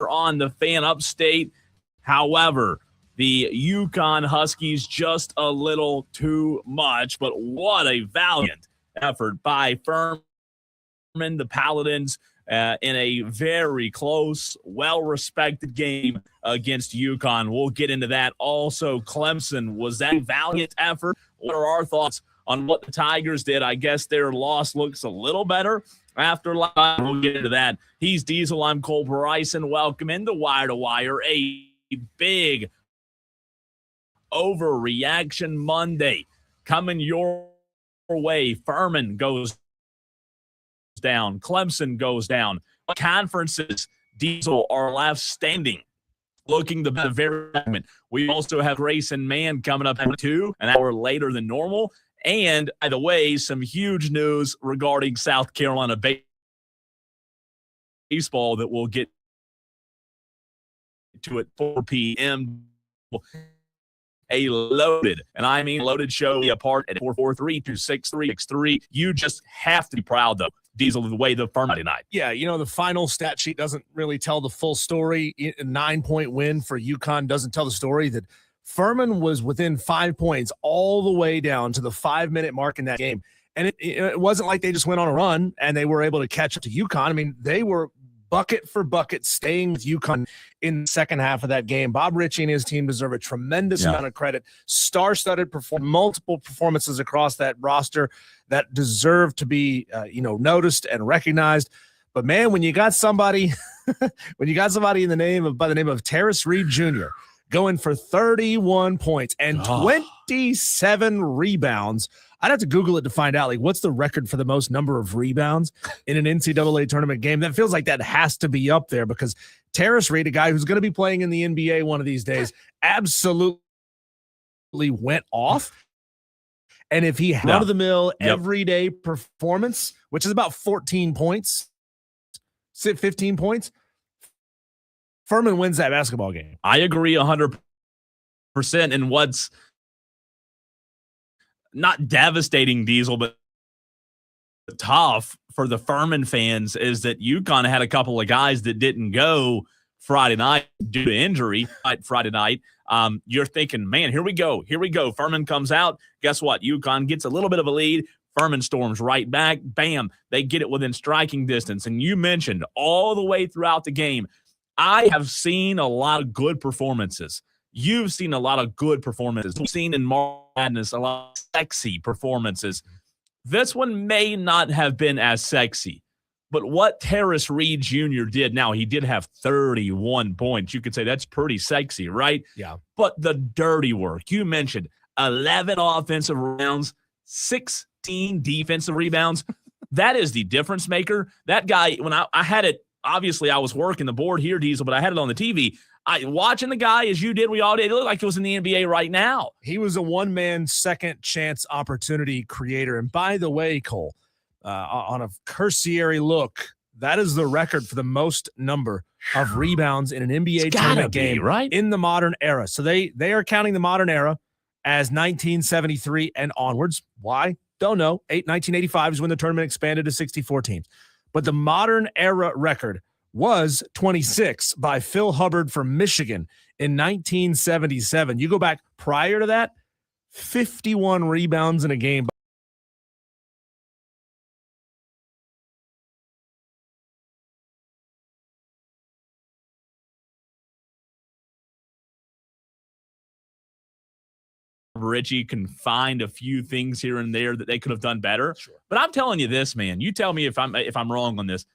on the fan upstate. However, the UConn Huskies just a little too much, but what a valiant effort by Furman, the Paladins, in a very close, well-respected game against UConn. We'll get into that. Also, Clemson, was that a valiant effort? What are our thoughts on what the Tigers did? I guess their loss looks a little better after last. We'll get into that. He's Diesel. I'm Cole Bryson. Welcome into Wire to Wire, a big overreaction Monday coming your way. Furman goes down. Clemson goes down. Conferences, Diesel, are left standing, looking the very segment. We also have Grace and Man coming up at 2, an hour later than normal. And, by the way, some huge news regarding South Carolina baseball that we'll get to at 4 p.m. A loaded, and I mean loaded show apart at 443-263-63. You just have to be proud, though, Diesel, of the way the Furman tonight. Yeah, the final stat sheet doesn't really tell the full story. A 9-point win for UConn doesn't tell the story that Furman was within 5 points all the way down to the 5-minute mark in that game. And it wasn't like they just went on a run and they were able to catch up to UConn. I mean, they were bucket for bucket staying with UConn in the second half of that game. Bob Ritchie and his team deserve a tremendous amount of credit. Star-studded multiple performances across that roster that deserve to be noticed and recognized. But man, when you got somebody by the name of Terrace Reed Jr. going for 31 points and 27 rebounds. I'd have to Google it to find out, what's the record for the most number of rebounds in an NCAA tournament game. That feels like that has to be up there because Terrace Reed, a guy who's going to be playing in the NBA one of these days, absolutely went off. And if he had run-of-the-mill everyday performance, which is about 14 points, 15 points, Furman wins that basketball game. I agree 100%. And what's not devastating, Diesel, but tough for the Furman fans is that UConn had a couple of guys that didn't go Friday night due to injury Friday night. You're thinking, man, here we go. Furman comes out. Guess what? UConn gets a little bit of a lead. Furman storms right back. Bam. They get it within striking distance. And you mentioned all the way throughout the game, I have seen a lot of good performances. You've seen a lot of good performances. We've seen in March Madness a lot of sexy performances. This one may not have been as sexy, but what Terrace Reed Jr. did, now he did have 31 points. You could say that's pretty sexy, right? Yeah. But the dirty work, you mentioned 11 offensive rebounds, 16 defensive rebounds. That is the difference maker. That guy, when I had it, obviously I was working the board here, Diesel, but I had it on the TV. Watching the guy as you did, we all did, it looked like it was in the NBA right now. He was a one-man second chance opportunity creator. And by the way, Cole, on a cursory look, that is the record for the most number of rebounds in an NBA tournament game right? in the modern era. So they are counting the modern era as 1973 and onwards. Why? Don't know. 1985 is when the tournament expanded to 64 teams. But the modern era record was 26 by Phil Hubbard from Michigan in 1977. You go back prior to that, 51 rebounds in a game. Richie can find a few things here and there that they could have done better. Sure. But I'm telling you this, man, you tell me if I'm wrong on this.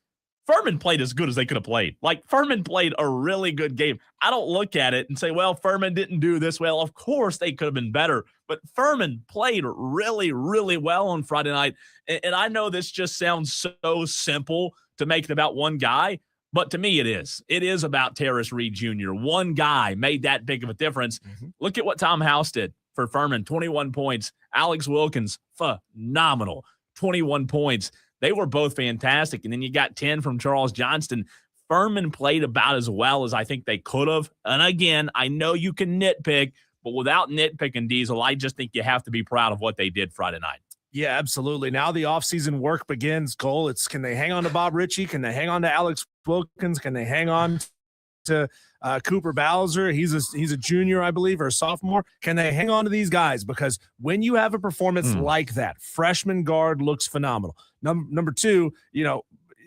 Furman played as good as they could have played. Furman played a really good game. I don't look at it and say, well, Furman didn't do this well. Of course they could have been better, but Furman played really, really well on Friday night. And I know this just sounds so simple to make it about one guy, but to me it is. It is about Terrace Reed Jr. One guy made that big of a difference. Mm-hmm. Look at what Tom House did for Furman, 21 points. Alex Wilkins, phenomenal, 21 points. They were both fantastic. And then you got 10 from Charles Johnston. Furman played about as well as I think they could have. And again, I know you can nitpick, but without nitpicking, Diesel, I just think you have to be proud of what they did Friday night. Yeah, absolutely. Now the offseason work begins, Cole. It's can they hang on to Bob Ritchie? Can they hang on to Alex Wilkins? Can they hang on to Cooper Bowser. He's a junior, I believe, or a sophomore. Can they hang on to these guys? Because when you have a performance like that, freshman guard looks phenomenal. Number two,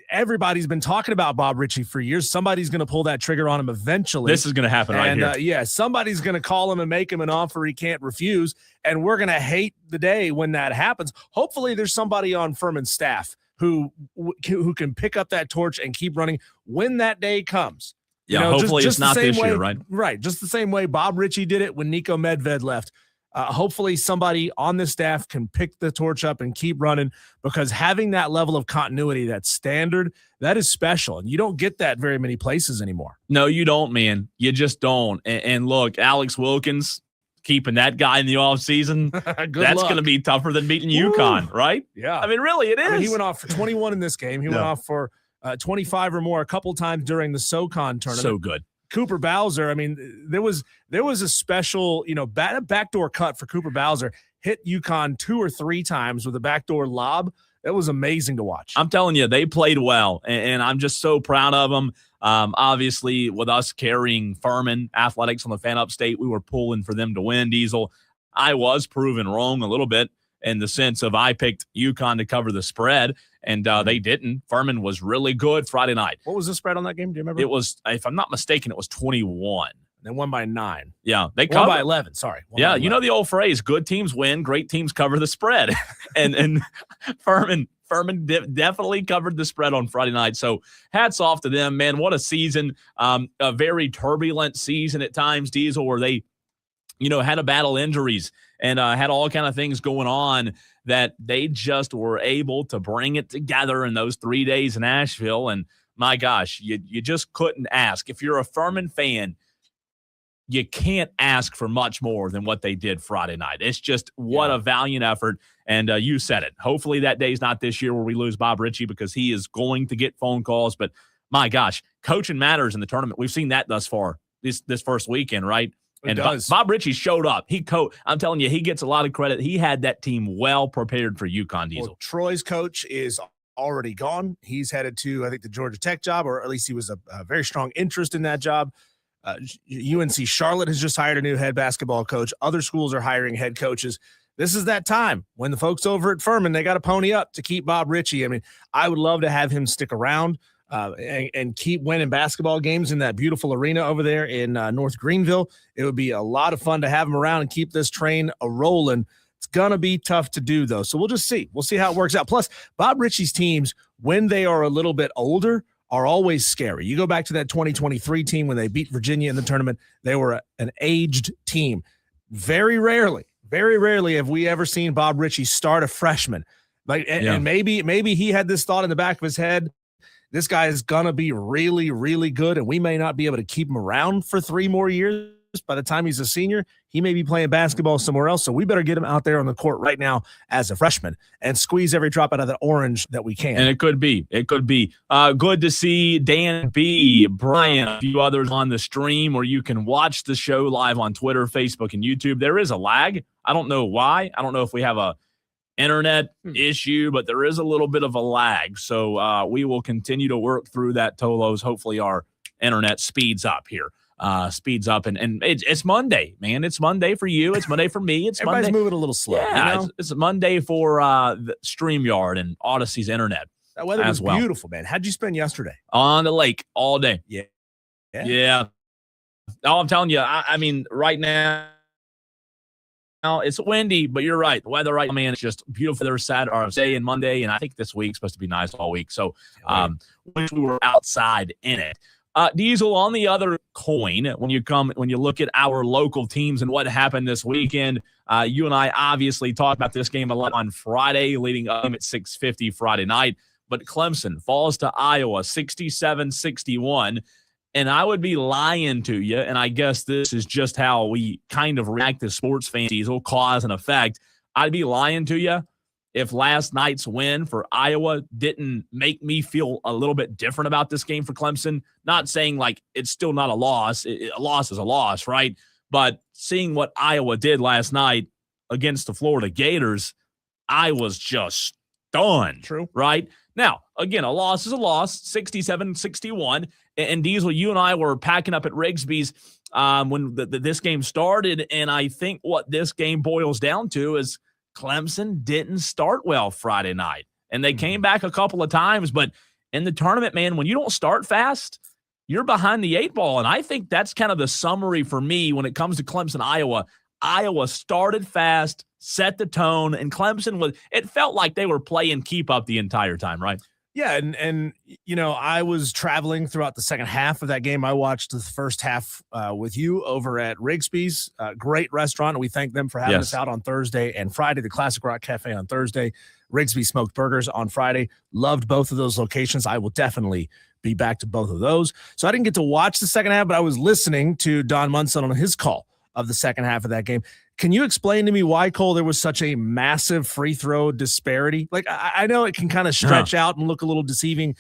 everybody's been talking about Bob Ritchie for years. Somebody's going to pull that trigger on him eventually. This is going to happen right here. Somebody's going to call him and make him an offer he can't refuse, and we're going to hate the day when that happens. Hopefully there's somebody on Furman's staff who can pick up that torch and keep running when that day comes. Yeah, hopefully it's not this year, right? Right, just the same way Bob Ritchie did it when Nico Medved left. Hopefully somebody on the staff can pick the torch up and keep running, because having that level of continuity, that standard, that is special. And you don't get that very many places anymore. No, you don't, man. You just don't. And look, Alex Wilkins, keeping that guy in the offseason, that's going to be tougher than beating UConn, right? Yeah. I mean, really, it is. He went off for 21 in this game. He went off for 25 or more a couple times during the SoCon tournament. So good. Cooper Bowser, I mean, there was a special, backdoor cut for Cooper Bowser, hit UConn 2 or 3 times with a backdoor lob. That was amazing to watch. I'm telling you, they played well, and I'm just so proud of them. Obviously, with us carrying Furman Athletics on the Fan Upstate, we were pulling for them to win, Diesel. I was proven wrong a little bit in the sense of I picked UConn to cover the spread, and they didn't. Furman was really good Friday night. What was the spread on that game? Do you remember? It was, if I'm not mistaken, it was 21. They won by 9. Yeah, they won by 11. Sorry. Yeah, you know the old phrase: "Good teams win, great teams cover the spread," and Furman definitely covered the spread on Friday night. So hats off to them, man. What a season! A very turbulent season at times, Diesel, where they, had to battle injuries and had all kind of things going on that they just were able to bring it together in those 3 days in Asheville. And my gosh, you just couldn't ask. If you're a Furman fan, you can't ask for much more than what they did Friday night. It's just what a valiant effort. And you said it. Hopefully that day's not this year where we lose Bob Ritchie, because he is going to get phone calls. But my gosh, coaching matters in the tournament. We've seen that thus far this first weekend, right? It does. Bob Ritchie showed up. I'm telling you, he gets a lot of credit. He had that team well prepared for UConn, Diesel. Well, Troy's coach is already gone. He's headed to, I think, the Georgia Tech job, or at least he was a very strong interest in that job. UNC Charlotte has just hired a new head basketball coach. Other schools are hiring head coaches. This is that time when the folks over at Furman, they got to pony up to keep Bob Ritchie. I mean, I would love to have him stick around and keep winning basketball games in that beautiful arena over there in North Greenville. It would be a lot of fun to have him around and keep this train a-rolling. It's going to be tough to do, though. So we'll just see. We'll see how it works out. Plus, Bob Ritchie's teams, when they are a little bit older, are always scary. You go back to that 2023 team when they beat Virginia in the tournament. They were an aged team. Very rarely have we ever seen Bob Ritchie start a freshman. And maybe he had this thought in the back of his head. This guy is going to be really, really good, and we may not be able to keep him around for 3 more years. By the time he's a senior, he may be playing basketball somewhere else. So we better get him out there on the court right now as a freshman and squeeze every drop out of that orange that we can. And it could be. Good to see Dan B, Brian, a few others on the stream where you can watch the show live on Twitter, Facebook, and YouTube. There is a lag. I don't know why. I don't know if we have a internet issue, but there is a little bit of a lag. So we will continue to work through that, Tolos. Hopefully our internet speeds up here. And it's Monday, man. It's Monday for you. It's Monday for me. It's Everybody's Monday. moving a little slow. Yeah, it's Monday for the StreamYard and Odyssey's internet. That weather was beautiful, man. How'd you spend yesterday? On the lake all day. Yeah. Oh, I'm telling you, I mean, right now it's windy, but you're right. The weather right now, man, it's just beautiful there Saturday and Monday, and I think this week's supposed to be nice all week. So wish we were outside in it. Diesel, on the other coin, when you look at our local teams and what happened this weekend, you and I obviously talked about this game a lot on Friday, leading up at 6:50 Friday night. But Clemson falls to Iowa 67-61. And I would be lying to you, and I guess this is just how we kind of react as sports fans, Diesel, cause and effect. I'd be lying to you if last night's win for Iowa didn't make me feel a little bit different about this game for Clemson. Not saying like it's still not a loss. A loss is a loss, right? But seeing what Iowa did last night against the Florida Gators, I was just stunned. True. Right? Now, again, a loss is a loss, 67-61. And Diesel, you and I were packing up at Rigsby's when this game started, and I think what this game boils down to is Clemson didn't start well Friday night. And they came back a couple of times, but in the tournament, man, when you don't start fast, you're behind the 8 ball. And I think that's kind of the summary for me when it comes to Clemson, Iowa. Iowa started fast, set the tone, and Clemson it felt like they were playing keep up the entire time, right? Yeah, and I was traveling throughout the second half of that game. I watched the first half with you over at Rigsby's, great restaurant. We thank them for having us out on Thursday and Friday, the Classic Rock Cafe on Thursday, Rigsby Smoked Burgers on Friday. Loved both of those locations. I will definitely be back to both of those. So I didn't get to watch the second half, but I was listening to Don Munson on his call of the second half of that game. Can you explain to me why, Cole, there was such a massive free throw disparity? Like, I know it can kind of stretch out and look a little deceiving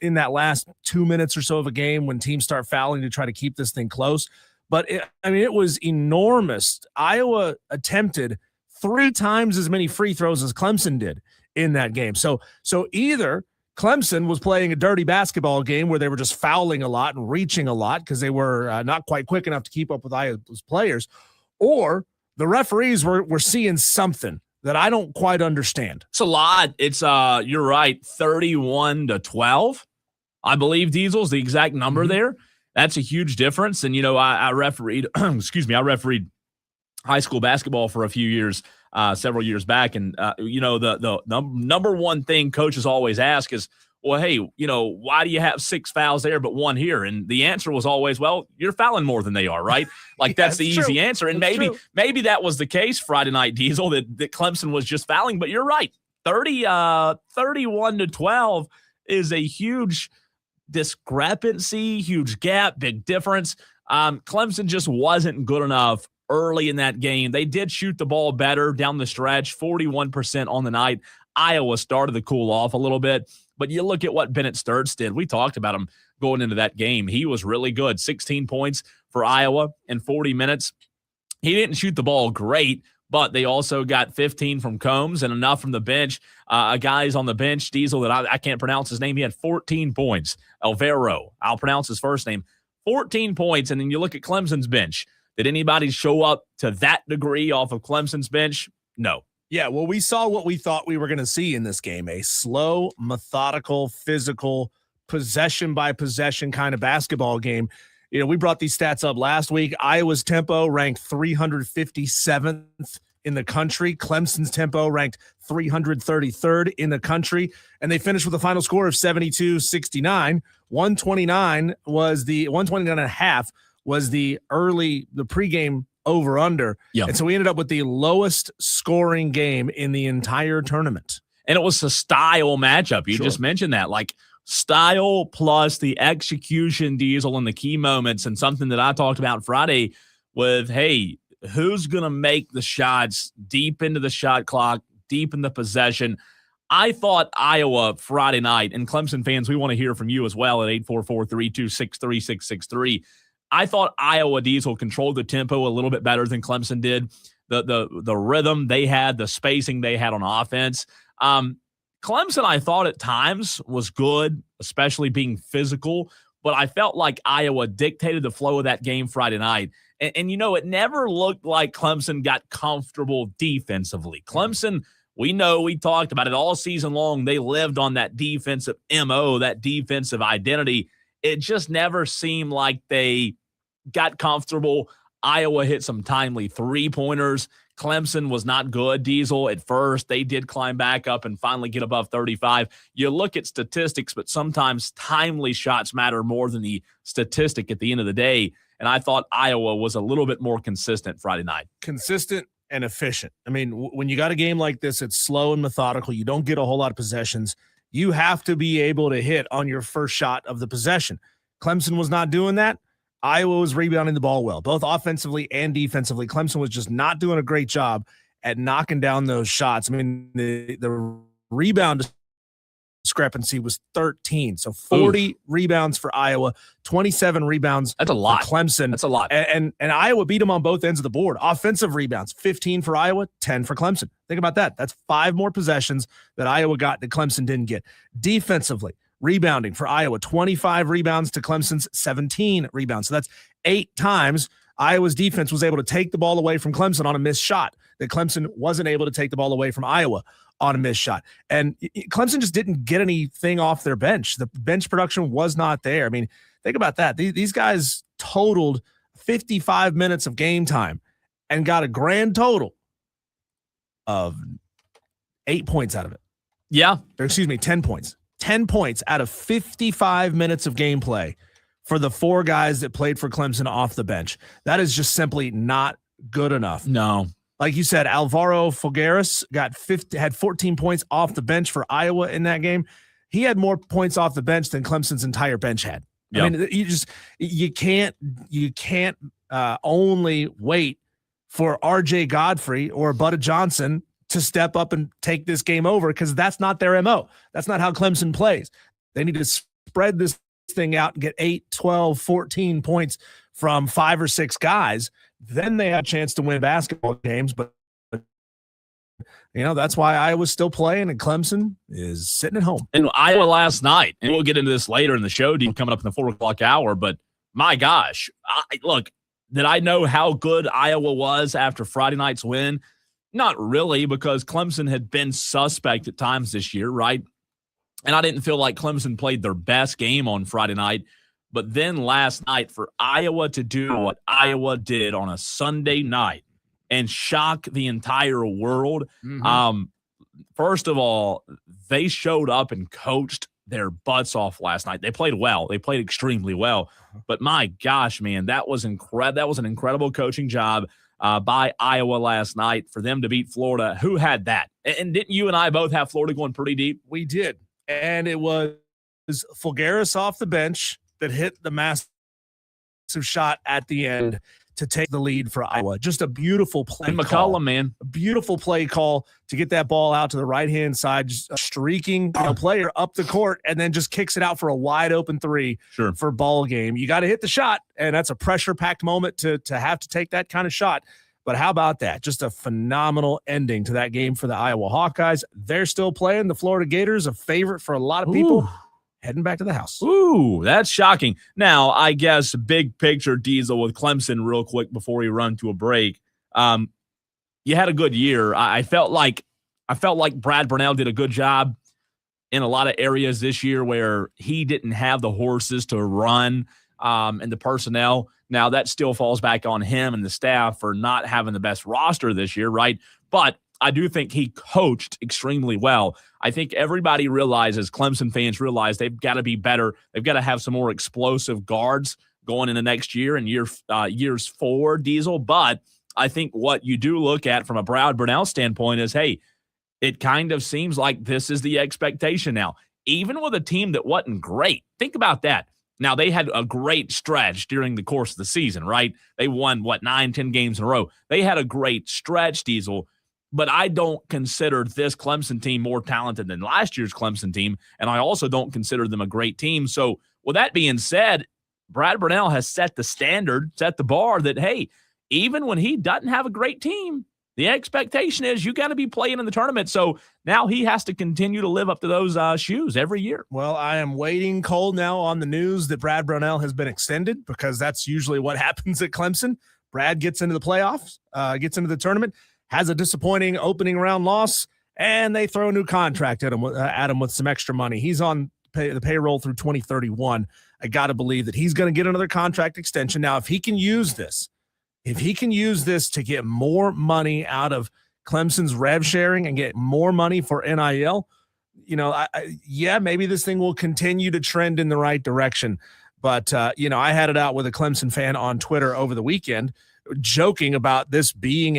in that last 2 minutes or so of a game when teams start fouling to try to keep this thing close. But, it was enormous. Iowa attempted 3 times as many free throws as Clemson did in that game. So either Clemson was playing a dirty basketball game where they were just fouling a lot and reaching a lot because they were not quite quick enough to keep up with Iowa's players, or the referees were seeing something that I don't quite understand. It's a lot. It's you're right, 31-12. I believe Diesel's the exact number there. That's a huge difference. And I refereed, I refereed high school basketball for a few years, several years back, and the number one thing coaches always ask is, well, hey, why do you have 6 fouls there but 1 here? And the answer was always, well, you're fouling more than they are, right? Like that's the easy answer. And maybe that was the case Friday night, Diesel, that Clemson was just fouling. But you're right, 31-12 is a huge discrepancy, huge gap, big difference. Clemson just wasn't good enough early in that game. They did shoot the ball better down the stretch, 41% on the night. Iowa started to cool off a little bit. But you look at what Bennett Sturts did. We talked about him going into that game. He was really good. 16 points for Iowa in 40 minutes. He didn't shoot the ball great, but they also got 15 from Combs and enough from the bench. A guy's on the bench, Diesel, that I can't pronounce his name. He had 14 points. Alvaro, I'll pronounce his first name. 14 points, and then you look at Clemson's bench. Did anybody show up to that degree off of Clemson's bench? No. Yeah, well, we saw what we thought we were going to see in this game, a slow, methodical, physical, possession-by-possession kind of basketball game. We brought these stats up last week. Iowa's tempo ranked 357th in the country. Clemson's tempo ranked 333rd in the country. And they finished with a final score of 72-69. 129 and a half was the pregame over-under. Yep. And so we ended up with the lowest scoring game in the entire tournament. And it was a style matchup. You just mentioned that. Like, style plus the execution, Diesel, in the key moments, and something that I talked about Friday with, hey, who's going to make the shots deep into the shot clock, deep in the possession? I thought Iowa Friday night, and Clemson fans, we want to hear from you as well at 844-326-3663. I thought Iowa, Diesel, controlled the tempo a little bit better than Clemson did. The rhythm they had, the spacing they had on offense. Clemson, I thought at times was good, especially being physical, but I felt like Iowa dictated the flow of that game Friday night. And it never looked like Clemson got comfortable defensively. Clemson, we talked about it all season long. They lived on that defensive MO, that defensive identity. It just never seemed like they got comfortable. Iowa hit some timely three-pointers. Clemson was not good, Diesel, at first. They did climb back up and finally get above 35. You look at statistics, but sometimes timely shots matter more than the statistic at the end of the day. And I thought Iowa was a little bit more consistent Friday night. Consistent and efficient. I mean, when you got a game like this, it's slow and methodical. You don't get a whole lot of possessions. You have to be able to hit on your first shot of the possession. Clemson was not doing that. Iowa was rebounding the ball well, both offensively and defensively. Clemson was just not doing a great job at knocking down those shots. I mean, the rebound discrepancy was 13. So 40 rebounds for Iowa, 27 rebounds That's a lot. for Clemson. That's a lot. And Iowa beat them on both ends of the board. Offensive rebounds, 15 for Iowa, 10 for Clemson. Think about that. That's 5 more possessions that Iowa got that Clemson didn't get. Defensively, rebounding for Iowa, 25 rebounds to Clemson's 17 rebounds. So that's 8 times Iowa's defense was able to take the ball away from Clemson on a missed shot that Clemson wasn't able to take the ball away from Iowa on a missed shot. And Clemson just didn't get anything off their bench. The bench production was not there. I mean, think about that. These guys totaled 55 minutes of game time and got a grand total of 8 points out of it. Yeah. Or excuse me, 10 points. 10 points out of 55 minutes of gameplay for the 4 guys that played for Clemson off the bench. That is just simply not good enough. No. Like you said, Alvaro Figueres had 14 points off the bench for Iowa in that game. He had more points off the bench than Clemson's entire bench had. Yep. I mean, you can't only wait for RJ Godfrey or Butta Johnson to step up and take this game over, because that's not their MO. That's not how Clemson plays. They need to spread this thing out and get 8, 12, 14 points from 5 or 6 guys. Then they have a chance to win basketball games. But, that's why Iowa's still playing and Clemson is sitting at home. And Iowa last night, and we'll get into this later in the show, coming up in the 4 o'clock hour, but my gosh, look, did I know how good Iowa was after Friday night's win? Not really, because Clemson had been suspect at times this year, right? And I didn't feel like Clemson played their best game on Friday night. But then last night, for Iowa to do what Iowa did on a Sunday night and shock the entire world, first of all, they showed up and coached their butts off last night. They played well. They played extremely well. But my gosh, man, that was incredible. That was an incredible coaching job by Iowa last night for them to beat Florida. Who had that? And didn't you and I both have Florida going pretty deep? We did. And it was Fulgaris off the bench that hit the massive shot at the end to take the lead for Iowa. Just a beautiful play. And McCollum, man. A beautiful play call to get that ball out to the right-hand side, just a streaking player up the court, and then just kicks it out for a wide-open 3 for ball game. You got to hit the shot, and that's a pressure-packed moment to have to take that kind of shot. But how about that? Just a phenomenal ending to that game for the Iowa Hawkeyes. They're still playing. The Florida Gators, a favorite for a lot of people. Heading back to the house. Ooh, that's shocking. Now, I guess big picture, Diesel, with Clemson real quick before we run to a break. You had a good year. I felt like Brad Burnell did a good job in a lot of areas this year where he didn't have the horses to run and the personnel. Now, that still falls back on him and the staff for not having the best roster this year, right? But I do think he coached extremely well. I think everybody realizes, Clemson fans realize, they've got to be better. They've got to have some more explosive guards going into next year and years forward, Diesel. But I think what you do look at from a Brad Burnell standpoint is, hey, it kind of seems like this is the expectation now. Even with a team that wasn't great. Think about that. Now, they had a great stretch during the course of the season, right? They won, 9, 10 games in a row. They had a great stretch, Diesel. But I don't consider this Clemson team more talented than last year's Clemson team, and I also don't consider them a great team. So with that being said, Brad Burnell has set the standard, set the bar that, hey, even when he doesn't have a great team, the expectation is you got to be playing in the tournament. So now he has to continue to live up to those shoes every year. Well, I am waiting cold now on the news that Brad Burnell has been extended, because that's usually what happens at Clemson. Brad gets into the playoffs, gets into the tournament, has a disappointing opening round loss, and they throw a new contract at him with some extra money. He's on the payroll through 2031. I got to believe that he's going to get another contract extension. Now, if he can use this to get more money out of Clemson's rev sharing and get more money for NIL, maybe this thing will continue to trend in the right direction. But, I had it out with a Clemson fan on Twitter over the weekend, joking about this being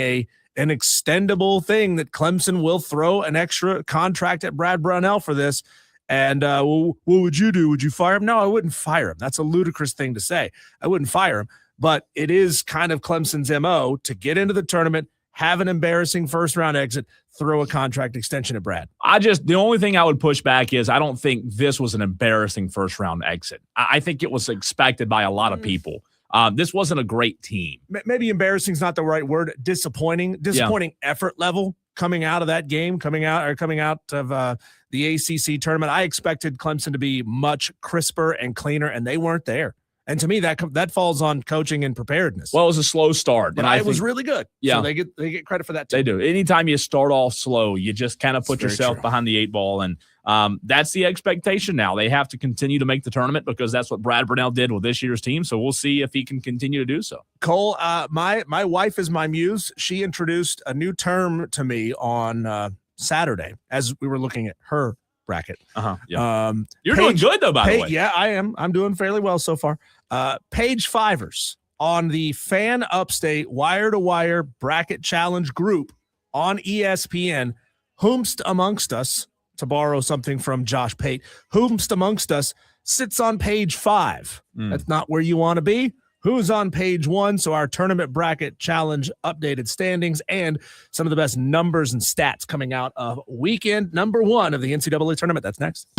an extendable thing, that Clemson will throw an extra contract at Brad Brownell for this. And what would you do? Would you fire him? No, I wouldn't fire him. That's a ludicrous thing to say. I wouldn't fire him. But it is kind of Clemson's MO to get into the tournament, have an embarrassing first-round exit, throw a contract extension at Brad. The only thing I would push back is I don't think this was an embarrassing first round exit. I think it was expected by a lot of people. This wasn't a great team. Maybe embarrassing is not the right word. Disappointing effort level coming out of that game, coming out of the ACC tournament. I expected Clemson to be much crisper and cleaner, and they weren't there. And to me, that falls on coaching and preparedness. Well, it was a slow start, but it was really good. Yeah, so they get credit for that too. They do. Anytime you start off slow, you just kind of put yourself behind the 8 ball, and that's the expectation now. They have to continue to make the tournament because that's what Brad Brunell did with this year's team. So we'll see if he can continue to do so. Cole, my wife is my muse. She introduced a new term to me on Saturday as we were looking at her bracket. Yeah. You're doing good though, by the way. Yeah, I am. I'm doing fairly well so far. Page fivers on the Fan Upstate Wire to Wire Bracket Challenge group on ESPN. Whomst amongst us, to borrow something from Josh Pate, whomst amongst us sits on page 5. That's not where you want to be. Who's on page 1? So our tournament bracket challenge updated standings and some of the best numbers and stats coming out of weekend number 1 of the NCAA tournament. That's next.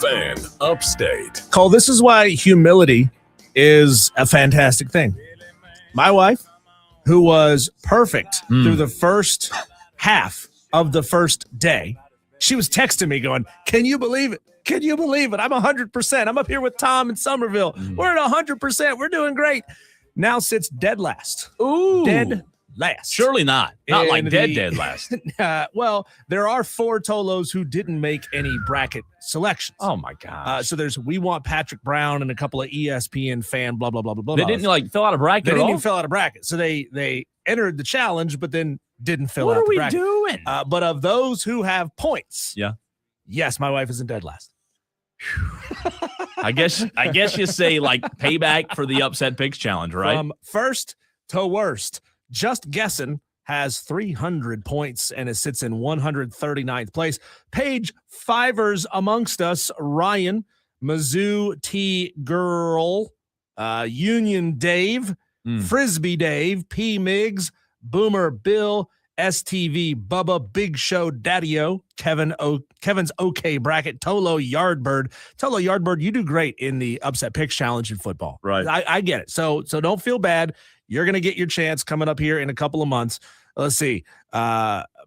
Fan Upstate. Cole, this is why humility is a fantastic thing. My wife, who was perfect through the first half of the first day, she was texting me going, can you believe it? Can you believe it? I'm 100%. I'm up here with Tom in Somerville. We're at 100%. We're doing great. Now sits dead last. Ooh. Dead last. Surely not. Not like In dead last. Well, there are 4 Tolos who didn't make any bracket selections. Oh, my God. So there's We Want Patrick Brown and a couple of ESPN fan blah, blah, blah, blah, blah. They didn't like fill out a bracket They at didn't all? even fill out a bracket. So they entered the challenge, but then didn't fill What out are the we bracket. doing? But of those who have points, Yeah. yes, my wife isn't dead last. I guess you say like payback for the upset picks challenge, right? From first to worst, Just Guessing has 300 points and it sits in 139th place. Page Fivers amongst us, Ryan, Mizzou T Girl, Union Dave, Frisbee Dave, P Miggs, Boomer Bill, STV Bubba, Big Show Daddy-O, Kevin's OK Bracket, Tolo Yardbird. Tolo Yardbird, you do great in the upset picks challenge in football. Right. I get it. So don't feel bad. You're going to get your chance coming up here in a couple of months. Let's see.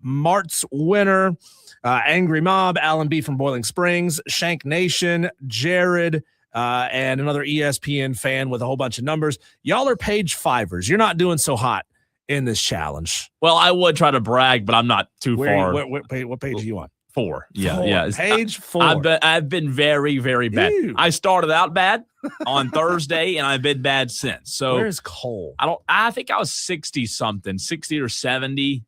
Mart's winner, Angry Mob, Alan B from Boiling Springs, Shank Nation, Jared, and another ESPN fan with a whole bunch of numbers. Y'all are page fivers. You're not doing so hot in this challenge. Well, I would try to brag, but I'm not too far. What page are you on? 4. Yeah, 4. yeah. Page 4. I've been very, very bad. Ew. I started out bad on Thursday, and I've been bad since. So where's Cole? I think I was 60 something, 60 or 70.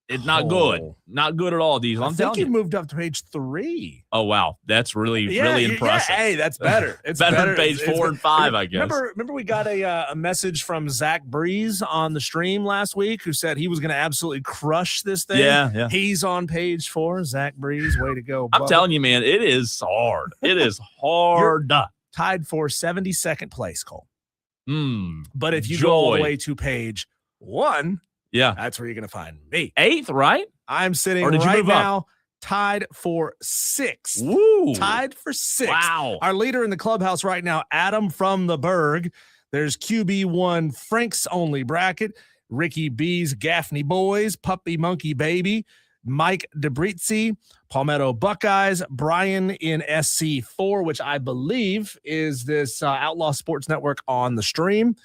It's not good. Oh. Not good at all, Diesel. I I'm think telling you you. moved up to page 3. Oh, wow. That's really impressive. Hey, that's better. It's better better. than page 4 and 5, I guess. Remember we got a message from Zach Breeze on the stream last week who said he was going to absolutely crush this thing. Yeah. He's on page 4. Zach Breeze, way to go. I'm telling you, man, it is hard. It is hard. Tied for 72nd place, Cole. But if you Joy. go all the way to page 1, Yeah. that's where you're going to find me. 8th, right? I'm sitting Or did you right move up? now tied for 6th. Woo. Tied for 6th. Wow. Our leader in the clubhouse right now, Adam from the Berg. There's QB1 Frank's only bracket, Ricky B's Gaffney Boys, Puppy Monkey Baby, Mike DeBrizzi, Palmetto Buckeyes, Brian in SC4, which I believe is this Outlaw Sports Network on the stream,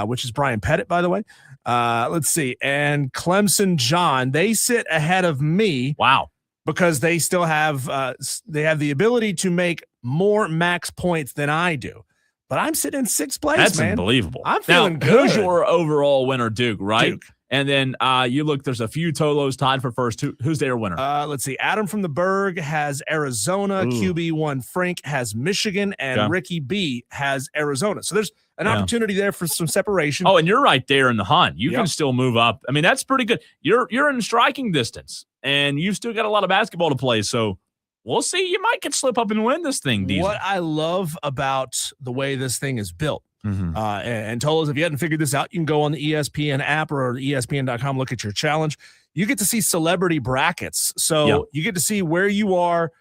which is Brian Pettit, by the way. Let's see. And Clemson John, they sit ahead of me. Wow. Because they still have the ability to make more max points than I do. But I'm sitting in 6th place, That's man. unbelievable. I'm feeling now, good. Who's your overall winner, Duke, right? Duke. And then you look, there's a few Tolos tied for first. Who's their winner? Let's see. Adam from the Berg has Arizona. Ooh. QB1 Frank has Michigan. And Ricky B has Arizona. So there's an opportunity there for some separation. Oh, and you're right there in the hunt. You Yep. can still move up. I mean, that's pretty good. You're in striking distance, and you've still got a lot of basketball to play. So we'll see. You might get slip up and win this thing, Diesel. What I love about the way this thing is built, and Tolos, if you hadn't figured this out, you can go on the ESPN app or ESPN.com, look at your challenge. You get to see celebrity brackets. So you get to see where you are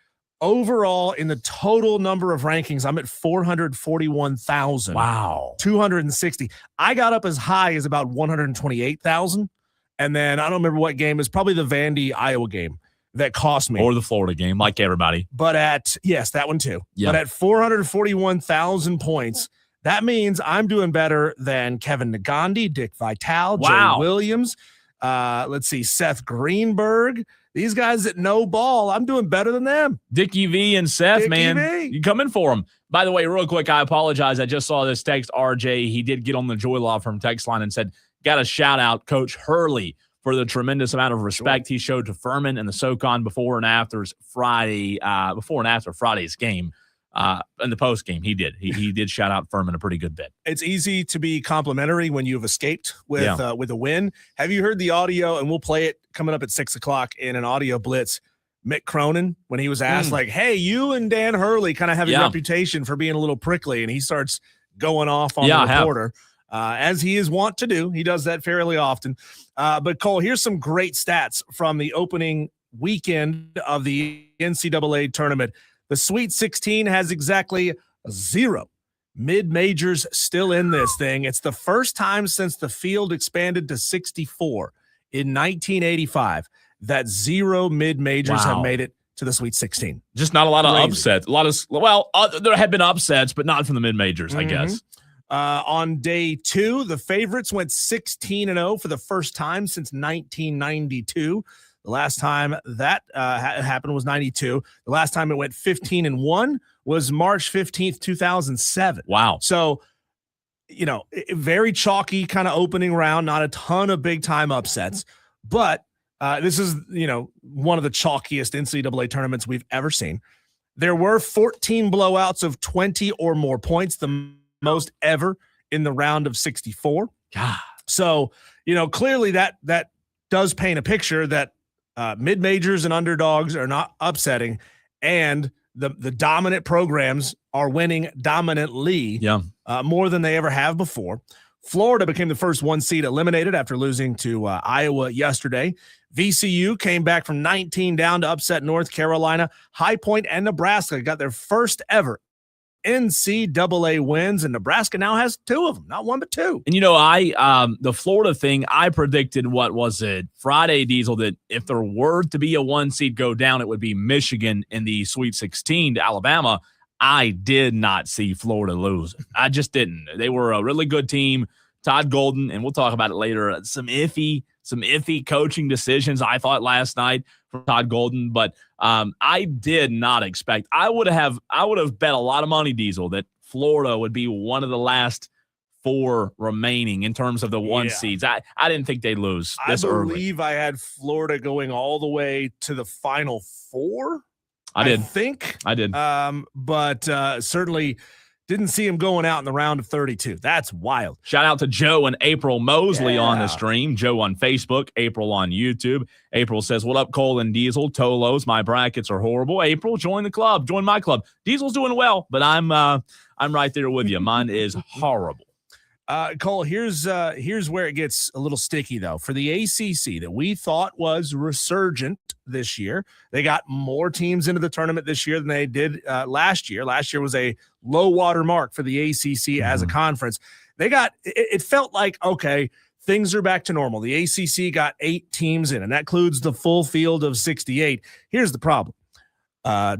overall in the total number of rankings. I'm at 441,000. Wow. 260. I got up as high as about 128,000. And then I don't remember what game. It's probably the Vandy Iowa game that cost me. Or the Florida game, like everybody. But yes, that one too. Yeah. But at 441,000 points, that means I'm doing better than Kevin Nagandi, Dick Vitale, Wow. Jay Williams. Let's see, Seth Greenberg. These guys that know ball, I'm doing better than them. Dickie V and Seth, Dickie man, V. you come in for them. By the way, real quick, I apologize. I just saw this text, RJ. He did get on the Joy Law from text line and said, got to shout out Coach Hurley for the tremendous amount of respect he showed to Furman and the SoCon before and after Friday's game. In the post game, he did. He did shout out Furman a pretty good bit. It's easy to be complimentary when you've escaped with a win. Have you heard the audio? And we'll play it coming up at 6:00 in an audio blitz. Mick Cronin, when he was asked, like, "Hey, you and Dan Hurley kind of have a reputation for being a little prickly," and he starts going off on the reporter, as he is wont to do. He does that fairly often. But Cole, here's some great stats from the opening weekend of the NCAA tournament. The Sweet 16 has exactly 0 mid-majors still in this thing. It's the first time since the field expanded to 64 in 1985 that 0 mid-majors have made it to the Sweet 16. Just not a lot of upsets. There have been upsets, but not from the mid-majors, I guess. On day 2, the favorites went 16-0 for the first time since 1992. The last time that happened was 92. The last time it went 15-1 was March 15th, 2007. Wow. So, very chalky kind of opening round, not a ton of big-time upsets. But this is, one of the chalkiest NCAA tournaments we've ever seen. There were 14 blowouts of 20 or more points, the most ever in the round of 64. God. So, clearly that does paint a picture that mid-majors and underdogs are not upsetting, and the dominant programs are winning dominantly more than they ever have before. Florida became the first 1 seed eliminated after losing to Iowa yesterday. VCU came back from 19 down to upset North Carolina. High Point and Nebraska got their first ever NCAA wins, and Nebraska now has 2 of them, not 1 but 2. And the Florida thing, I predicted, what was it, Friday, Diesel, that if there were to be a 1 seed go down, it would be Michigan in the Sweet 16 to Alabama. I did not see Florida lose. I just didn't. They were a really good team. Todd Golden, and we'll talk about it later, some iffy coaching decisions, I thought, last night from Todd Golden, but I did not expect. I would have bet a lot of money, Diesel, that Florida would be one of the last 4 remaining in terms of the 1 seeds. I didn't think they'd lose this early. I believe I had Florida going all the way to the Final 4. I think I did. But certainly didn't see him going out in the round of 32. That's wild. Shout out to Joe and April Mosley on the stream. Joe on Facebook, April on YouTube. April says, "What up, Cole and Diesel? Tolos, my brackets are horrible." April, join the club. Join my club. Diesel's doing well, but I'm right there with you. Mine is horrible. Cole, here's where it gets a little sticky, though. For the ACC that we thought was resurgent this year, they got more teams into the tournament this year than they did last year. Last year was a low water mark for the ACC as a conference. It felt like, okay, things are back to normal. The ACC got 8 teams in, and that includes the full field of 68. Here's the problem.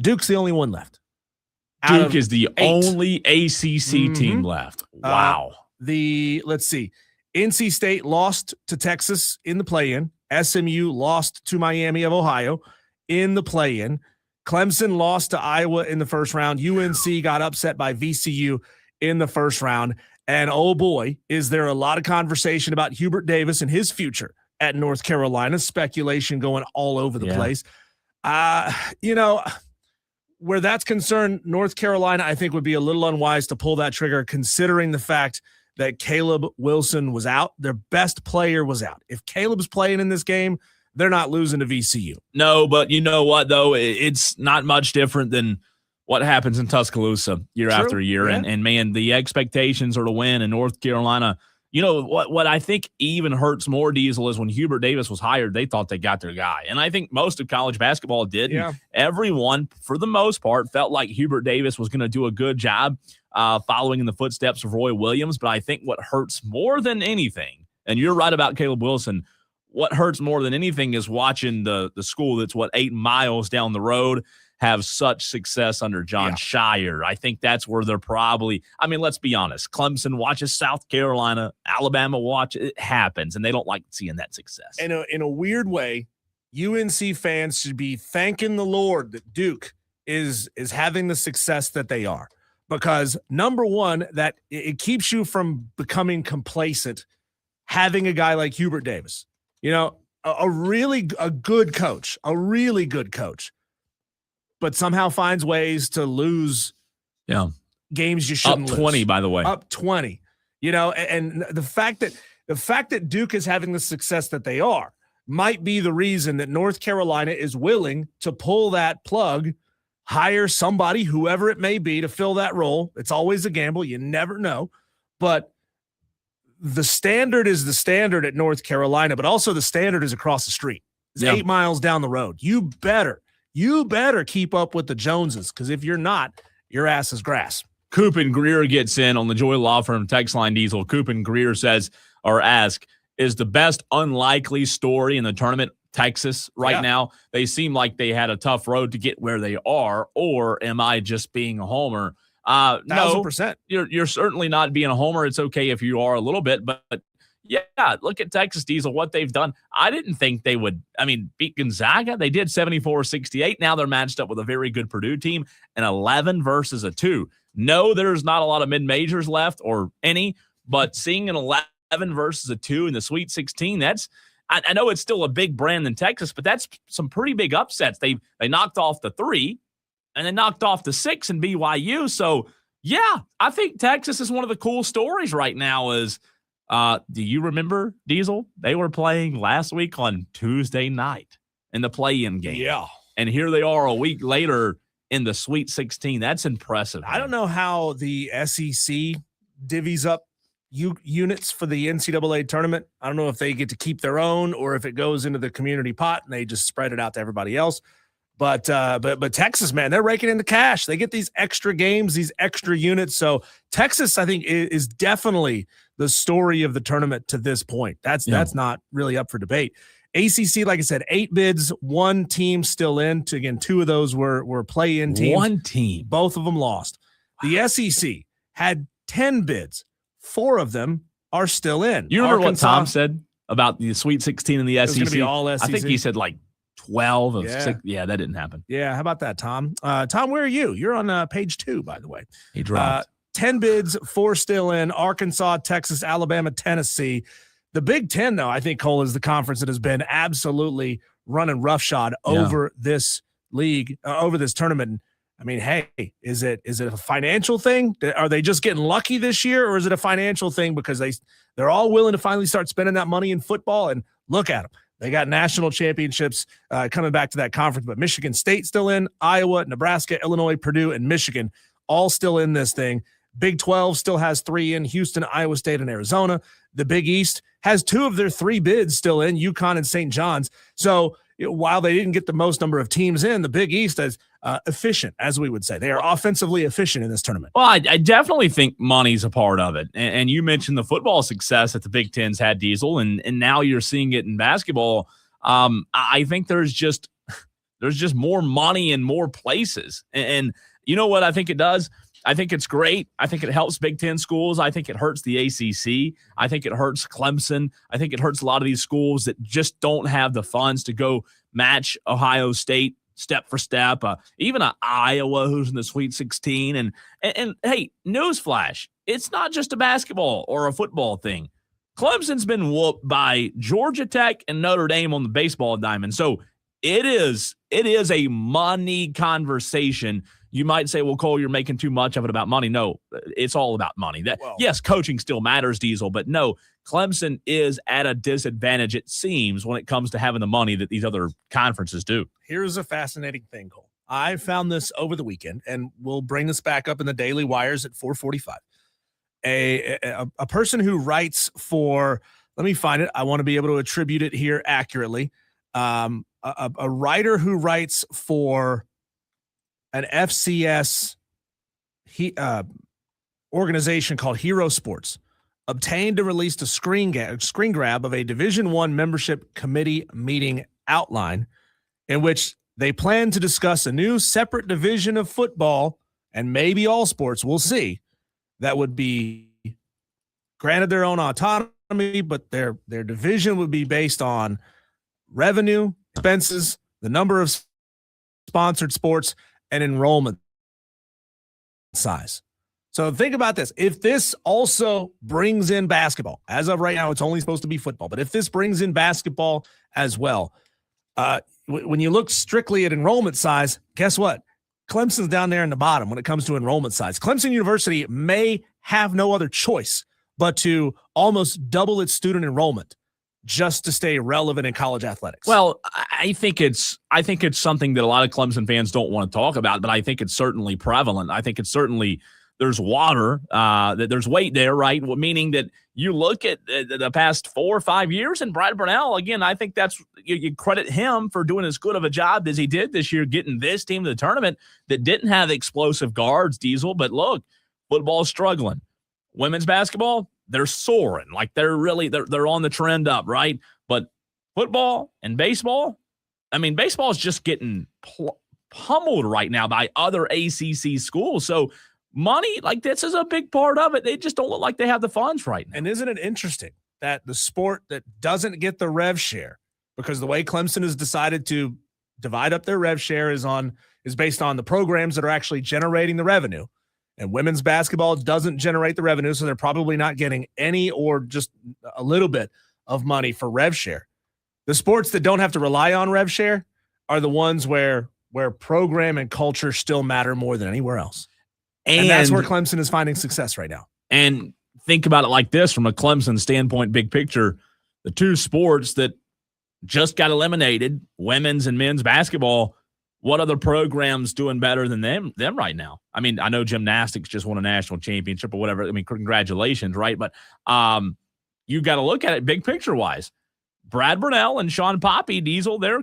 Duke's the only one left. Duke is the only ACC team left. Wow. Let's see. NC State lost to Texas in the play-in. SMU lost to Miami of Ohio in the play-in. Clemson lost to Iowa in the first round. UNC got upset by VCU in the first round. And oh boy, is there a lot of conversation about Hubert Davis and his future at North Carolina. Speculation going all over the place. Where that's concerned, North Carolina, I think, would be a little unwise to pull that trigger, considering the fact that Caleb Wilson was out. Their best player was out. If Caleb's playing in this game, they're not losing to VCU. No, but you know what, though? It's not much different than what happens in Tuscaloosa year after year. Yeah. And man, the expectations are to win in North Carolina. You know, what I think even hurts more, Diesel, is when Hubert Davis was hired, they thought they got their guy. And I think most of college basketball did. Yeah. Everyone, for the most part, felt like Hubert Davis was going to do a good job following in the footsteps of Roy Williams. But I think what hurts more than anything, and you're right about Caleb Wilson, what hurts more than anything is watching the school that's, 8 miles down the road have such success under John Shire. I think that's where they're probably, I mean, let's be honest. Clemson watches South Carolina, Alabama it happens, and they don't like seeing that success. And in a weird way, UNC fans should be thanking the Lord that Duke is having the success that they are. Because number one, that it keeps you from becoming complacent having a guy like Hubert Davis. You know, a really good coach, but somehow finds ways to lose games you shouldn't lose. Up 20, by the way. Up 20. You know, and the fact that Duke is having the success that they are might be the reason that North Carolina is willing to pull that plug, hire somebody, whoever it may be, to fill that role. It's always a gamble. You never know. But the standard is the standard at North Carolina, but also the standard is across the street. It's 8 miles down the road. You better you better keep up with the Joneses, because if you're not, your ass is grass. Coop and Greer gets in on the Joy Law Firm text line, Diesel. Coop and Greer says, or ask, is the best unlikely story in the tournament Texas right now? They seem like they had a tough road to get where they are, or am I just being a homer? 1,000%. No, you're certainly not being a homer. It's okay if you are a little bit, but yeah, look at Texas, Diesel, what they've done. I didn't think they would, beat Gonzaga. They did 74-68. Now they're matched up with a very good Purdue team, an 11 versus a 2. No, there's not a lot of mid-majors left or any, but seeing an 11 versus a 2 in the Sweet 16, I know it's still a big brand in Texas, but that's some pretty big upsets. They knocked off the 3 and they knocked off the 6 in BYU. So, yeah, I think Texas is one of the cool stories right now is, do you remember, Diesel? They were playing last week on Tuesday night in the play-in game. Yeah. And here they are a week later in the Sweet 16. That's impressive. Man. I don't know how the SEC divvies up units for the NCAA tournament. I don't know if they get to keep their own or if it goes into the community pot and they just spread it out to everybody else. But Texas, man, they're raking in the cash. They get these extra games, these extra units. So Texas, I think, is definitely the story of the tournament to this point. That's not really up for debate. ACC, like I said, 8 bids, 1 team still in. Again, 2 of those were play-in teams. 1 team. Both of them lost. The SEC had 10 bids. 4 of them are still in. You remember what Tom said about the Sweet 16 in the SEC? It was going to be all SEC. I think he said like 12 of 6. Yeah, that didn't happen. Yeah, how about that, Tom? Tom, where are you? You're on page 2, by the way. He dropped. 10 bids, 4 still in. Arkansas, Texas, Alabama, Tennessee. The Big Ten, though, I think, Cole, is the conference that has been absolutely running roughshod over this league, over this tournament. Hey, is it a financial thing? Are they just getting lucky this year, or is it a financial thing because they're all willing to finally start spending that money in football? And look at them. They got national championships coming back to that conference, but Michigan State still in, Iowa, Nebraska, Illinois, Purdue, and Michigan all still in this thing. Big 12 still has 3 in, Houston, Iowa State, and Arizona. The Big East has 2 of their 3 bids still in, UConn and St. John's. So while they didn't get the most number of teams in, the Big East is efficient, as we would say. They are offensively efficient in this tournament. Well, I definitely think money's a part of it. And you mentioned the football success that the Big Ten's had, Diesel, and now you're seeing it in basketball. I think there's just more money in more places. And you know what I think it does? I think it's great. I think it helps Big Ten schools. I think it hurts the ACC. I think it hurts Clemson. I think it hurts a lot of these schools that just don't have the funds to go match Ohio State step for step. Even Iowa, who's in the Sweet 16. And hey, newsflash, it's not just a basketball or a football thing. Clemson's been whooped by Georgia Tech and Notre Dame on the baseball diamond. So it is a money conversation. You might say, well, Cole, you're making too much of it about money. No, it's all about money. Yes, coaching still matters, Diesel, but no, Clemson is at a disadvantage, it seems, when it comes to having the money that these other conferences do. Here's a fascinating thing, Cole. I found this over the weekend, and we'll bring this back up in the Daily Wires at 4:45. A person who writes for, let me find it. I want to be able to attribute it here accurately. A writer who writes for an FCS organization called Hero Sports obtained and released a screen grab of a Division I membership committee meeting outline in which they plan to discuss a new separate division of football and maybe all sports, we'll see, that would be granted their own autonomy, but their division would be based on revenue, expenses, the number of sponsored sports, and enrollment size. So think about this. If this also brings in basketball, as of right now, it's only supposed to be football, but if this brings in basketball as well, when you look strictly at enrollment size, guess what? Clemson's down there in the bottom when it comes to enrollment size. Clemson University may have no other choice but to almost double its student enrollment just to stay relevant in college athletics. Well, I think it's something that a lot of Clemson fans don't want to talk about, but I think it's certainly prevalent. I think it's certainly there's water, that there's weight there, right? Meaning that you look at the past 4 or 5 years, and Brad Burnell, again, I think that's you credit him for doing as good of a job as he did this year, getting this team to the tournament that didn't have explosive guards, Diesel. But look, football's struggling. Women's basketball, they're soaring. Like they're on the trend up, right? But football and baseball, I mean, baseball is just getting pummeled right now by other ACC schools. So money, like this is a big part of it. They just don't look like they have the funds right now. And isn't it interesting that the sport that doesn't get the rev share, because the way Clemson has decided to divide up their rev share is based on the programs that are actually generating the revenue. And women's basketball doesn't generate the revenue, so they're probably not getting any or just a little bit of money for rev share. The sports that don't have to rely on rev share are the ones where program and culture still matter more than anywhere else. And that's where Clemson is finding success right now. And think about it like this from a Clemson standpoint, big picture, the two sports that just got eliminated, women's and men's basketball, what other programs doing better than them right now? I mean, I know gymnastics just won a national championship or whatever. I mean, congratulations, right? But you got to look at it big picture wise. Brad Burnell and Sean Poppy, Diesel, they're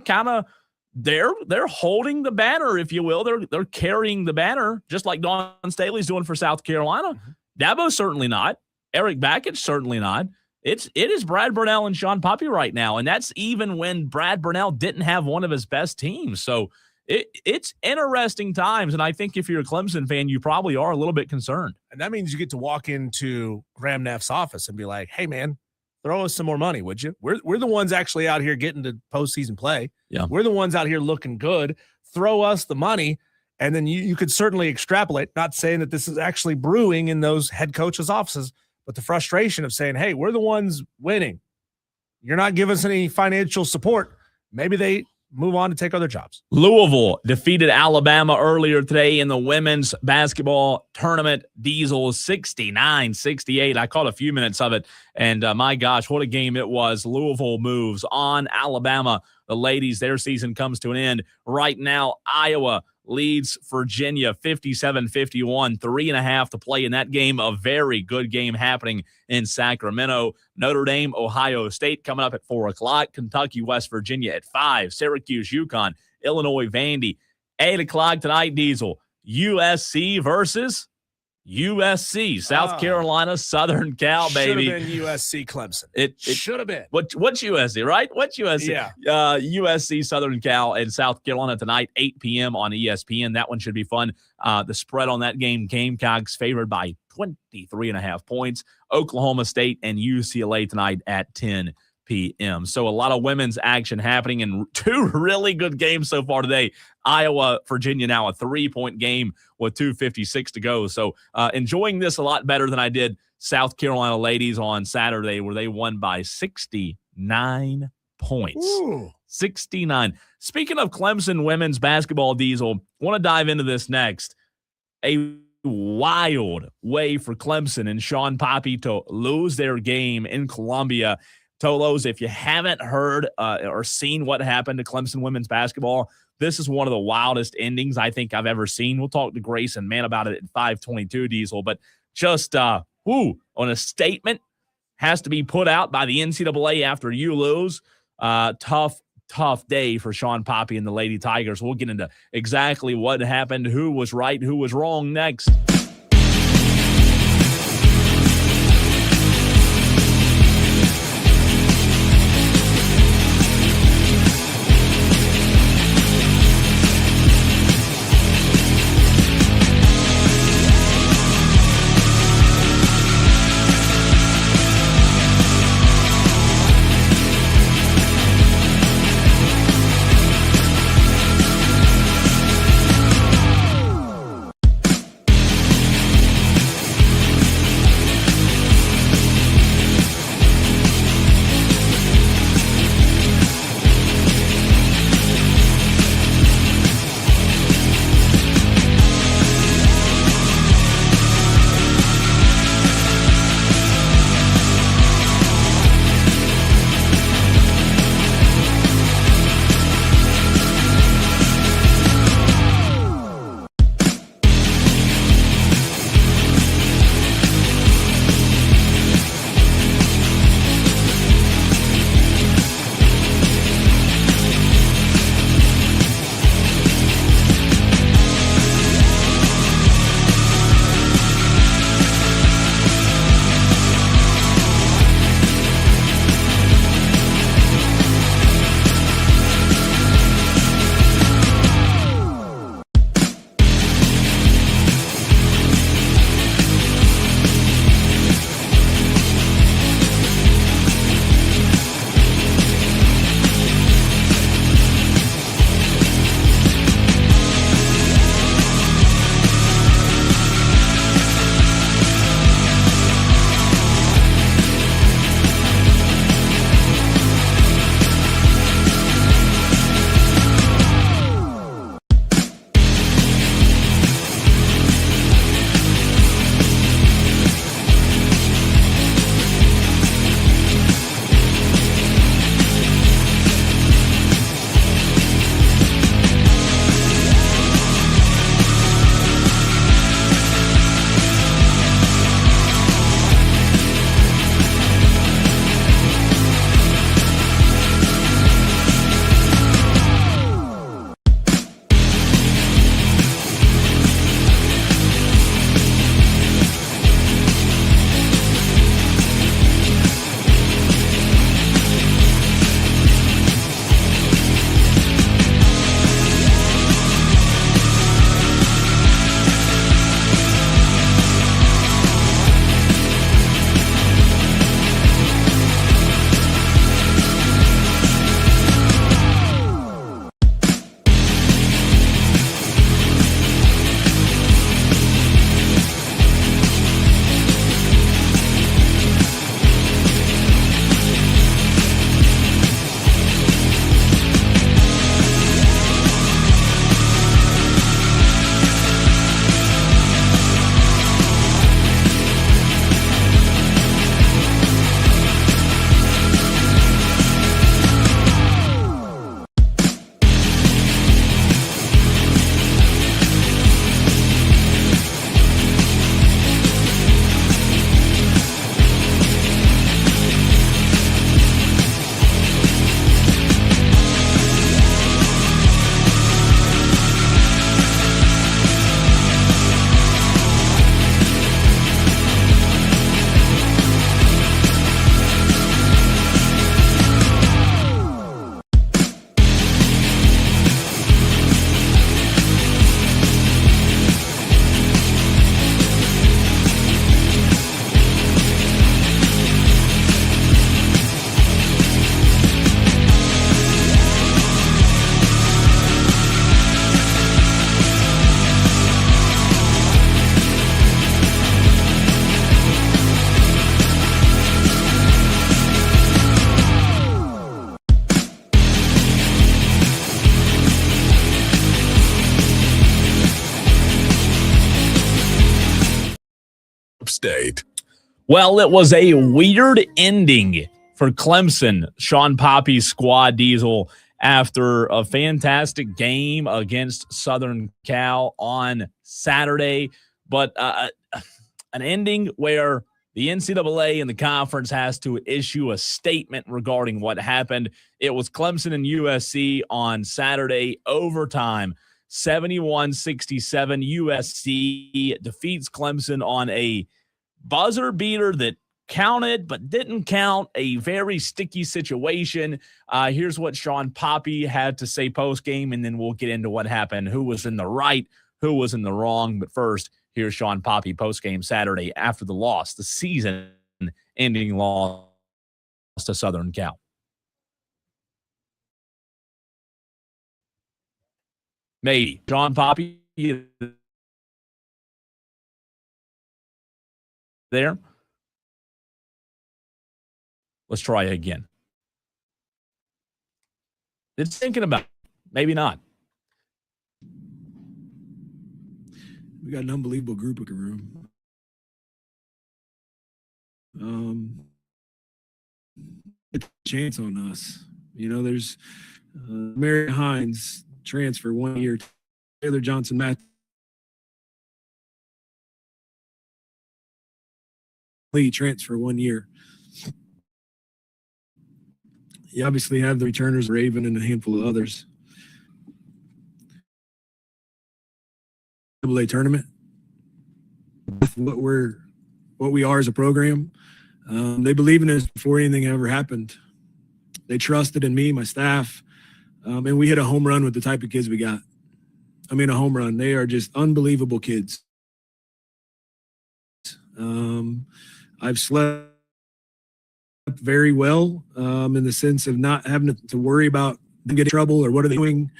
holding the banner, if you will. They're carrying the banner, just like Dawn Staley's doing for South Carolina. Mm-hmm. Dabo's certainly not. Eric Backett certainly not. It is Brad Burnell and Sean Poppy right now, and that's even when Brad Burnell didn't have one of his best teams. So it's interesting times, and I think if you're a Clemson fan, you probably are a little bit concerned. And that means you get to walk into Graham Neff's office and be like, hey, man, throw us some more money, would you? We're the ones actually out here getting to postseason play. Yeah, we're the ones out here looking good. Throw us the money, and then you could certainly extrapolate, not saying that this is actually brewing in those head coaches' offices, but the frustration of saying, hey, we're the ones winning. You're not giving us any financial support. Maybe they move on to take other jobs. Louisville defeated Alabama earlier today in the women's basketball tournament. Diesel 69-68. I caught a few minutes of it, and my gosh, what a game it was. Louisville moves on Alabama. The ladies, their season comes to an end. Right now, Iowa leads Virginia 57-51, 3.5 to play in that game. A very good game happening in Sacramento. Notre Dame, Ohio State coming up at 4 o'clock. Kentucky, West Virginia at 5. Syracuse, UConn, Illinois, Vandy. 8 o'clock tonight, Diesel. USC versus USC, South Carolina, Southern Cal, baby. Should have been USC, Clemson. It should have been. What's USC, right? What's USC? Yeah. USC, Southern Cal, and South Carolina tonight, 8 p.m. on ESPN. That one should be fun. The spread on that game, Gamecocks favored by 23.5 points. Oklahoma State and UCLA tonight at 10 p.m. So a lot of women's action happening and two really good games so far today. Iowa, Virginia now a 3-point game with 2:56 to go. So enjoying this a lot better than I did South Carolina ladies on Saturday, where they won by 69 points. Ooh. 69. Speaking of Clemson women's basketball, Diesel, want to dive into this next. A wild way for Clemson and Sean Poppy to lose their game in Columbia. Tolos, if you haven't heard or seen what happened to Clemson women's basketball, this is one of the wildest endings I think I've ever seen. We'll talk to Grayson Mann about it at 5:22, Diesel. But just, on a statement has to be put out by the NCAA after you lose. Tough day for Sean Poppy and the Lady Tigers. We'll get into exactly what happened, who was right, who was wrong next. State. Well, it was a weird ending for Clemson, Sean Poppy's squad, Diesel, after a fantastic game against Southern Cal on Saturday. But an ending where the NCAA and the conference has to issue a statement regarding what happened. It was Clemson and USC on Saturday, overtime, 71-67. USC defeats Clemson on a buzzer beater that counted but didn't count, a very sticky situation. Here's what Sean Poppy had to say post-game, and then we'll get into what happened, who was in the right, who was in the wrong. But first, here's Sean Poppy post-game Saturday after the loss, the season-ending loss to Southern Cal. Maybe. Sean Poppy, there? Let's try again. It's thinking about it. Maybe not. We got an unbelievable group of room. A chance on us. You know, there's Mary Hines transfer 1 year. Taylor Johnson Matt Lee transfer 1 year. You obviously have the returners, Raven, and a handful of others. NCAA tournament, what we are as a program. They believe in us before anything ever happened. They trusted in me, my staff, and we hit a home run with the type of kids we got. I mean, a home run. They are just unbelievable kids. I've slept very well in the sense of not having to worry about them getting in trouble or what are they doing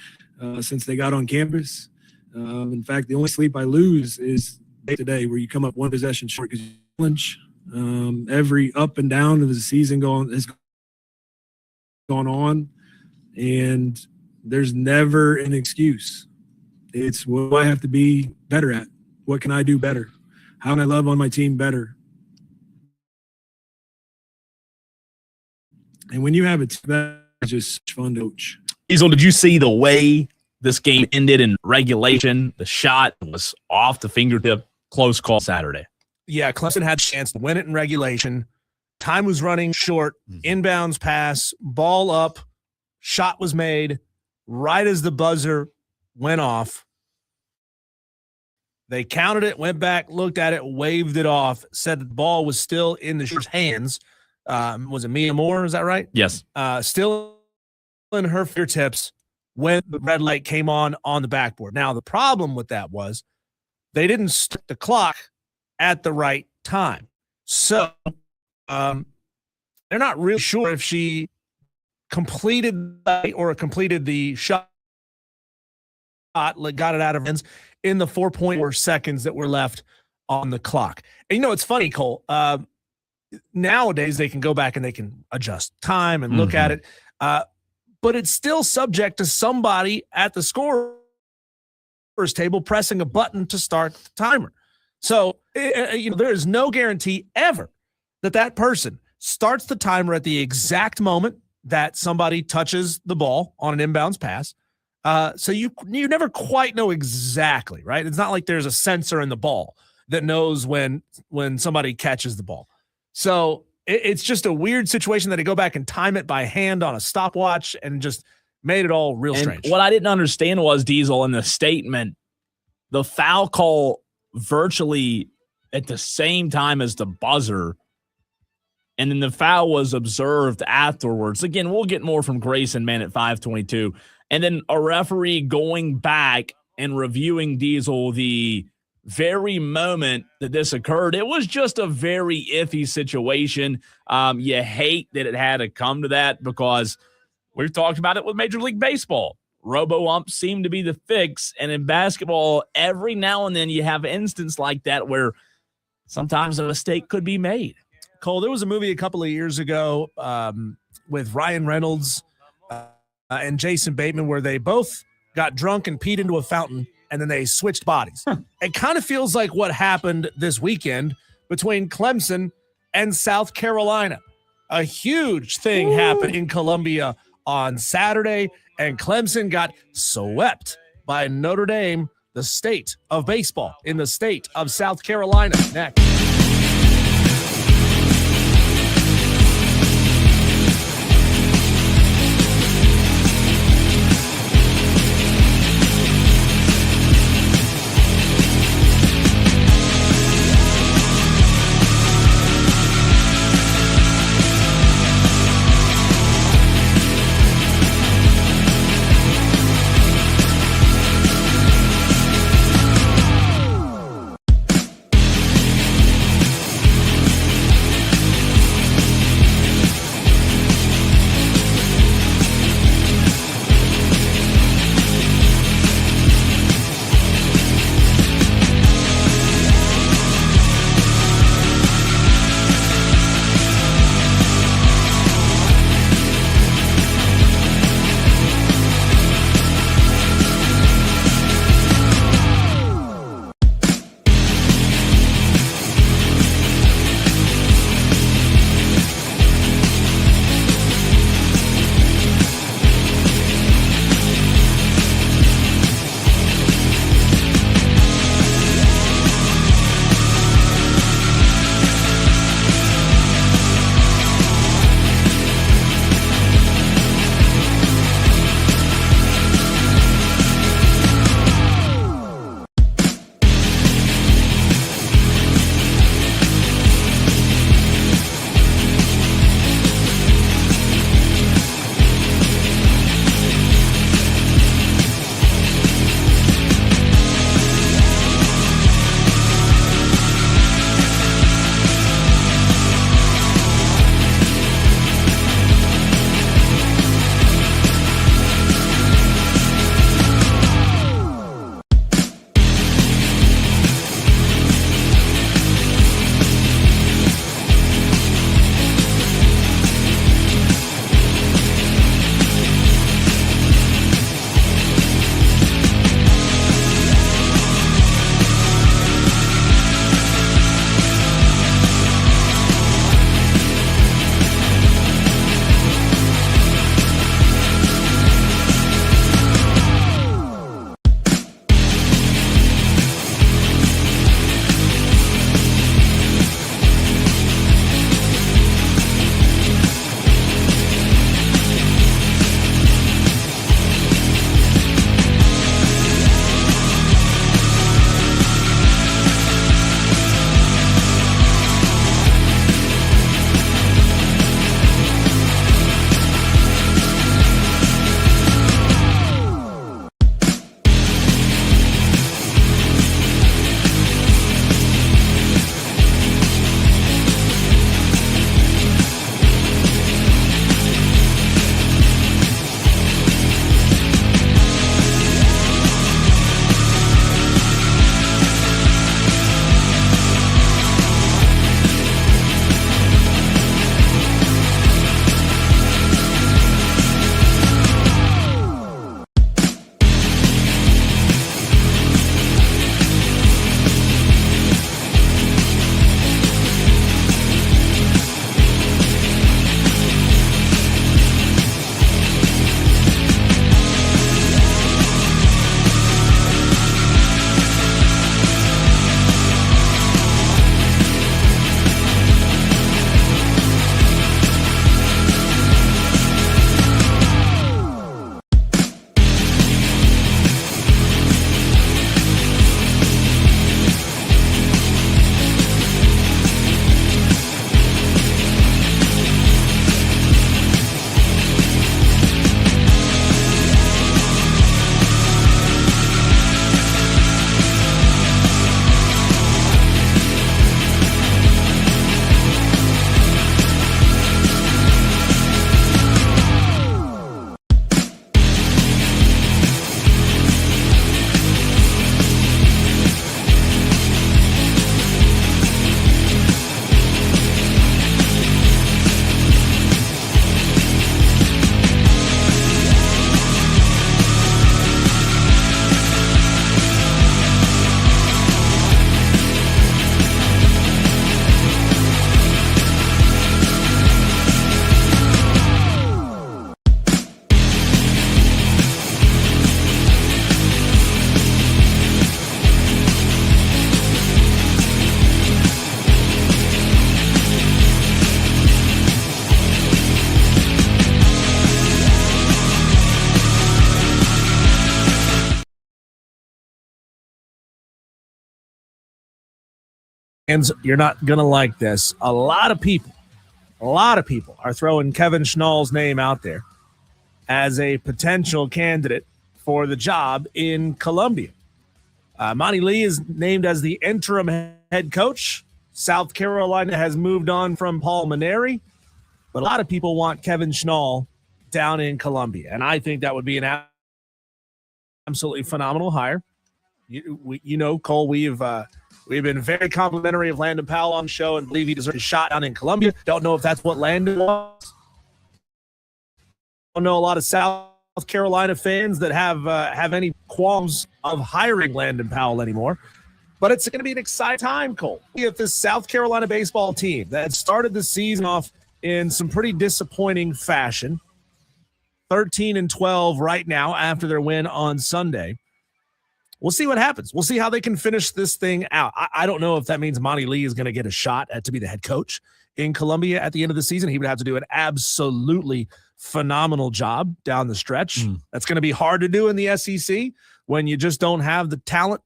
since they got on campus. In fact, the only sleep I lose is day-to-day, where you come up one possession short because you challenge. Every up and down of the season has gone on, and there's never an excuse. It's what do I have to be better at? What can I do better? How can I love on my team better? And when you have a team, that's just fun to coach. Diesel, did you see the way this game ended in regulation? The shot was off the fingertip. Close call Saturday. Yeah, Clemson had a chance to win it in regulation. Time was running short. Inbounds pass, ball up, shot was made right as the buzzer went off. They counted it, went back, looked at it, waved it off, said the ball was still in the shooter's hands. Was it Mia Moore? Is that right? Yes. Still in her fingertips when the red light came on the backboard. Now, the problem with that was they didn't start the clock at the right time. So they're not really sure if she completed the shot, got it out of her hands in the 4.4 seconds that were left on the clock. And, you know, it's funny, Cole. Nowadays, they can go back and they can adjust time and look at it. But it's still subject to somebody at the scorer's table pressing a button to start the timer. So, there is no guarantee ever that person starts the timer at the exact moment that somebody touches the ball on an inbounds pass. So you never quite know exactly, right? It's not like there's a sensor in the ball that knows when somebody catches the ball. So it's just a weird situation that they go back and time it by hand on a stopwatch and just made it all real strange. What I didn't understand was, Diesel, in the statement, the foul call virtually at the same time as the buzzer, and then the foul was observed afterwards. Again, we'll get more from Grayson, man, at 5:22. And then a referee going back and reviewing, Diesel, the very moment that this occurred. It was just a very iffy situation. You hate that it had to come to that because we've talked about it with Major League Baseball. Robo-umps seem to be the fix. And in basketball, every now and then you have an instance like that where sometimes a mistake could be made. Cole, there was a movie a couple of years ago with Ryan Reynolds and Jason Bateman where they both got drunk and peed into a fountain and then they switched bodies. It kind of feels like what happened this weekend between Clemson and South Carolina. A huge thing happened in Columbia on Saturday, and Clemson got swept by Notre Dame, the state of baseball in the state of South Carolina. Next. fans, you're not going to like this. A lot of people are throwing Kevin Schnall's name out there as a potential candidate for the job in Columbia. Monty Lee is named as the interim head coach. South Carolina has moved on from Paul Mainieri, but a lot of people want Kevin Schnall down in Columbia, and I think that would be an absolutely phenomenal hire. You know, Cole, we've been very complimentary of Landon Powell on the show and believe he deserves a shot down in Columbia. Don't know if that's what Landon wants. Don't know a lot of South Carolina fans that have any qualms of hiring Landon Powell anymore. But it's going to be an exciting time, Cole. If this South Carolina baseball team that started the season off in some pretty disappointing fashion, 13-12 right now after their win on Sunday. We'll see what happens. We'll see how they can finish this thing out. I don't know if that means Monty Lee is going to get a shot to be the head coach in Columbia at the end of the season. He would have to do an absolutely phenomenal job down the stretch. That's going to be hard to do in the SEC when you just don't have the talent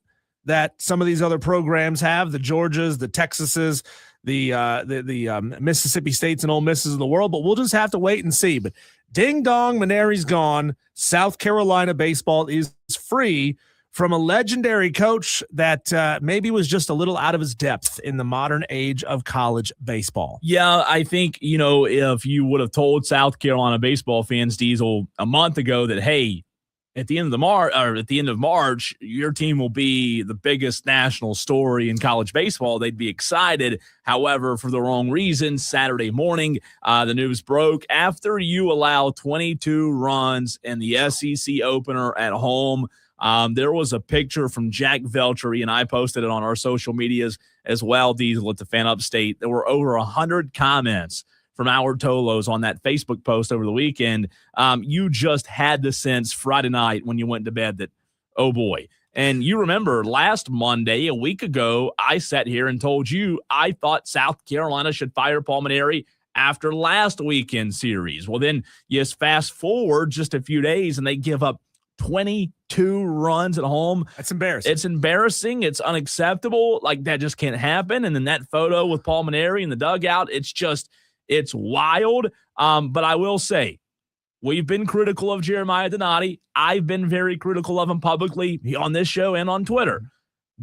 that some of these other programs have, the Georgias, the Texases, the Mississippi States and Ole Misses of the world. But we'll just have to wait and see. But ding dong, Mainieri's gone. South Carolina baseball is free from a legendary coach that maybe was just a little out of his depth in the modern age of college baseball. Yeah, I think, if you would have told South Carolina baseball fans, Diesel, a month ago that, hey, at the end of March, your team will be the biggest national story in college baseball, they'd be excited. However, for the wrong reasons, Saturday morning, the news broke after you allow 22 runs in the SEC opener at home. There was a picture from Jack Veltri, and I posted it on our social medias as well, Diesel, at the Fan Upstate. There were over 100 comments from Howard Tolos on that Facebook post over the weekend. You just had the sense Friday night when you went to bed that, oh boy. And you remember last Monday, a week ago, I sat here and told you I thought South Carolina should fire Paul Mainieri after last weekend's series. Well, then you fast forward just a few days and they give up 22 runs at home. That's embarrassing. It's embarrassing. It's unacceptable. Like, that just can't happen. And then that photo with Paul Mainieri in the dugout, it's wild. But I will say, we've been critical of Jeremiah Donati. I've been very critical of him publicly on this show and on Twitter.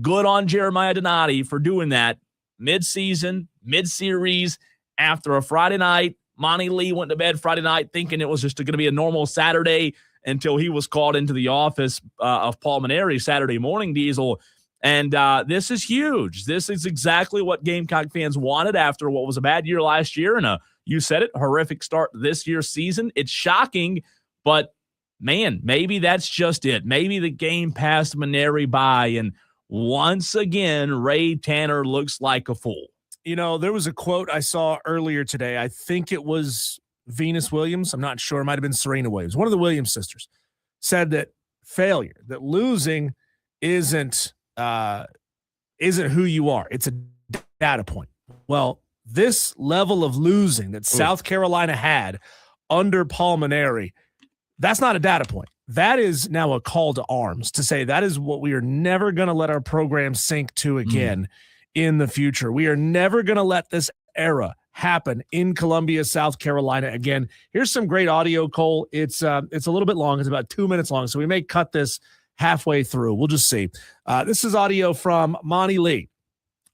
Good on Jeremiah Donati for doing that mid-season, mid-series, after a Friday night. Monty Lee went to bed Friday night thinking it was just going to be a normal Saturday until he was called into the office of Paul Mainieri Saturday morning, Diesel. And this is huge. This is exactly what Gamecock fans wanted after what was a bad year last year and you said it, horrific start this year's season. It's shocking, but man, maybe that's just it. Maybe the game passed Mainieri by, and once again, Ray Tanner looks like a fool. There was a quote I saw earlier today. I think it was Venus Williams. I'm not sure. It might have been Serena Williams. One of the Williams sisters said that failure, that losing isn't who you are. It's a data point. Well, this level of losing that South Carolina had under Paul Mainieri, that's not a data point. That is now a call to arms to say that is what we are never going to let our program sink to again in the future. We are never going to let this era happen in Columbia, South Carolina again. Here's some great audio, Cole. It's a little bit long. It's about 2 minutes long, so we may cut this halfway through. We'll just see. This is audio from Monty Lee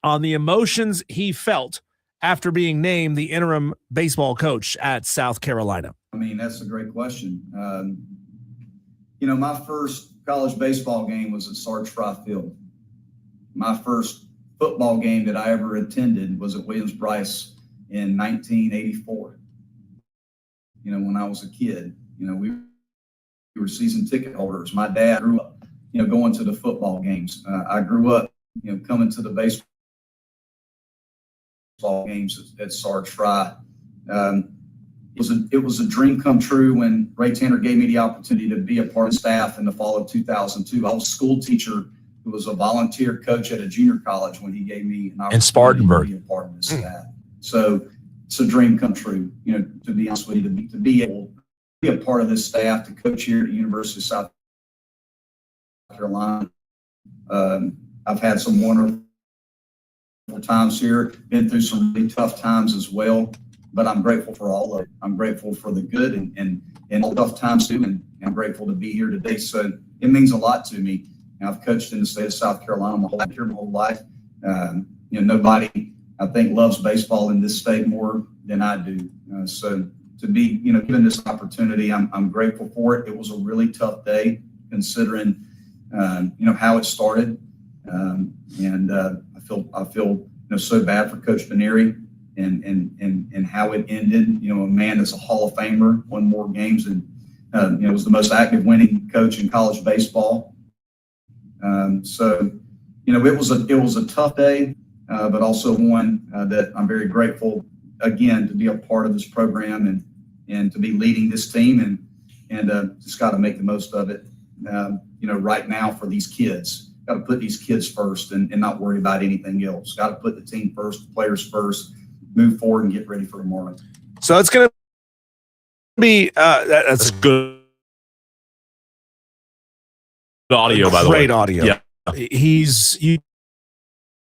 on the emotions he felt after being named the interim baseball coach at South Carolina. I mean, that's a great question. My first college baseball game was at Sarge Fry Field. My first football game that I ever attended was at Williams-Brice in 1984. When I was a kid, we were season ticket holders. My dad grew up, going to the football games. I grew up, coming to the baseball games at Sarge Fry. It was a dream come true when Ray Tanner gave me the opportunity to be a part of staff in the fall of 2002. I was a school teacher who was a volunteer coach at a junior college when he gave me an opportunity in Spartanburg to be a part of his staff. So it's a dream come true, to be honest with you, to be able to be a part of this staff, to coach here at the University of South Carolina. I've had some wonderful times here, been through some really tough times as well, but I'm grateful for all of it. I'm grateful for the good and all tough times too, and I'm grateful to be here today. So it means a lot to me. I've coached in the state of South Carolina my whole life. Nobody, I think, loves baseball in this state more than I do. So to be, given this opportunity, I'm grateful for it. It was a really tough day considering, how it started. I feel so bad for Coach Beneri and how it ended. A man that's a Hall of Famer, won more games and was the most active winning coach in college baseball. It was a tough day, but also one that I'm very grateful again to be a part of this program and to be leading this team and just got to make the most of it. Right now for these kids. Got to put these kids first and not worry about anything else. Got to put the team first, the players first, move forward and get ready for tomorrow. So it's going to be that's good audio, by the way. Great audio. Yeah. You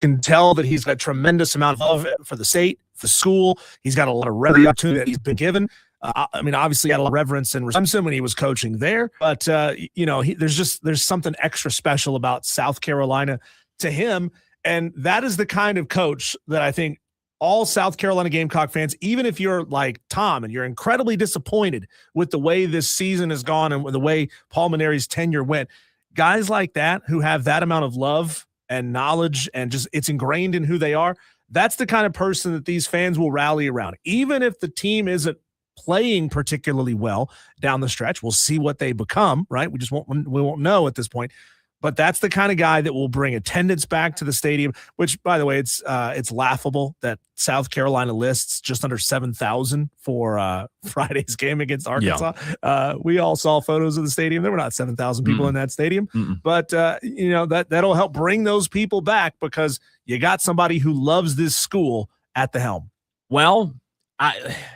can tell that he's got a tremendous amount of love for the state, for the school. He's got a lot of opportunity that he's been given. Obviously, he had a lot of reverence and respect when he was coaching there. But there's something extra special about South Carolina to him, and that is the kind of coach that I think all South Carolina Gamecock fans, even if you're like Tom and you're incredibly disappointed with the way this season has gone and with the way Paul Maneri's tenure went, guys like that who have that amount of love and knowledge and just it's ingrained in who they are. That's the kind of person that these fans will rally around, even if the team isn't playing particularly well down the stretch. We'll see what they become, right? We won't know at this point, but that's the kind of guy that will bring attendance back to the stadium, which by the way, it's laughable that South Carolina lists just under 7,000 for Friday's game against Arkansas. Yeah. We all saw photos of the stadium. There were not 7,000 people in that stadium, but that'll help bring those people back because you got somebody who loves this school at the helm. Well,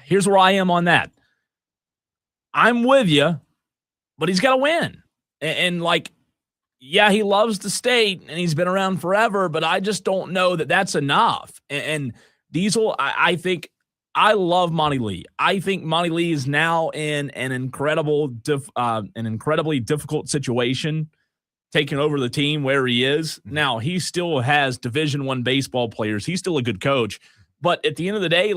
here's where I am on that. I'm with you, but he's got to win. And yeah, he loves the state and he's been around forever, but I just don't know that that's enough. And Diesel, I think I love Monty Lee. I think Monty Lee is now in an incredibly difficult situation, taking over the team where he is. Now, he still has Division I baseball players. He's still a good coach. But at the end of the day,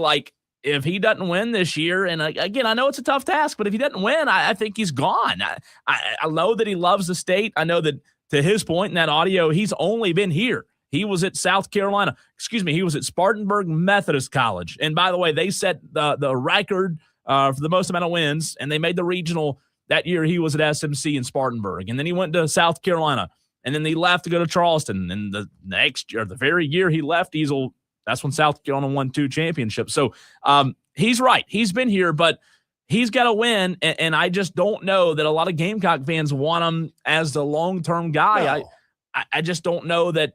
if he doesn't win this year, and again, I know it's a tough task, but if he doesn't win, I think he's gone. I know that he loves the state. I know that to his point in that audio, he's only been here. He was at he was at Spartanburg Methodist College. And by the way, they set the record for the most amount of wins, and they made the regional that year. He was at SMC in Spartanburg, and then he went to South Carolina, and then he left to go to Charleston. And the next year, the very year he left Diesel, that's when South Carolina won 2 championships. So he's right. He's been here, but he's got to win. And I just don't know that a lot of Gamecock fans want him as the long-term guy. No. I just don't know that.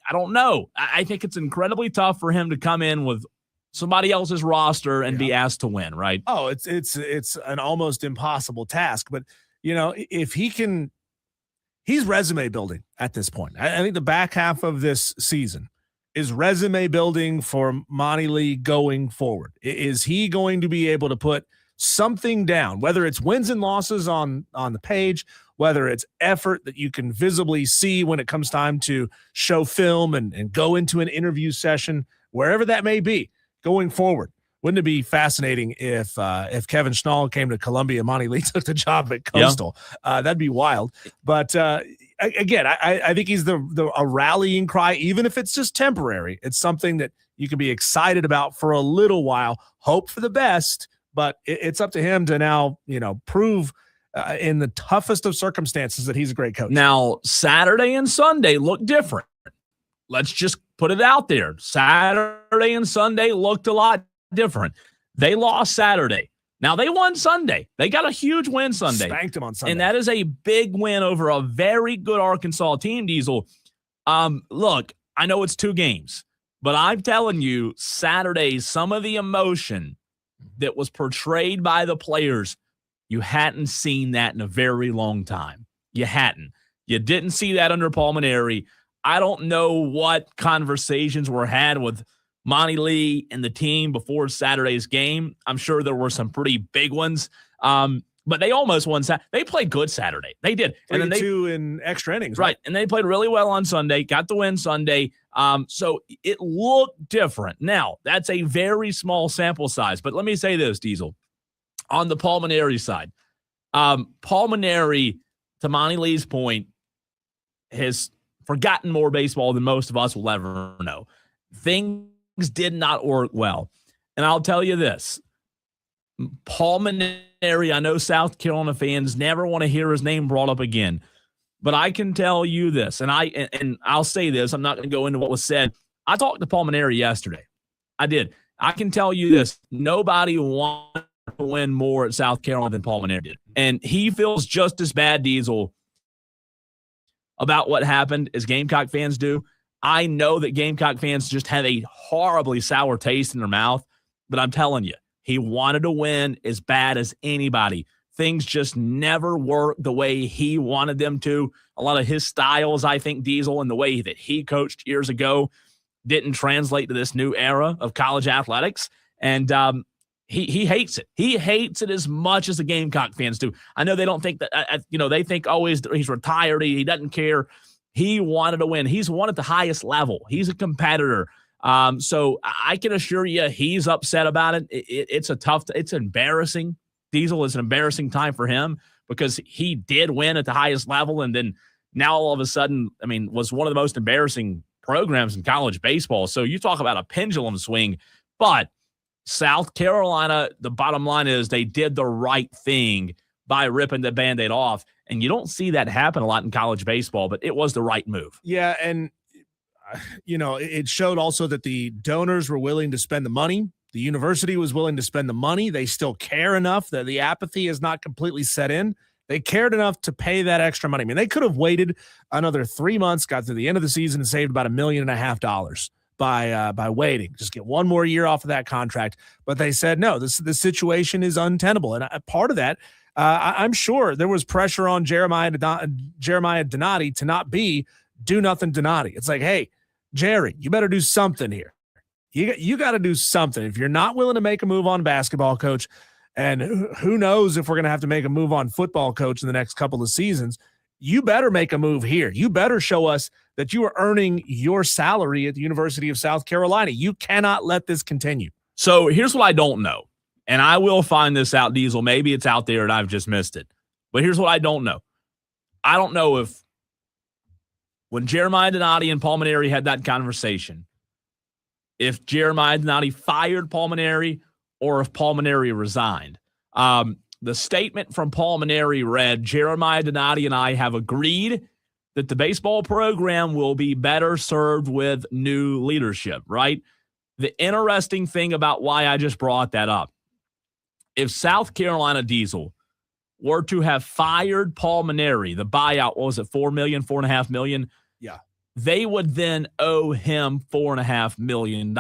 I don't know. I think it's incredibly tough for him to come in with somebody else's roster and be asked to win, right? Oh, it's an almost impossible task. But, if he can – he's resume building at this point. I think the back half of this season is resume building for Monty Lee going forward. Is he going to be able to put something down, whether it's wins and losses on the page, whether it's effort that you can visibly see when it comes time to show film and go into an interview session, wherever that may be going forward? Wouldn't it be fascinating if Kevin Schnall came to Columbia and Monty Lee took the job at Coastal? Yeah. That'd be wild. But again, I think he's a rallying cry, even if it's just temporary. It's something that you can be excited about for a little while, hope for the best, but it's up to him to now, prove in the toughest of circumstances that he's a great coach. Now, Saturday and Sunday look different. Let's just put it out there. Saturday and Sunday looked a lot different. They lost Saturday. Now, they won Sunday. They got a huge win Sunday. Spanked them on Sunday. And that is a big win over a very good Arkansas team, Diesel. Look, I know it's 2 games, but I'm telling you, Saturday, some of the emotion that was portrayed by the players, you hadn't seen that in a very long time. You hadn't. You didn't see that under Paul Maneri. I don't know what conversations were had with Monty Lee and the team before Saturday's game. I'm sure there were some pretty big ones. But they almost won. They played good Saturday. They did. And then 2 in extra innings. Right. And they played really well on Sunday, got the win Sunday. So it looked different. Now, that's a very small sample size. But let me say this, Diesel. On the Paul Mainieri side, Paul Mainieri, to Monty Lee's point, has forgotten more baseball than most of us will ever know. Things did not work well. And I'll tell you this. Paul Mainieri, I know South Carolina fans never want to hear his name brought up again, but I can tell you this, and I'll say this. I'm not going to go into what was said. I talked to Paul Mainieri yesterday. I did. I can tell you this. Nobody wanted to win more at South Carolina than Paul Mainieri did, and he feels just as bad, Diesel, about what happened as Gamecock fans do. I know that Gamecock fans just have a horribly sour taste in their mouth, but I'm telling you, he wanted to win as bad as anybody. Things just never worked the way he wanted them to. A lot of his styles, I think, Diesel, and the way that he coached years ago didn't translate to this new era of college athletics. And he hates it. He hates it as much as the Gamecock fans do. I know they don't think that, they think, oh, he's retired. He doesn't care. He wanted to win. He's won at the highest level. He's a competitor. So I can assure you he's upset about it. It's embarrassing. Diesel, is an embarrassing time for him because he did win at the highest level. And then now all of a sudden, was one of the most embarrassing programs in college baseball. So you talk about a pendulum swing, but South Carolina, the bottom line is they did the right thing by ripping the Band-Aid off. And you don't see that happen a lot in college baseball, but it was the right move. Yeah. And it showed also that the donors were willing to spend the money. The university was willing to spend the money. They still care enough that the apathy is not completely set in. They cared enough to pay that extra money. They could have waited another 3 months, got to the end of the season, and saved about $1.5 million by waiting. Just get one more year off of that contract. But they said, no, this situation is untenable. And part of that, I'm sure there was pressure on Jeremiah Donati to not be do nothing Donati. It's like, hey, Jerry, you better do something here. You got to do something. If you're not willing to make a move on basketball coach, and who knows if we're going to have to make a move on football coach in the next couple of seasons, you better make a move here. You better show us that you are earning your salary at the University of South Carolina. You cannot let this continue. So here's what I don't know, and I will find this out, Diesel. Maybe it's out there and I've just missed it. But here's what I don't know. I don't know if when Jeremiah Donati and Paul Mainieri had that conversation, if Jeremiah Donati fired Paul Mainieri or if Paul Mainieri resigned. The statement from Paul Mainieri read, Jeremiah Donati and I have agreed that the baseball program will be better served with new leadership, right? The interesting thing about why I just brought that up, if South Carolina Diesel were to have fired Paul Mainieri, the buyout, what was it, $4.5 million? Yeah. They would then owe him $4.5 million.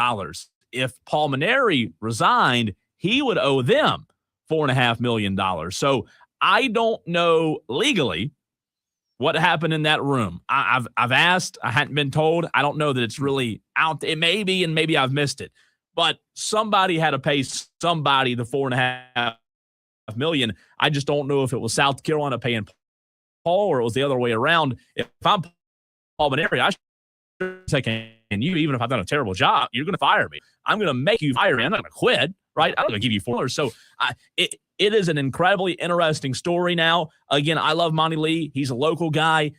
If Paul Mainieri resigned, he would owe them $4.5 million. So I don't know legally what happened in that room. I've asked. I hadn't been told. I don't know that it's really out there. It may be, and maybe I've missed it. But somebody had to pay somebody the $4.5 million. I just don't know if it was South Carolina paying Paul or it was the other way around. If I'm Paul Mainieri, I should say, can you, even if I've done a terrible job, you're going to fire me. I'm going to make you fire me. I'm not going to quit, right? I'm going to give you $4. So it is an incredibly interesting story now. Again, I love Monty Lee. He's a local guy.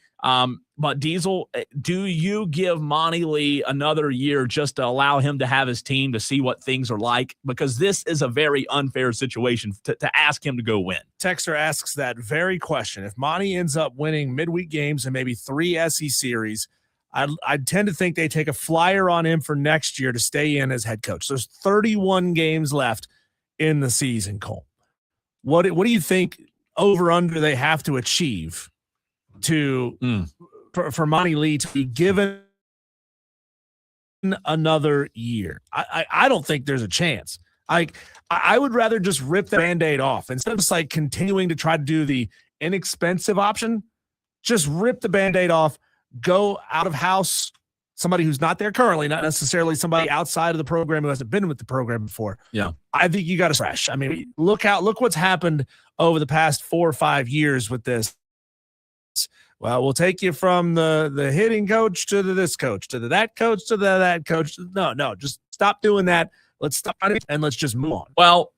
But Diesel, do you give Monty Lee another year just to allow him to have his team to see what things are like? Because this is a very unfair situation to ask him to go win. Texter asks that very question. If Monty ends up winning midweek games and maybe 3 SEC series, I'd tend to think they take a flyer on him for next year to stay in as head coach. There's 31 games left in the season, Cole. What do you think over under they have to achieve to for Monty Lee to be given another year? I don't think there's a chance. I would rather just rip the Band-Aid off instead of just continuing to try to do the inexpensive option. Just rip the Band-Aid off. go out of house somebody who's not there currently, not necessarily somebody outside of the program who hasn't been with the program before. Yeah. I think you got to fresh. I mean, look what's happened over the past 4 or 5 years with this. Well, we'll take you from the hitting coach to this coach, to that coach, to that coach. No, just stop doing that. Let's stop it and let's just move on. Well,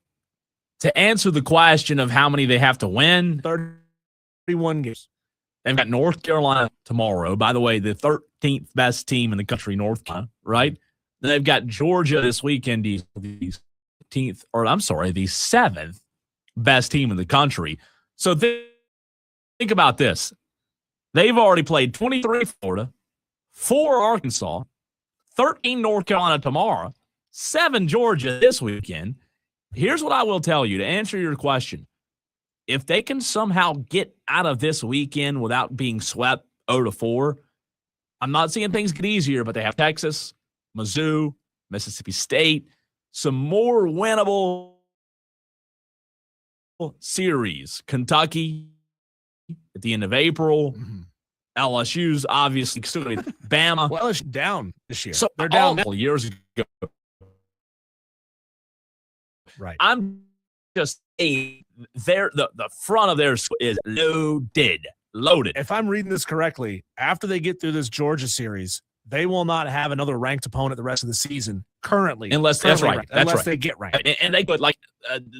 to answer the question of how many they have to win, 31 games. They've got North Carolina tomorrow. By the way, the 13th best team in the country, North Carolina, right? Then they've got Georgia this weekend, the 7th best team in the country. So think about this. They've already played 23 Florida, 4 Arkansas, 13 North Carolina tomorrow, 7 Georgia this weekend. Here's what I will tell you to answer your question. If they can somehow get out of this weekend without being swept 0-4, I'm not seeing things get easier, but they have Texas, Mizzou, Mississippi State, some more winnable series. Kentucky at the end of April. LSU's obviously still going to be Bama. Well, LSU down this year. So they're down years ago. Right. I'm just saying the front of theirs is loaded. If I'm reading this correctly, after they get through this Georgia series, they will not have another ranked opponent the rest of the season currently. Unless that's right. Ranked, That's unless right. they get ranked. And they could,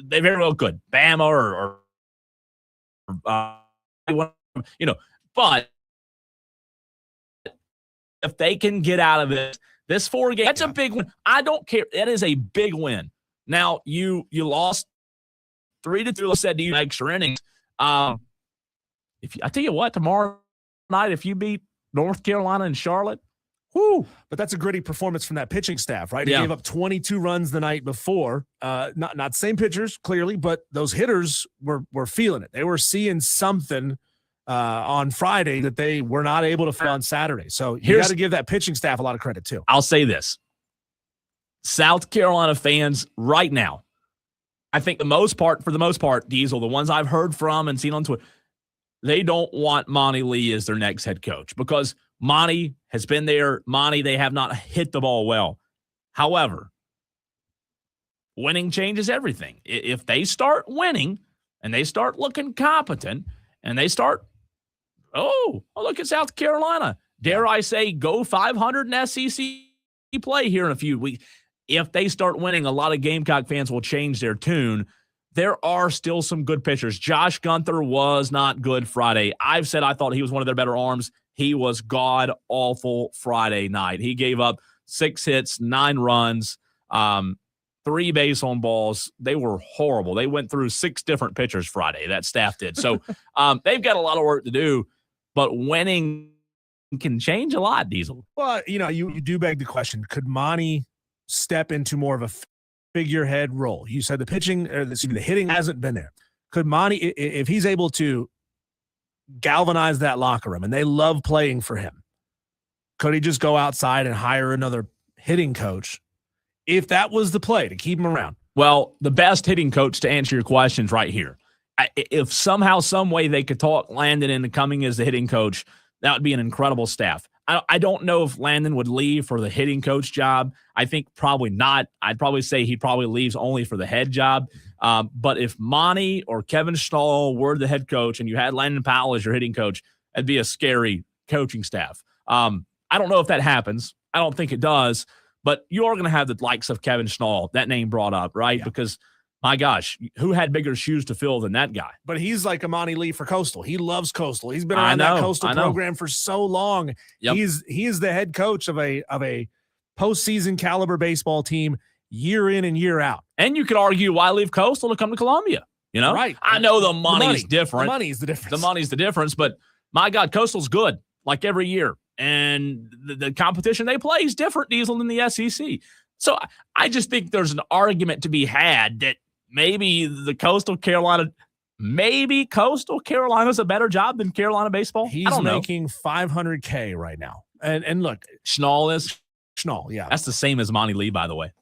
they very well could. Bama or but if they can get out of it, this 4 game, that's a big win. I don't care. That is a big win. Now, you lost 3-2, said to you extra innings. I tell you what, tomorrow night, if you beat North Carolina and Charlotte, whoo. But that's a gritty performance from that pitching staff, right? He Yeah. gave up 22 runs the night before. Not same pitchers, clearly, but those hitters were feeling it. They were seeing something on Friday that they were not able to find on Saturday. So you got to give that pitching staff a lot of credit too. I'll say this. South Carolina fans right now, I think for the most part, Diesel, the ones I've heard from and seen on Twitter, they don't want Monty Lee as their next head coach because Monty has been there. Monty, they have not hit the ball well. However, winning changes everything. If they start winning and they start looking competent and they start, look at South Carolina. Dare I say, go 500 in SEC play here in a few weeks. If they start winning, a lot of Gamecock fans will change their tune. There are still some good pitchers. Josh Gunther was not good Friday. I've said I thought he was one of their better arms. He was god-awful Friday night. He gave up 6 hits, 9 runs, 3 base on balls. They were horrible. They went through 6 different pitchers Friday, that staff did. So they've got a lot of work to do, but winning can change a lot, Diesel. Well, you do beg the question, could Monty step into more of a figurehead role? You said the hitting hasn't been there. Could Monty, if he's able to galvanize that locker room and they love playing for him, could he just go outside and hire another hitting coach if that was the play to keep him around? Well, the best hitting coach to answer your questions right here. If somehow, some way they could talk Landon into coming as the hitting coach, that would be an incredible staff. I don't know if Landon would leave for the hitting coach job. I think probably not. I'd probably say he probably leaves only for the head job. But if Monty or Kevin Schnall were the head coach and you had Landon Powell as your hitting coach, that'd be a scary coaching staff. I don't know if that happens. I don't think it does. But you are going to have the likes of Kevin Schnall, that name brought up, right? Yeah. Because, my gosh, who had bigger shoes to fill than that guy? But he's like a Monty Lee for Coastal. He loves Coastal. He's been around that Coastal program for so long. Yep. He is the head coach of a postseason caliber baseball team year in and year out. And you could argue why leave Coastal to come to Columbia? Right. I know the money's different. The money's the difference. The money's the difference, but my God, Coastal's good like every year. And the competition they play is different, Diesel, than the SEC. So I just think there's an argument to be had that maybe Coastal Carolina's a better job than Carolina baseball. He's making $500K right now. And look, Schnall, yeah. That's the same as Monty Lee, by the way.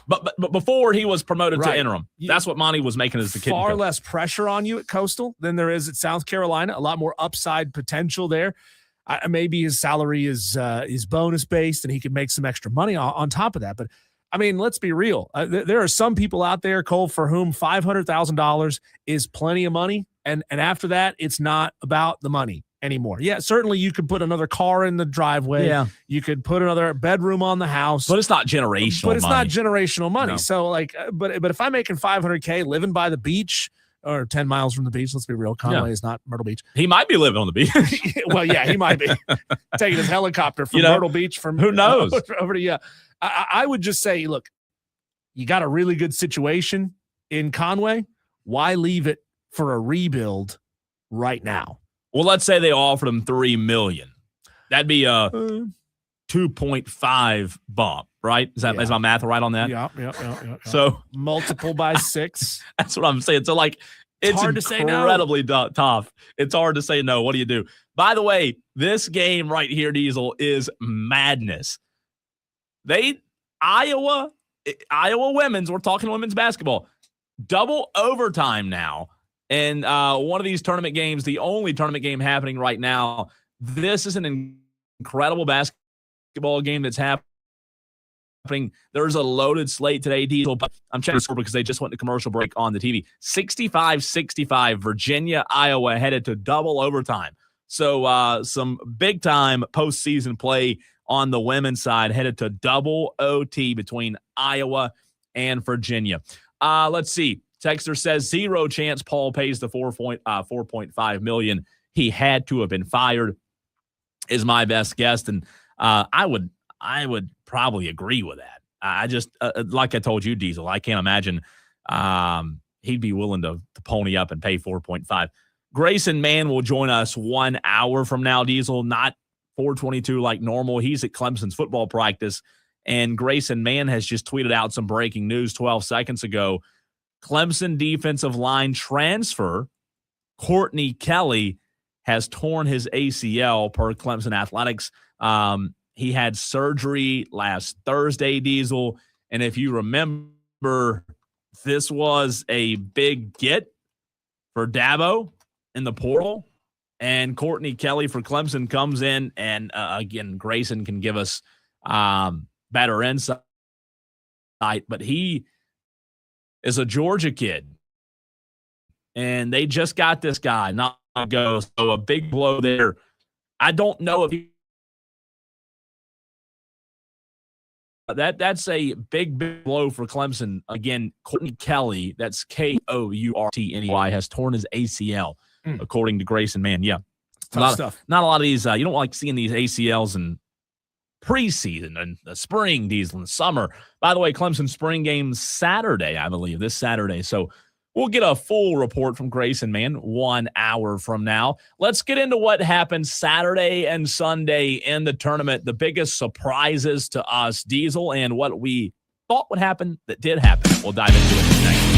But before he was promoted to interim, that's what Monty was making as the kid. Far less pressure on you at Coastal than there is at South Carolina. A lot more upside potential there. Maybe his salary is bonus based and he could make some extra money on top of that. But I mean, let's be real. There are some people out there, Cole, for whom $500,000 is plenty of money. And after that, it's not about the money anymore. Yeah, certainly you could put another car in the driveway. Yeah. You could put another bedroom on the house. But it's not generational But it's money. not generational money. No. So like, but if I'm making $500K living by the beach or 10 miles from the beach, let's be real. Conway is not Myrtle Beach. He might be living on the beach. Well, yeah, he might be taking his helicopter from Myrtle Beach from who knows over to, yeah. I would just say, look, you got a really good situation in Conway. Why leave it for a rebuild right now? Well, let's say they offered him $3 million. That'd be a 2.5 bump, right? Is my math right on that? Yeah. So multiple by 6. That's what I'm saying. So like, it's hard to say no. Incredibly tough. It's hard to say no. What do you do? By the way, this game right here, Diesel, is madness. Iowa women's, we're talking women's basketball, double overtime now. And one of these tournament games, the only tournament game happening right now, this is an incredible basketball game that's happening. There's a loaded slate today, Diesel. I'm checking the score because they just went to commercial break on the TV. 65-65, Virginia, Iowa headed to double overtime. So some big-time postseason play on the women's side, headed to double OT between Iowa and Virginia. Let's see. Texter says 0 chance Paul pays the $4.5 million. He had to have been fired, is my best guess, and I would probably agree with that. I just like I told you, Diesel, I can't imagine he'd be willing to pony up and pay 4.5. Grayson Mann will join us 1 hour from now, Diesel, not 4:22 like normal. He's at Clemson's football practice, and Grayson Mann has just tweeted out some breaking news 12 seconds ago. Clemson defensive line transfer Courtney Kelly has torn his ACL per Clemson Athletics. He had surgery last Thursday, Diesel, and if you remember, this was a big get for Dabo in the portal. And Courtney Kelly for Clemson comes in, and again, Grayson can give us better insight. But he is a Georgia kid, and they just got this guy not long ago. So a big blow there. I don't know if that's a big blow for Clemson. Again, Courtney Kelly, that's Kourtney, has torn his ACL. According to Grayson Mann. Yeah. Tough stuff. Not a lot of these. You don't like seeing these ACLs in preseason and the spring, Diesel, and summer. By the way, Clemson spring game Saturday, I believe, this Saturday. So we'll get a full report from Grayson Mann 1 hour from now. Let's get into what happened Saturday and Sunday in the tournament. The biggest surprises to us, Diesel, and what we thought would happen that did happen. We'll dive into it next.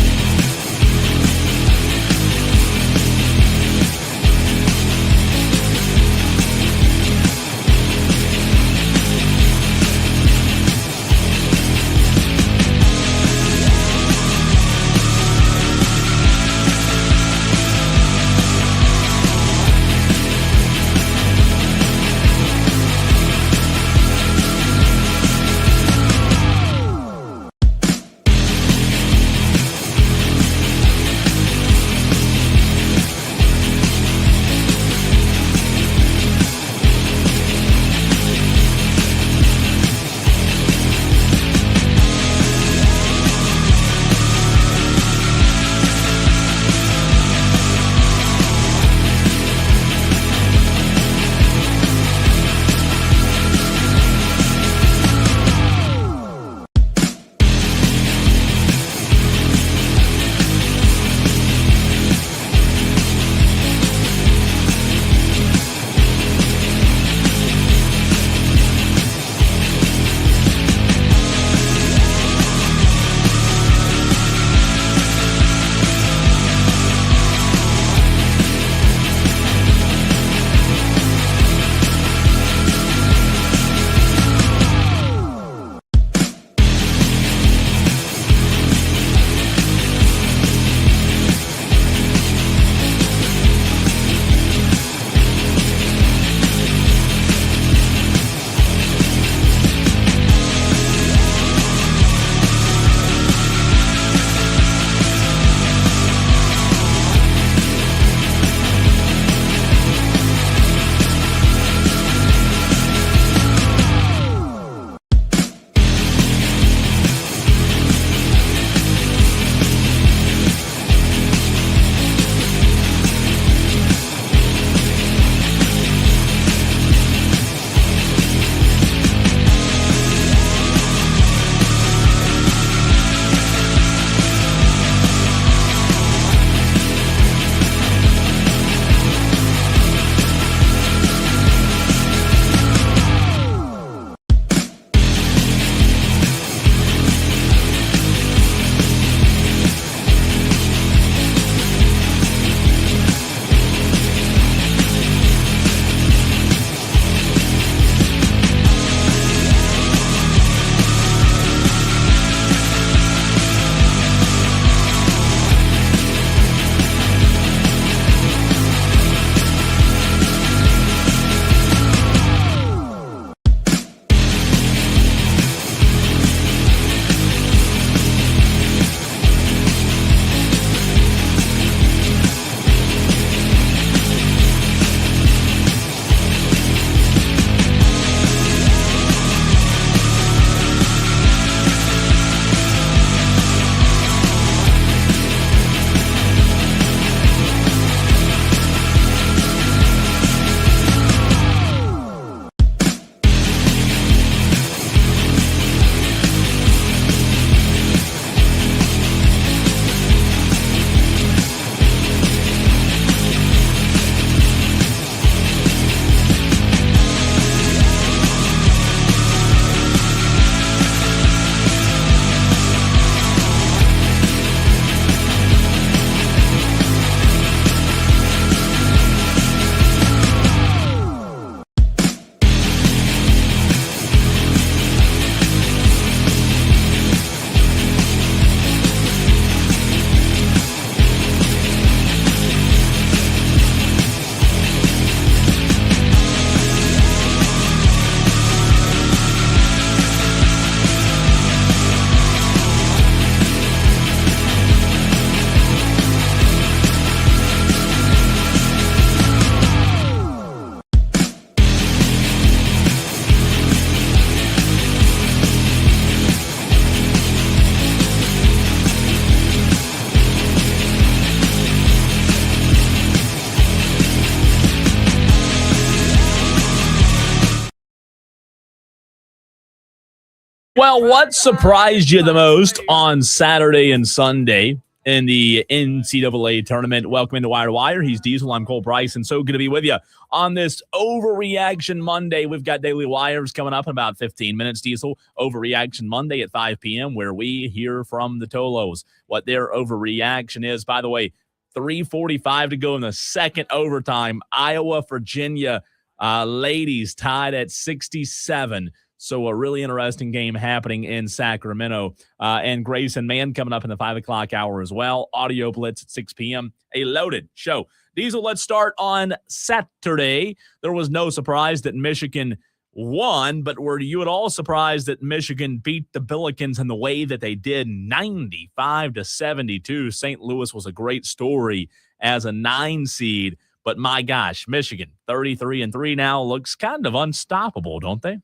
Well, what surprised you the most on Saturday and Sunday in the NCAA tournament? Welcome into Wire to Wire. He's Diesel. I'm Cole Price, and so good to be with you on this Overreaction Monday. We've got Daily Wires coming up in about 15 minutes, Diesel. Overreaction Monday at 5 p.m., where we hear from the Tolos what their overreaction is. By the way, 3:45 to go in the second overtime. Iowa, Virginia, ladies tied at 67. So a really interesting game happening in Sacramento. And Grayson Mann coming up in the 5 o'clock hour as well. Audio Blitz at 6 p.m. A loaded show. Diesel, let's start on Saturday. There was no surprise that Michigan won, but were you at all surprised that Michigan beat the Billikens in the way that they did, 95-72? St. Louis was a great story as a 9 seed, but my gosh, Michigan 33-3 now looks kind of unstoppable, don't they?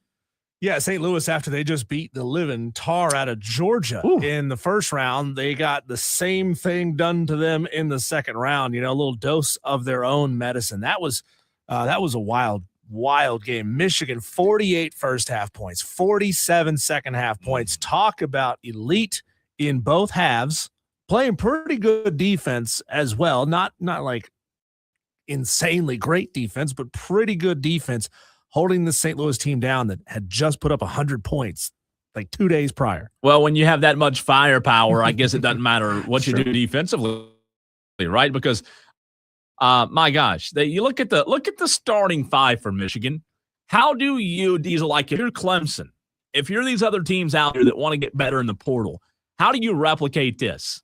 Yeah, St. Louis, after they just beat the living tar out of Georgia in the first round, they got the same thing done to them in the second round. You know, a little dose of their own medicine. That was a wild game. Michigan, 48 first half points, 47 second half points. Talk about elite in both halves, playing pretty good defense as well. Not like insanely great defense, but pretty good defense, holding the St. Louis team down that had just put up 100 points like 2 days prior. Well, when you have that much firepower, I guess it doesn't matter what you do defensively, right? Because, my gosh, you look at the starting five for Michigan. How do you, Diesel, like if you're Clemson, if you're these other teams out there that want to get better in the portal, how do you replicate this?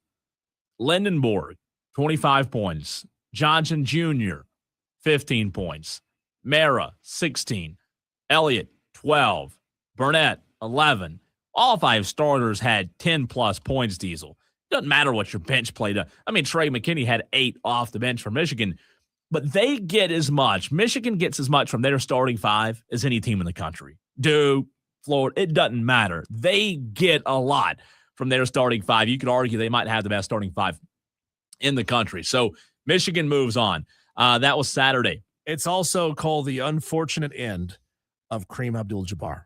Lindenborg, 25 points. Johnson Jr., 15 points. Mara, 16. Elliott, 12. Burnett, 11. All 5 starters had 10-plus points, Diesel. Doesn't matter what your bench played. I mean, Trey McKinney had 8 off the bench for Michigan, but they get as much. Michigan gets as much from their starting 5 as any team in the country. Duke, Florida, it doesn't matter. They get a lot from their starting 5. You could argue they might have the best starting 5 in the country. So Michigan moves on. That was Saturday. It's also called the unfortunate end of Kareem Abdul-Jabbar.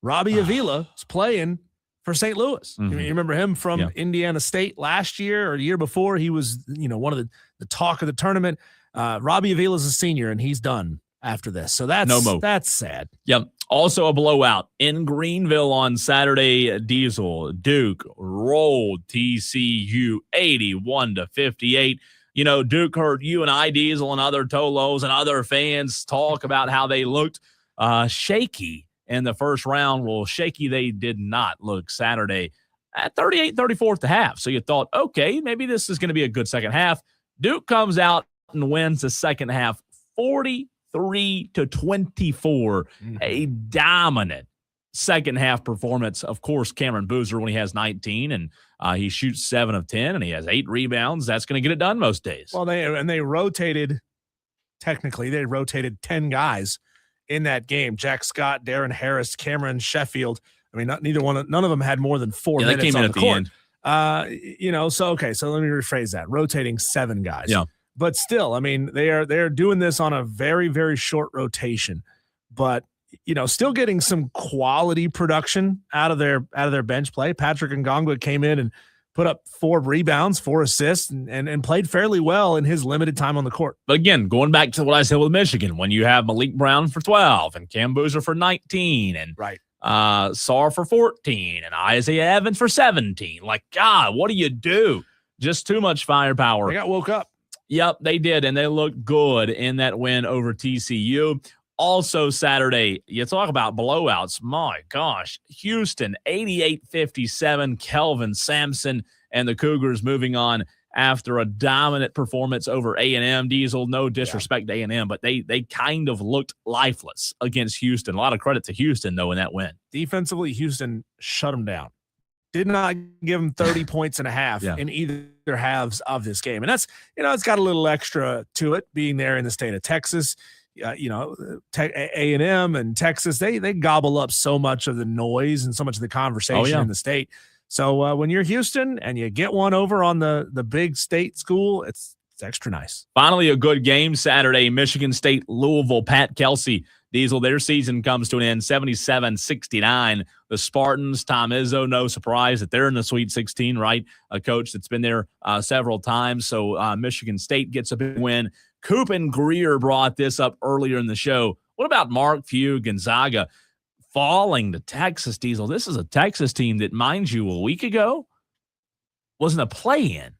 Robbie Avila is playing for St. Louis. You remember him from Indiana State last year or the year before? He was, one of the talk of the tournament. Robbie Avila is a senior, and he's done after this. So that's sad. Yep. Also a blowout in Greenville on Saturday. Diesel, Duke rolled TCU 81-58. You know, Duke heard you and I, Diesel, and other Tolos and other fans talk about how they looked shaky in the first round. Well, shaky they did not look Saturday at 38-34 at the half. So you thought, okay, maybe this is going to be a good second half. Duke comes out and wins the second half 43-24, a dominant second half performance. Of course, Cameron Boozer, when he has 19 and he shoots 7 of 10 and he has 8 rebounds, that's going to get it done most days. Well, they rotated 10 guys in that game. Jack Scott, Darren Harris, Cameron Sheffield. I mean, none of them had more than 4 minutes came on in the at court. The end. So let me rephrase that. Rotating 7 guys. Yeah. But still, I mean, they're doing this on a very, very short rotation, but still getting some quality production out of their bench play. Patrick Ngongwa came in and put up 4 rebounds, 4 assists, and played fairly well in his limited time on the court. But again, going back to what I said with Michigan, when you have Malik Brown for 12 and Cam Boozer for 19 and Sarr for 14 and Isaiah Evans for 17, like, God, what do you do? Just too much firepower. They got woke up. Yep, they did, and they looked good in that win over TCU. Also Saturday, you talk about blowouts. My gosh, Houston, 88-57, Kelvin Sampson, and the Cougars moving on after a dominant performance over A&M. Diesel, no disrespect to A&M, but they kind of looked lifeless against Houston. A lot of credit to Houston, though, in that win. Defensively, Houston shut them down. Did not give them 30 points and a half in either halves of this game. And that's, it's got a little extra to it being there in the state of Texas. A&M and Texas, they gobble up so much of the noise and so much of the conversation in the state. So when you're Houston and you get one over on the big state school, it's extra nice. Finally, a good game Saturday. Michigan State, Louisville. Pat Kelsey Diesel, their season comes to an end 77-69. The Spartans, Tom Izzo, no surprise that they're in the Sweet 16, right? A coach that's been there several times. So Michigan State gets a big win. Coop and Greer brought this up earlier in the show. What about Mark Few, Gonzaga falling to Texas, Diesel? This is a Texas team that, mind you, a week ago wasn't a play-in.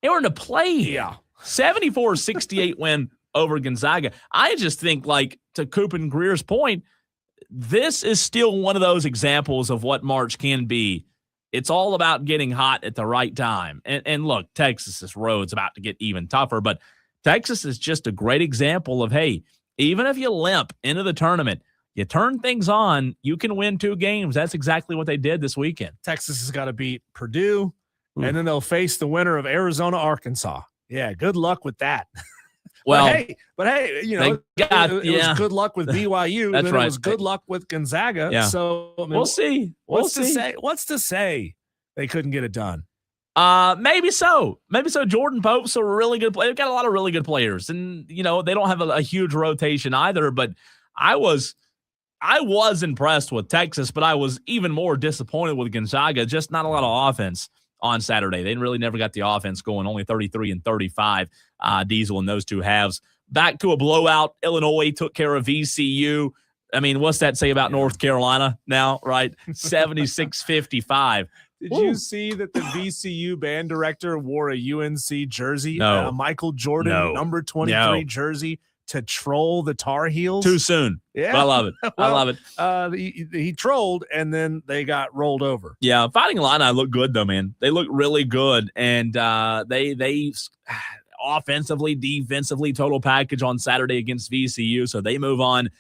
They were in a play-in. Yeah. 74-68 win over Gonzaga. I just think, like, to Coop and Greer's point, this is still one of those examples of what March can be. It's all about getting hot at the right time. And look, Texas's road's about to get even tougher, but Texas is just a great example of, hey, even if you limp into the tournament, you turn things on, you can win 2 games. That's exactly what they did this weekend. Texas has got to beat Purdue, and then they'll face the winner of Arizona, Arkansas. Yeah, good luck with that. Well, but hey, you know, it was good luck with BYU. That's then right. It was good luck with Gonzaga. Yeah. So I mean, we'll see. What's to say they couldn't get it done? Maybe so. Jordan Pope's a really good player. They've got a lot of really good players, and you know they don't have a huge rotation either. But I was impressed with Texas, but I was even more disappointed with Gonzaga. Just not a lot of offense on Saturday. They really never got the offense going, only 33 and 35 Diesel in those 2 halves. Back to a blowout. Illinois took care of VCU. I mean, what's that say about North Carolina now, right? 76-55. Did you see that the VCU band director wore a UNC jersey, No. a Michael Jordan number 23 jersey to troll the Tar Heels? Too soon. Yeah. But I love it. I love it. He trolled, and then they got rolled over. Yeah, Fighting Illini look good, though, man. They look really good, and they offensively, defensively, total package on Saturday against VCU, so they move on.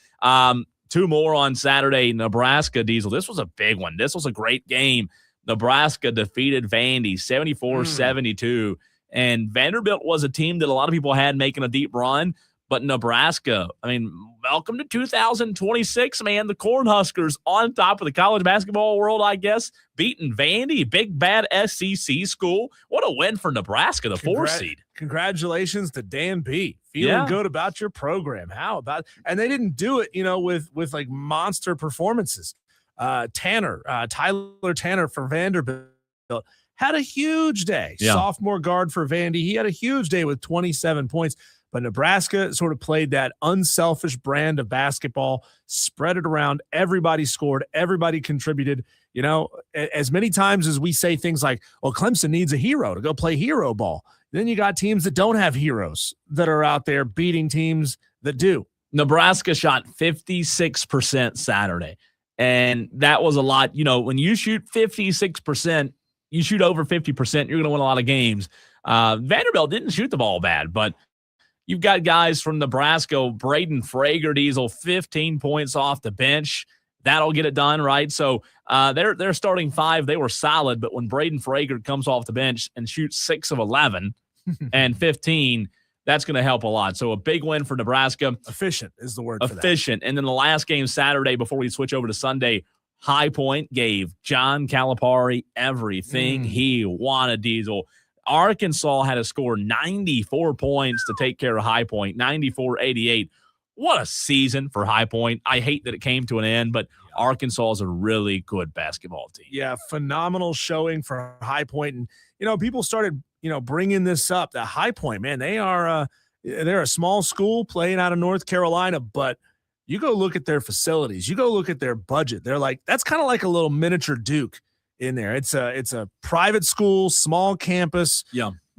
2 more on Saturday, Nebraska, Diesel. This was a big one. This was a great game. Nebraska defeated Vandy 74-72, and Vanderbilt was a team that a lot of people had making a deep run, but Nebraska, I mean, welcome to 2026, man. The Cornhuskers on top of the college basketball world, I guess, beating Vandy, big bad SEC school. What a win for Nebraska, the 4 seed. Congratulations to Dan B. Feeling good about your program. How about? And they didn't do it, you know, with like monster performances. Tyler Tanner for Vanderbilt had a huge day. Yeah. Sophomore guard for Vandy. He had a huge day with 27 points. But Nebraska sort of played that unselfish brand of basketball, spread it around. Everybody scored. Everybody contributed. You know, as many times as we say things like, well, Clemson needs a hero to go play hero ball. Then you got teams that don't have heroes that are out there beating teams that do. Nebraska shot 56% Saturday. And that was a lot. You know, when you shoot 56%, you shoot over 50%, you're going to win a lot of games. Vanderbilt didn't shoot the ball bad, but you've got guys from Nebraska, Braden Frager, Diesel, 15 points off the bench. That'll get it done, right? So they're starting 5. They were solid, but when Braden Frager comes off the bench and shoots 6 of 11 and 15, that's going to help a lot. So a big win for Nebraska. Efficient is the word for that. Efficient. And then the last game Saturday before we switch over to Sunday, High Point gave John Calipari everything he wanted, Diesel. Arkansas had to score 94 points to take care of High Point, 94-88. What a season for High Point. I hate that it came to an end, but Arkansas is a really good basketball team. Yeah, phenomenal showing for High Point. And, you know, people started, you know, bringing this up. The High Point, man, they're a small school playing out of North Carolina, but you go look at their facilities. You go look at their budget. They're like, that's kind of like a little miniature Duke in there. It's a private school, small campus,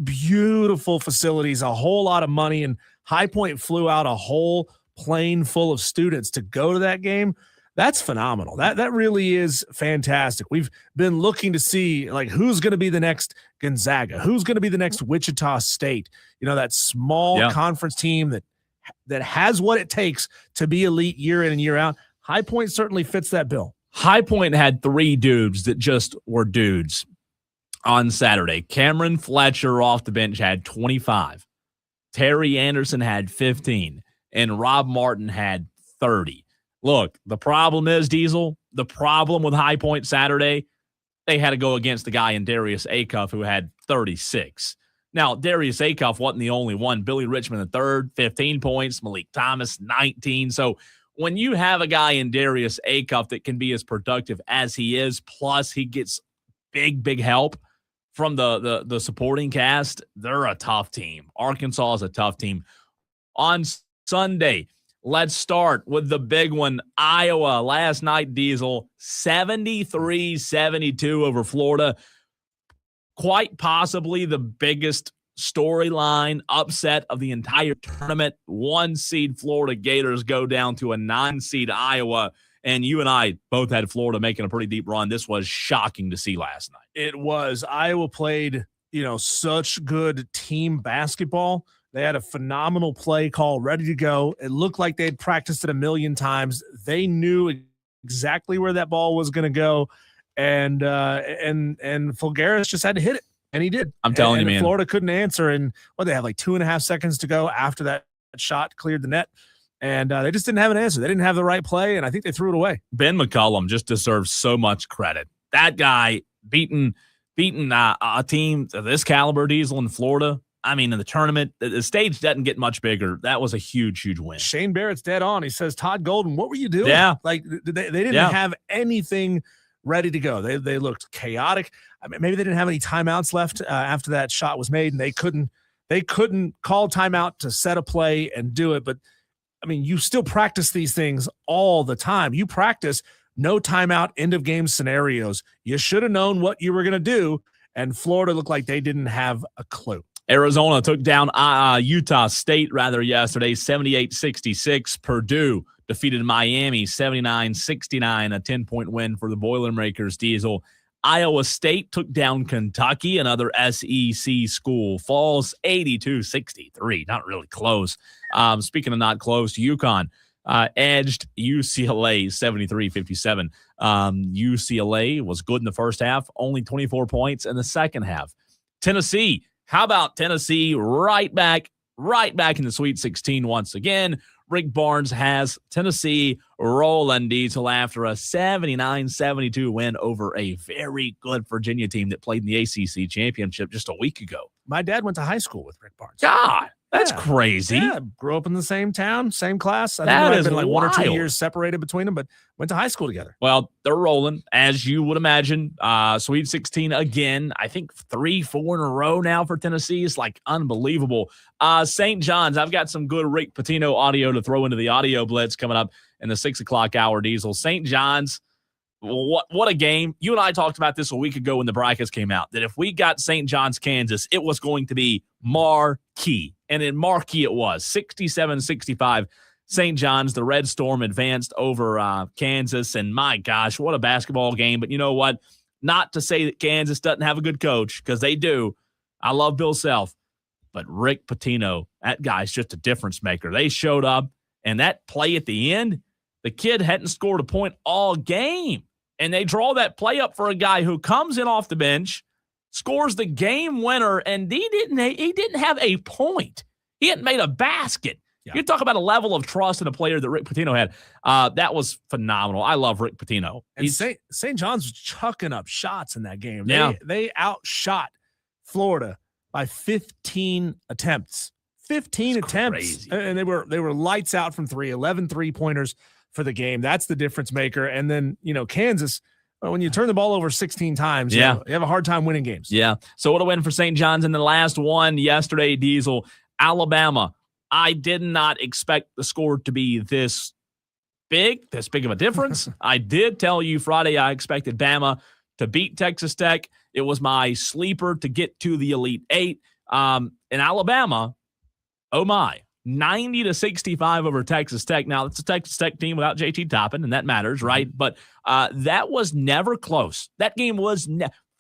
beautiful facilities, a whole lot of money. And High Point flew out a whole plane full of students to go to that game. That's phenomenal. That really is fantastic. We've been looking to see, like, who's going to be the next Gonzaga, who's going to be the next Wichita State, you know, that small conference team that has what it takes to be elite year in and year out. High Point certainly fits that bill. High Point had 3 dudes that just were dudes on Saturday. Cameron Fletcher off the bench had 25. Terry Anderson had 15. And Rob Martin had 30. Look, the problem is, Diesel, the problem with High Point Saturday, they had to go against the guy in Darius Acuff who had 36. Now, Darius Acuff wasn't the only one. Billy Richmond III, 15 points. Malik Thomas, 19. So when you have a guy in Darius Acuff that can be as productive as he is, plus he gets big help from the supporting cast, they're a tough team. Arkansas is a tough team. On Sunday, let's start with the big one. Iowa, last night, Diesel, 73-72 over Florida. Quite possibly the biggest storyline upset of the entire tournament. 1 seed Florida Gators go down to a 9 seed Iowa. And you and I both had Florida making a pretty deep run. This was shocking to see last night. It was. Iowa played, such good team basketball. They had a phenomenal play call ready to go. It looked like they'd practiced it a million times. They knew exactly where that ball was going to go. And Fulgaris just had to hit it. And he did. I'm telling you, man. Florida couldn't answer. And they had like 2.5 seconds to go after that shot cleared the net. And they just didn't have an answer. They didn't have the right play, and I think they threw it away. Ben McCollum just deserves so much credit. That guy beating a team of this caliber, Diesel, in Florida. I mean, in the tournament, the stage doesn't get much bigger. That was a huge win. Shane Barrett's dead on. He says, Todd Golden, what were you doing? Yeah. Like, they didn't have anything ready to go. They looked chaotic. I mean, maybe they didn't have any timeouts left after that shot was made, and they couldn't call timeout to set a play and do it. But I mean, you still practice these things all the time. You practice no timeout, end of game scenarios. You should have known what you were going to do, and Florida looked like they didn't have a clue. Arizona took down Utah State yesterday, 78-66. Purdue defeated Miami 79-69, a 10-point win for the Boilermakers, Diesel. Iowa State took down Kentucky, another SEC school. Falls 82-63, not really close. Speaking of not close, UConn edged UCLA 73-57. UCLA was good in the first half, only 24 points in the second half. Tennessee, how about Tennessee right back in the Sweet 16 once again? Rick Barnes has Tennessee rolling, Diesel, after a 79-72 win over a very good Virginia team that played in the ACC championship just a week ago. My dad went to high school with Rick Barnes. God, that's crazy. Yeah, grew up in the same town, same class. I think That there might is have been like 1 or 2 wild. years separated between them, but went to high school together. Well, they're rolling, as you would imagine. Sweet 16 again. I think 3-4 in a row now for Tennessee. It's like unbelievable. St. John's, I've got some good Rick Pitino audio to throw into the audio blitz coming up in the 6 o'clock hour, Diesel. St. John's, what a game. You and I talked about this a week ago when the brackets came out, that if we got St. John's, Kansas, it was going to be marquee. And in marquee it was, 67-65. St. John's, the Red Storm advanced over Kansas. And my gosh, what a basketball game. But you know what? Not to say that Kansas doesn't have a good coach, because they do. I love Bill Self. But Rick Pitino, that guy's just a difference maker. They showed up, and that play at the end, the kid hadn't scored a point all game. And they draw that play up for a guy who comes in off the bench, scores the game winner, and he didn't have a point. He hadn't made a basket. Yeah. You talk about a level of trust in a player that Rick Pitino had. That was phenomenal. I love Rick Pitino. And St. John's was chucking up shots in that game. Yeah. They outshot Florida by 15 attempts. 15 That's attempts. crazy. And they were lights out from 3, 11 3-pointers for the game. That's the difference maker. And then, Kansas, when you turn the ball over 16 times, you have a hard time winning games. Yeah. So what a win for St. John's in the last one yesterday, Diesel. Alabama. I did not expect the score to be this big of a difference. I did tell you Friday I expected Bama to beat Texas Tech. It was my sleeper to get to the Elite Eight. In Alabama, oh my, 90-65 over Texas Tech. Now, it's a Texas Tech team without JT Toppin, and that matters, right? But that was never close. That game was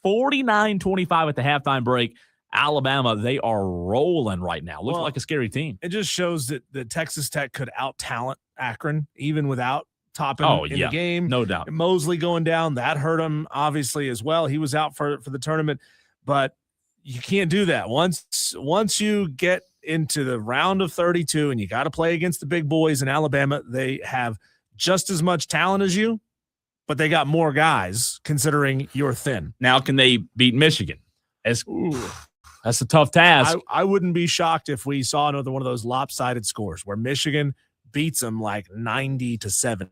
49-25 at the halftime break. Alabama, they are rolling right now. Looks like a scary team. It just shows that Texas Tech could out-talent Akron, even without Toppin in the game. No doubt. Mosley going down, that hurt him, obviously, as well. He was out for the tournament. But you can't do that. Once you get into the round of 32 and you got to play against the big boys in Alabama, they have just as much talent as you, but they got more guys considering you're thin. Now, can they beat Michigan? That's a tough task. I wouldn't be shocked if we saw another one of those lopsided scores where Michigan beats them like 90-75.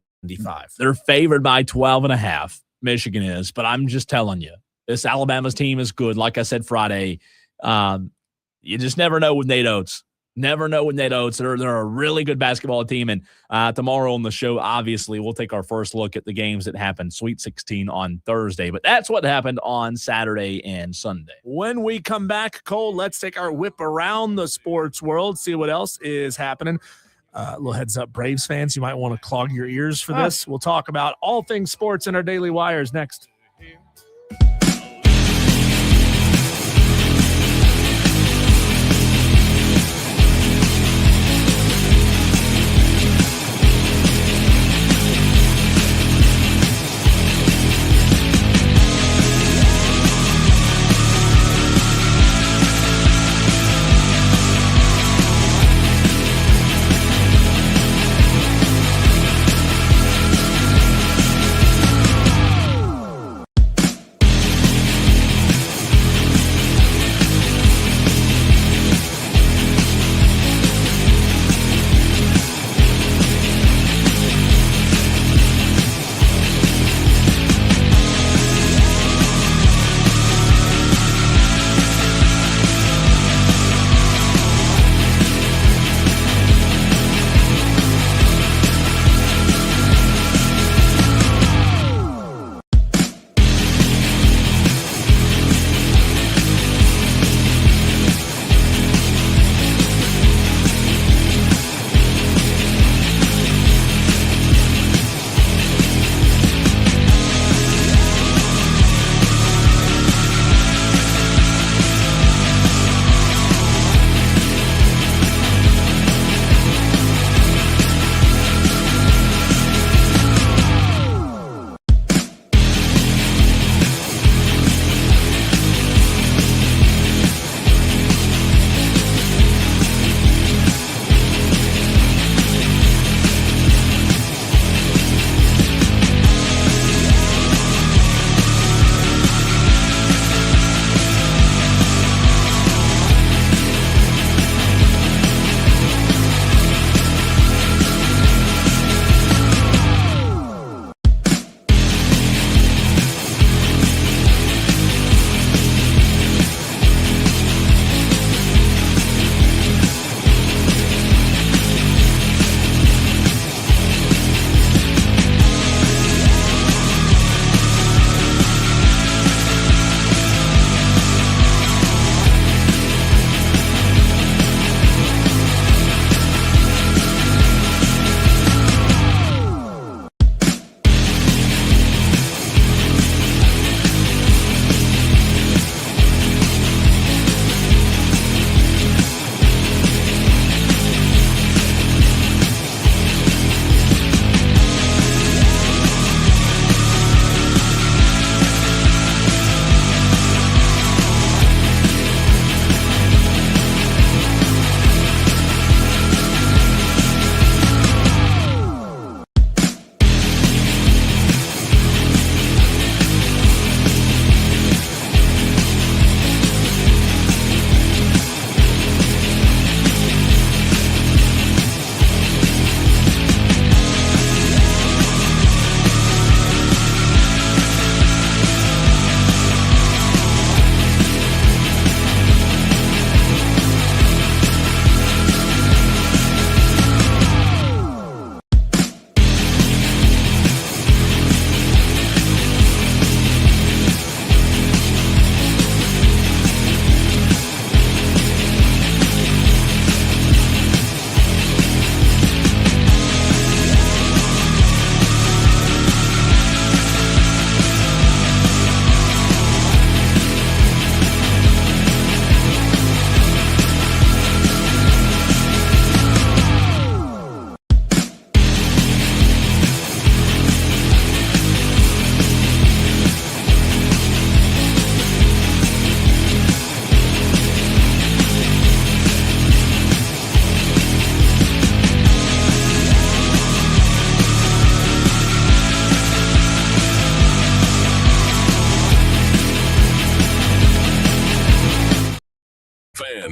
They're favored by 12.5. Michigan is, but I'm just telling you, this Alabama's team is good. Like I said Friday, you just never know with Nate Oates. Never know with Nate Oates. They're a really good basketball team. And tomorrow on the show, obviously, we'll take our first look at the games that happened, Sweet 16 on Thursday. But that's what happened on Saturday and Sunday. When we come back, Cole, let's take our whip around the sports world, see what else is happening. Little heads up, Braves fans, you might want to clog your ears for this. We'll talk about all things sports in our Daily Wires next.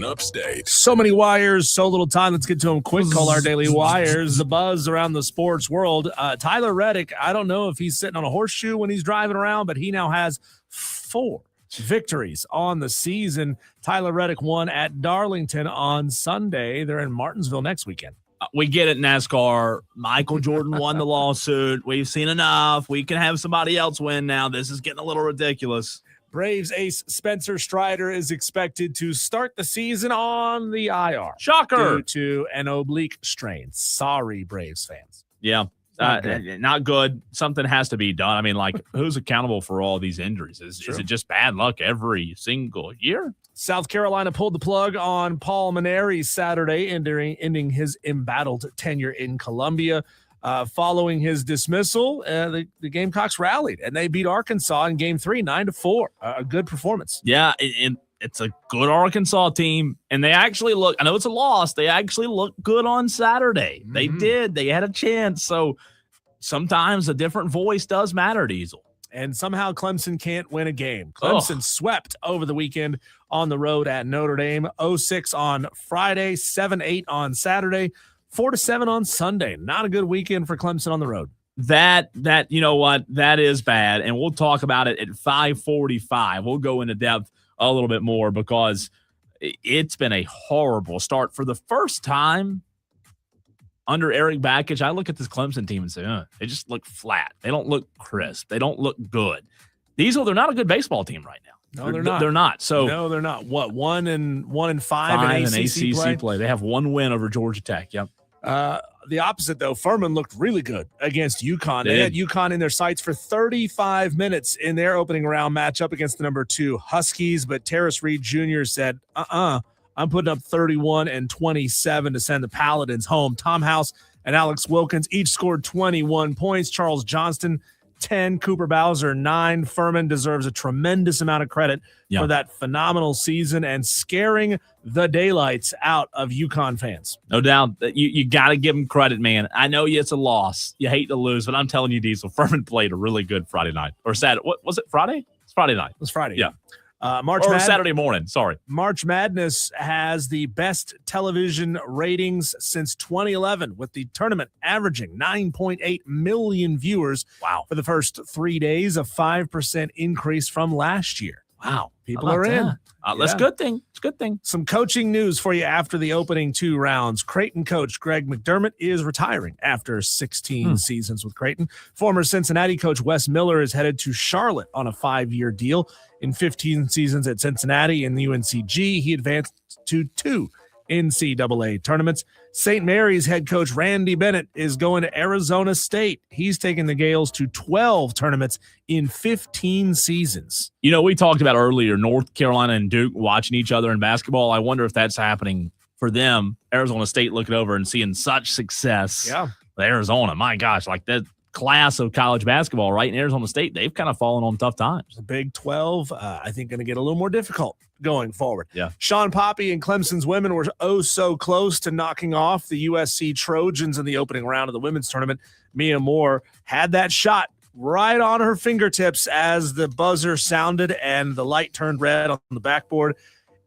Upstate. So many wires, so little time. Let's get to them quick. Call our daily wires. The buzz around the sports world. Tyler Reddick, I don't know if he's sitting on a horseshoe when he's driving around, but he now has 4 victories on the season. Tyler Reddick won at Darlington on Sunday. They're in Martinsville next weekend. We get it, NASCAR. Michael Jordan won the lawsuit. We've seen enough. We can have somebody else win now. This is getting a little ridiculous. Braves ace Spencer Strider is expected to start the season on the IR. Shocker. Due to an oblique strain. Sorry, Braves fans. Yeah. Not good. Something has to be done. I mean, like, who's accountable for all these injuries? Is it just bad luck every single year? South Carolina pulled the plug on Paul Maneri Saturday, ending his embattled tenure in Columbia. Following his dismissal, the Gamecocks rallied, and they beat Arkansas in Game 3, 9-4. A good performance. Yeah, it's a good Arkansas team, and they actually look – I know it's a loss. They actually looked good on Saturday. They did. They had a chance. So sometimes a different voice does matter, Diesel. And somehow Clemson can't win a game. Clemson swept over the weekend on the road at Notre Dame. 0-6 on Friday, 7-8 on Saturday, 4-7 on Sunday. Not a good weekend for Clemson on the road. That you know what? That is bad, and we'll talk about it at 5:45. We'll go into depth a little bit more because it's been a horrible start. For the first time under Eric Bakich, I look at this Clemson team and say, they just look flat. They don't look crisp. They don't look good. They're not a good baseball team right now. No, they're not. They're not. So no, they're not. What, 1-5 in ACC play? They have one win over Georgia Tech. Yep. The opposite, though, Furman looked really good against UConn. They had UConn in their sights for 35 minutes in their opening round matchup against the number 2 Huskies, but Terrace Reed Jr. said, I'm putting up 31 and 27 to send the Paladins home. Tom House and Alex Wilkins each scored 21 points. Charles Johnston, 10. Cooper Bowser, 9. Furman deserves a tremendous amount of credit for that phenomenal season and scaring the daylights out of UConn fans. No doubt. You got to give them credit, man. I know it's a loss. You hate to lose, but I'm telling you, Diesel, Furman played a really good Friday night. Or Saturday. What was it, Friday? It's Friday night. It was Friday. Yeah. Saturday morning. Sorry. March Madness has the best television ratings since 2011, with the tournament averaging 9.8 million viewers. Wow. For the first 3 days, a 5% increase from last year. Wow. People are in. That's a good thing. It's a good thing. Some coaching news for you after the opening 2 rounds. Creighton coach Greg McDermott is retiring after 16 seasons with Creighton. Former Cincinnati coach Wes Miller is headed to Charlotte on a 5-year deal. In 15 seasons at Cincinnati and the UNCG, he advanced to 2 NCAA tournaments. St. Mary's head coach Randy Bennett is going to Arizona State. He's taken the Gales to 12 tournaments in 15 seasons. You know, we talked about earlier North Carolina and Duke watching each other in basketball. I wonder if that's happening for them. Arizona State looking over and seeing such success. Yeah. Arizona, my gosh, like that class of college basketball right in Arizona State, they've kind of fallen on tough times. The Big 12, I think, going to get a little more difficult going forward. Yeah. Sean Poppy and Clemson's women were so close to knocking off the USC Trojans in the opening round of the women's tournament. Mia Moore had that shot right on her fingertips as the buzzer sounded and the light turned red on the backboard.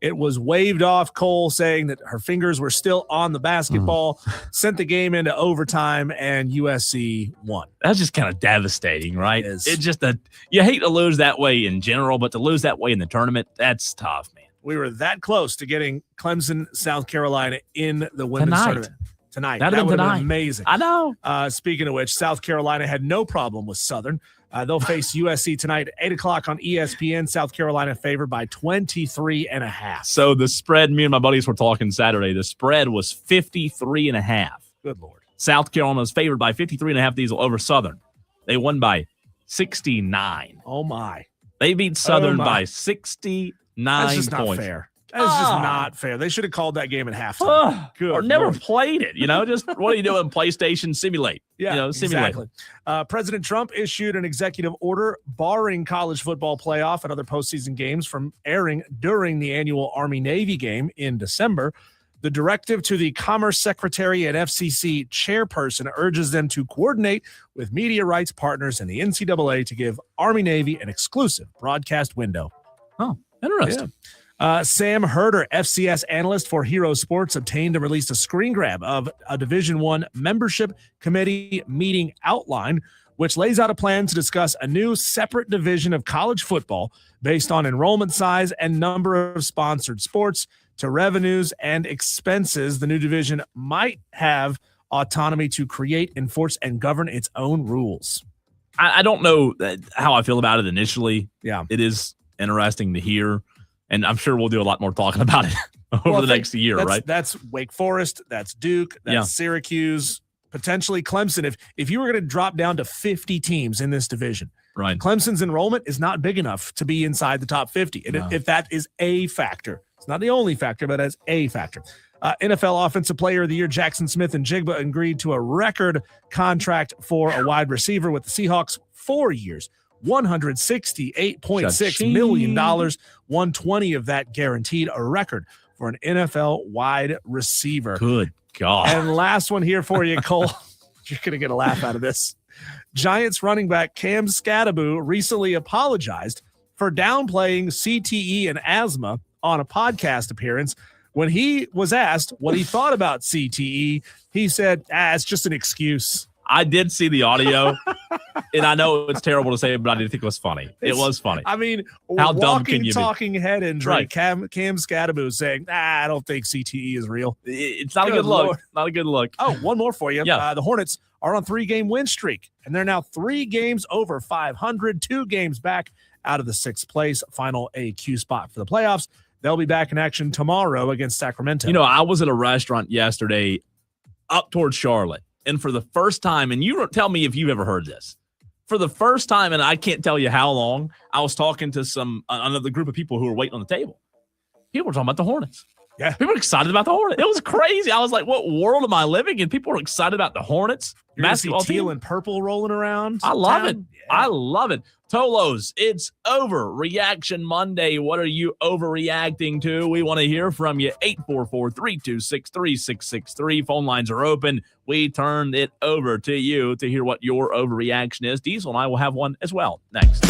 It was waved off, Cole saying that her fingers were still on the basketball, sent the game into overtime, and USC won. That's just kind of devastating, right? It is. It's just you hate to lose that way in general, but to lose that way in the tournament, that's tough, man. We were that close to getting Clemson, South Carolina in the women's tournament. Tonight. That would have been amazing. I know. Speaking of which, South Carolina had no problem with Southern. They'll face USC tonight at 8 o'clock on ESPN. South Carolina favored by 23.5. So the spread, me and my buddies were talking Saturday, the spread was 53.5. Good Lord. South Carolina was favored by 53.5 Diesel over Southern. They won by 69. Oh, my. They beat Southern by 69 That's just points. Not fair. That is just not fair. They should have called that game at halftime. Or never played it. Just what are you doing? PlayStation simulate. Yeah, simulate. Exactly. President Trump issued an executive order barring college football playoff and other postseason games from airing during the annual Army-Navy game in December. The directive to the Commerce Secretary and FCC chairperson urges them to coordinate with media rights partners and the NCAA to give Army-Navy an exclusive broadcast window. Oh, interesting. Yeah. Sam Herder, FCS analyst for Hero Sports, obtained and released a screen grab of a Division I membership committee meeting outline, which lays out a plan to discuss a new separate division of college football based on enrollment size and number of sponsored sports to revenues and expenses. The new division might have autonomy to create, enforce, and govern its own rules. I don't know how I feel about it initially. Yeah. It is interesting to hear, and I'm sure we'll do a lot more talking about it over the next year, right? That's Wake Forest, that's Duke, that's Syracuse, potentially Clemson. If you were going to drop down to 50 teams in this division, right? Clemson's enrollment is not big enough to be inside the top 50. And if that is a factor, it's not the only factor, but as a factor. NFL Offensive Player of the Year Jackson Smith and Jigba agreed to a record contract for a wide receiver with the Seahawks, 4 years, $168.6 million, 120 of that guaranteed, a record for an NFL wide receiver. Good God. And last one here for you, Cole. You're going to get a laugh out of this. Giants running back Cam Scadaboo recently apologized for downplaying CTE and asthma on a podcast appearance. When he was asked what he thought about CTE, he said, it's just an excuse. I did see the audio, and I know it's terrible to say, but I did think it was funny. It was funny. I mean, how dumb can you be? Talking head injury, right. Cam Scadaboo saying, I don't think CTE is real. It's not a good look. Not a good look. Oh, one more for you. Yeah. The Hornets are on a 3-game win streak, and they're now 3 games over 500, 2 games back out of the 6th place final AQ spot for the playoffs. They'll be back in action tomorrow against Sacramento. You know, I was at a restaurant yesterday up towards Charlotte, and for the first time, and you don't tell me if you've ever heard this, for the first time, and I can't tell you how long, I was talking to another group of people who were waiting on the table. People were talking about the Hornets. Yeah. People were excited about the Hornets. It was crazy. I was like, what world am I living in? People were excited about the Hornets. You're basketball see teal and purple rolling around. I love it. Yeah. I love it. Tolos, it's over. Reaction Monday. What are you overreacting to? We want to hear from you. 844-326-3663. Phone lines are open. We turned it over to you to hear what your overreaction is. Diesel and I will have one as well next.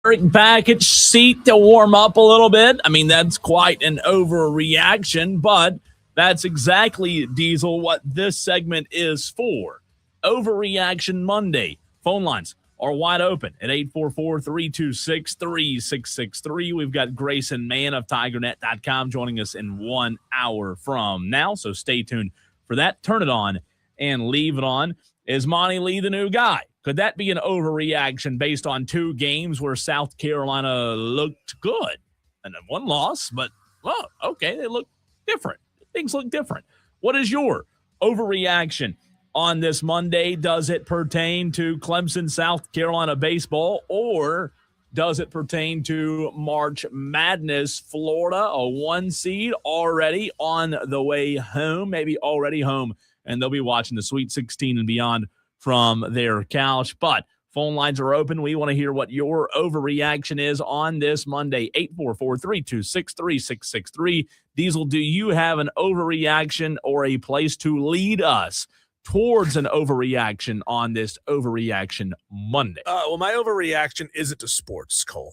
package seat to warm up a little bit. I mean, that's quite an overreaction, but that's exactly, Diesel, what this segment is for. Overreaction Monday. Phone lines are wide open at 844-326-3663. We've got Grayson Mann of TigerNet.com joining us in 1 hour from now, so stay tuned for that. Turn it on and leave it on. Is Monty Lee the new guy? Could that be an overreaction based on 2 games where South Carolina looked good? And then 1 loss, but, well, okay, they look different. Things look different. What is your overreaction on this Monday? Does it pertain to Clemson, South Carolina baseball, or does it pertain to March Madness? Florida, a 1 seed, already on the way home, maybe already home, and they'll be watching the Sweet 16 and beyond from their couch. But phone lines are open. We want to hear what your overreaction is on this Monday. 844-326-3663. Diesel, do you have an overreaction or a place to lead us towards an overreaction on this Overreaction Monday? Well, my overreaction isn't to sports, Cole.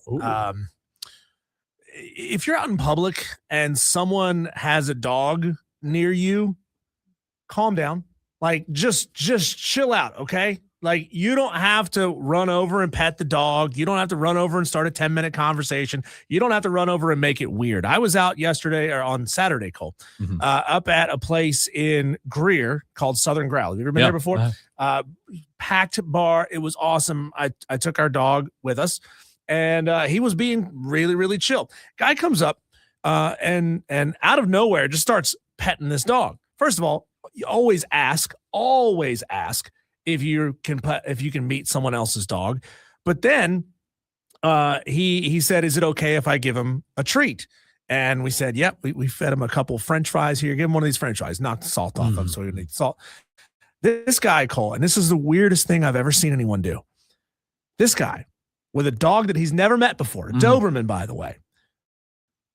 If you're out in public and someone has a dog near you, calm down. Like, just chill out, okay? Like, you don't have to run over and pet the dog. You don't have to run over and start a 10-minute conversation. You don't have to run over and make it weird. I was out yesterday, or on Saturday, Cole, up at a place in Greer called Southern Growl. Have you ever been there before? Packed bar. It was awesome. I took our dog with us, and he was being really, really chill. Guy comes up and out of nowhere just starts petting this dog. First of all, you always ask if you can meet someone else's dog. But then he said, is it okay if I give him a treat? And we said, yep. We fed him a couple French fries here. Give him one of these French fries. Knock the salt off of, so he needs salt. This guy, Cole, and this is the weirdest thing I've ever seen anyone do. This guy, with a dog that he's never met before, a Doberman, by the way,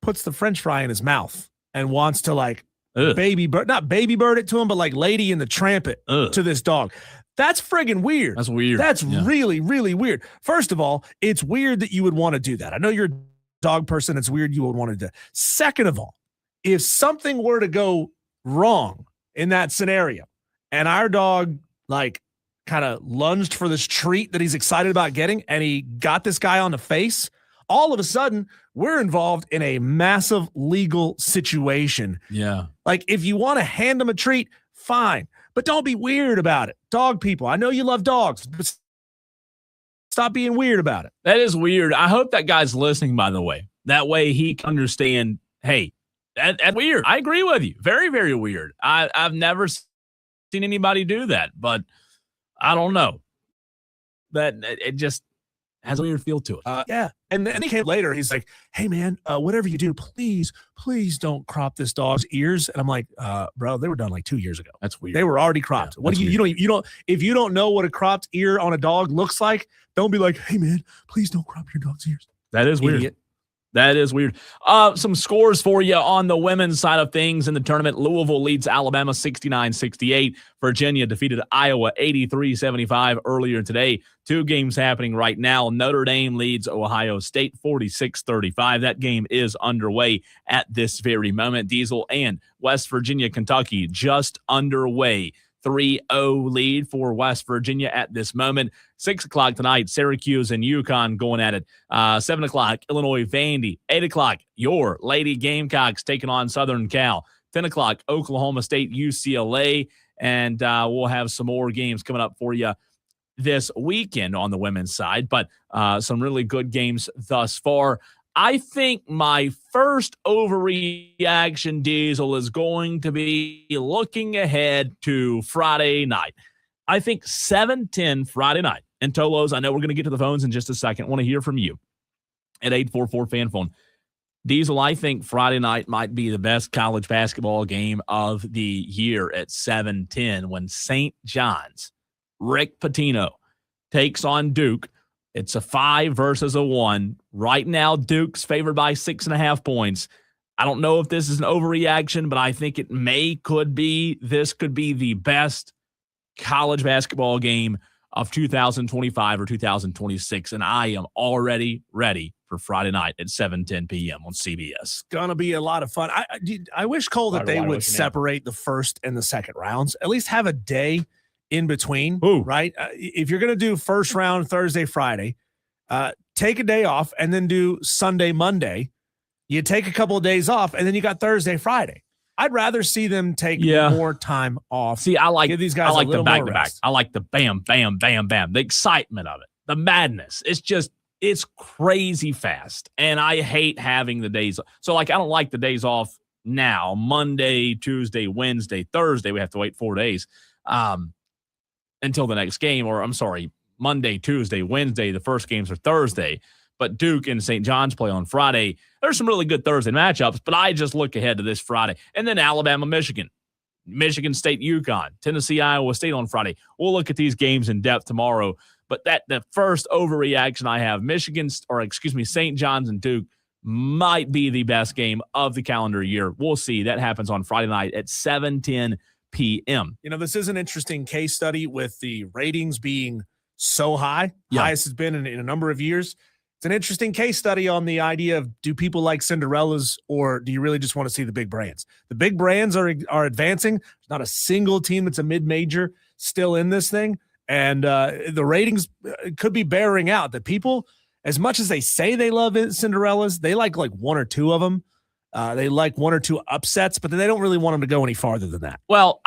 puts the French fry in his mouth and wants to, like, not baby bird it to him, but like Lady in the Tramp it to this dog. That's friggin' weird. That's weird. That's really, really weird. First of all, it's weird that you would want to do that. I know you're a dog person. It's weird you would want to do that. Second of all, if something were to go wrong in that scenario and our dog, like, kind of lunged for this treat that he's excited about getting and he got this guy on the face, all of a sudden we're involved in a massive legal situation. Yeah. Like, if you want to hand him a treat, fine, but don't be weird about it. Dog people, I know you love dogs, but stop being weird about it. That is weird. I hope that guy's listening, by the way. That way he can understand, hey, that's weird. I agree with you. Very, very weird. I've never seen anybody do that, but I don't know. That it just has a weird feel to it. Yeah. And then he came later. He's like, hey, man, whatever you do, please don't crop this dog's ears. And I'm like, bro, they were done like 2 years ago. That's weird. They were already cropped. Yeah, what do you don't, if you don't know what a cropped ear on a dog looks like, don't be like, hey, man, please don't crop your dog's ears. That is weird. Idiot. That is weird. Some scores for you on the women's side of things in the tournament. Louisville leads Alabama 69-68. Virginia defeated Iowa 83-75 earlier today. 2 games happening right now. Notre Dame leads Ohio State 46-35. That game is underway at this very moment. Diesel and West Virginia, Kentucky just underway. 3-0 lead for West Virginia at this moment. 6 o'clock tonight, Syracuse and UConn going at it. 7 o'clock, Illinois Vandy. 8 o'clock, your Lady Gamecocks taking on Southern Cal. 10 o'clock, Oklahoma State, UCLA. And we'll have some more games coming up for you this weekend on the women's side. But some really good games thus far. I think my first overreaction, Diesel, is going to be looking ahead to Friday night. I think 7:10 Friday night. And Tolos, I know we're going to get to the phones in just a second. I want to hear from you at 844-FAN-PHONE. Diesel, I think Friday night might be the best college basketball game of the year at 7:10 when St. John's, Rick Pitino, takes on Duke. It's a 5 versus a 1. Right now, Duke's favored by 6.5 points. I don't know if this is an overreaction, but I think this could be the best college basketball game of 2025 or 2026, and I am already ready for Friday night at 7:10 p.m. on CBS. Gonna be a lot of fun. I wish, Cole, that they would separate the first and the second rounds. At least have a day in between. Ooh. Right? If you're gonna do first round Thursday, Friday, take a day off and then do Sunday, Monday. You take a couple of days off and then you got Thursday, Friday. I'd rather see them take more time off. See, I like these guys. I like a little the back more to back. rest. I like the bam, bam, bam, bam. The excitement of it, the madness. It's crazy fast, and I hate having the days. So, I don't like the days off now. Monday, Tuesday, Wednesday, Thursday. We have to wait 4 days until the next game. Or I'm sorry, Monday, Tuesday, Wednesday. The first games are Thursday. But Duke and St. John's play on Friday. There's some really good Thursday matchups, but I just look ahead to this Friday. And then Alabama, Michigan, Michigan State, UConn, Tennessee, Iowa State on Friday. We'll look at these games in depth tomorrow. But the first overreaction I have, St. John's and Duke might be the best game of the calendar year. We'll see. That happens on Friday night at 7:10 p.m. This is an interesting case study with the ratings being so high. Highest it's been in a number of years. It's an interesting case study on the idea of, do people like Cinderellas, or do you really just want to see the big brands? The big brands are advancing. There's not a single team that's a mid-major still in this thing. And the ratings could be bearing out that people, as much as they say they love Cinderellas, they like one or two of them. They like one or two upsets, but they don't really want them to go any farther than that. Well,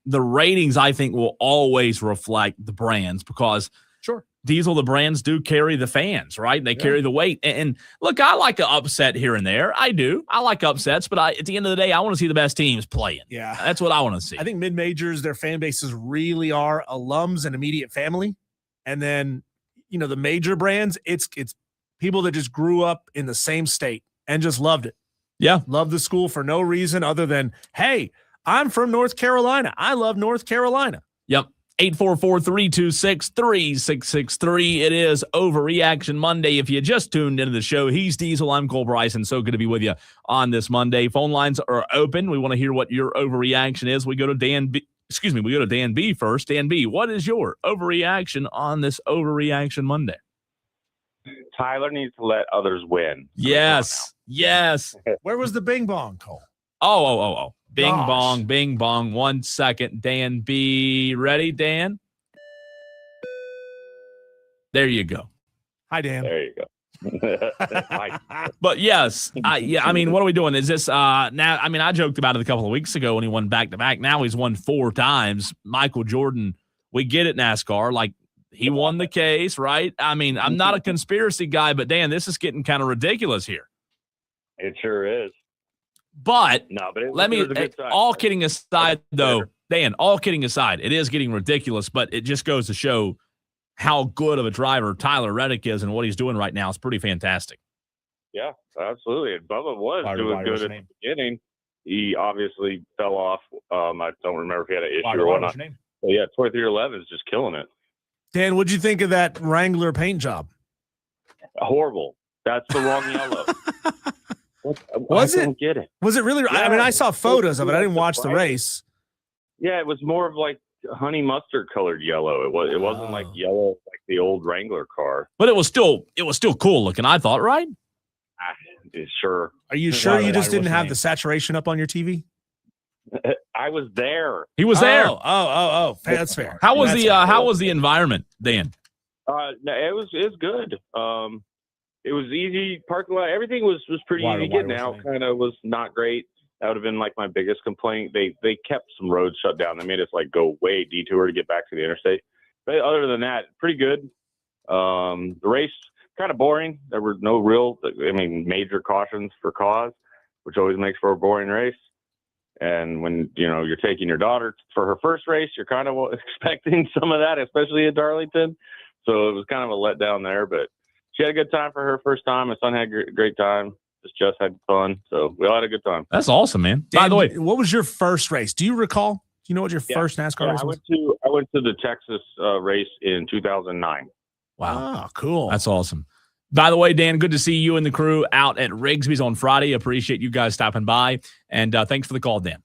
the ratings, I think, will always reflect the brands, because sure, Diesel, the brands do carry the fans, right? They carry the weight. And look, I like an upset here and there. I do. I like upsets, but at the end of the day, I want to see the best teams playing. Yeah. That's what I want to see. I think mid-majors, their fan bases really are alums and immediate family. And then, the major brands, it's people that just grew up in the same state and just loved it. Yeah. Loved the school for no reason other than, hey, I'm from North Carolina. I love North Carolina. Yep. 844-326-3663. It is Overreaction Monday. If you just tuned into the show, he's Diesel. I'm Cole Bryson. So good to be with you on this Monday. Phone lines are open. We want to hear what your overreaction is. We go to Dan B. We go to Dan B first. Dan B, what is your overreaction on this Overreaction Monday? Tyler needs to let others win. Yes. Where was the bing bong, Cole? Oh. Bing Gosh. bong, bing bong. 1 second. Dan B. Ready, Dan? There you go. Hi, Dan. There you go. But yes, what are we doing? Is this now? I joked about it a couple of weeks ago when he won back-to-back. Now he's won 4 times. Michael Jordan, we get it, NASCAR. Like, he won the case, right? I'm not a conspiracy guy, but Dan, this is getting kind of ridiculous here. It sure is. But it was a good time. All kidding aside, though, Dan, all kidding aside, it is getting ridiculous, but it just goes to show how good of a driver Tyler Reddick is, and what he's doing right now is pretty fantastic. Yeah, absolutely. And Bubba was doing good at the beginning. He obviously fell off. I don't remember if he had an issue or whatnot. But yeah, 2311 is just killing it. Dan, what'd you think of that Wrangler paint job? Horrible. That's the wrong yellow. I don't get it. Was it really? Yeah, I saw photos of it. I didn't watch the race. Yeah, it was more of like honey mustard colored yellow. It wasn't like yellow like the old Wrangler car. But it was still cool looking, I thought, right? Sure. Are you sure you just didn't have the saturation up on your TV? I was there. He was there. Oh. That's fair. How was the environment, Dan? No, it was good. It was easy. Parking lot, everything was pretty easy getting out. Kind of was not great. That would have been like my biggest complaint. They kept some roads shut down. They made us like go way detour to get back to the interstate. But other than that, pretty good. The race kind of boring. There were no major cautions for cause, which always makes for a boring race. And when you're taking your daughter for her first race, you're kind of expecting some of that, especially at Darlington. So it was kind of a letdown there, but she had a good time for her first time. My son had a great time. Just had fun. So we all had a good time. That's awesome, man. Dan, by the way, what was your first race? Do you recall? Do you know what your first NASCAR race was? I went to the Texas race in 2009. Wow. Oh, cool. That's awesome. By the way, Dan, good to see you and the crew out at Rigsby's on Friday. Appreciate you guys stopping by. And thanks for the call, Dan.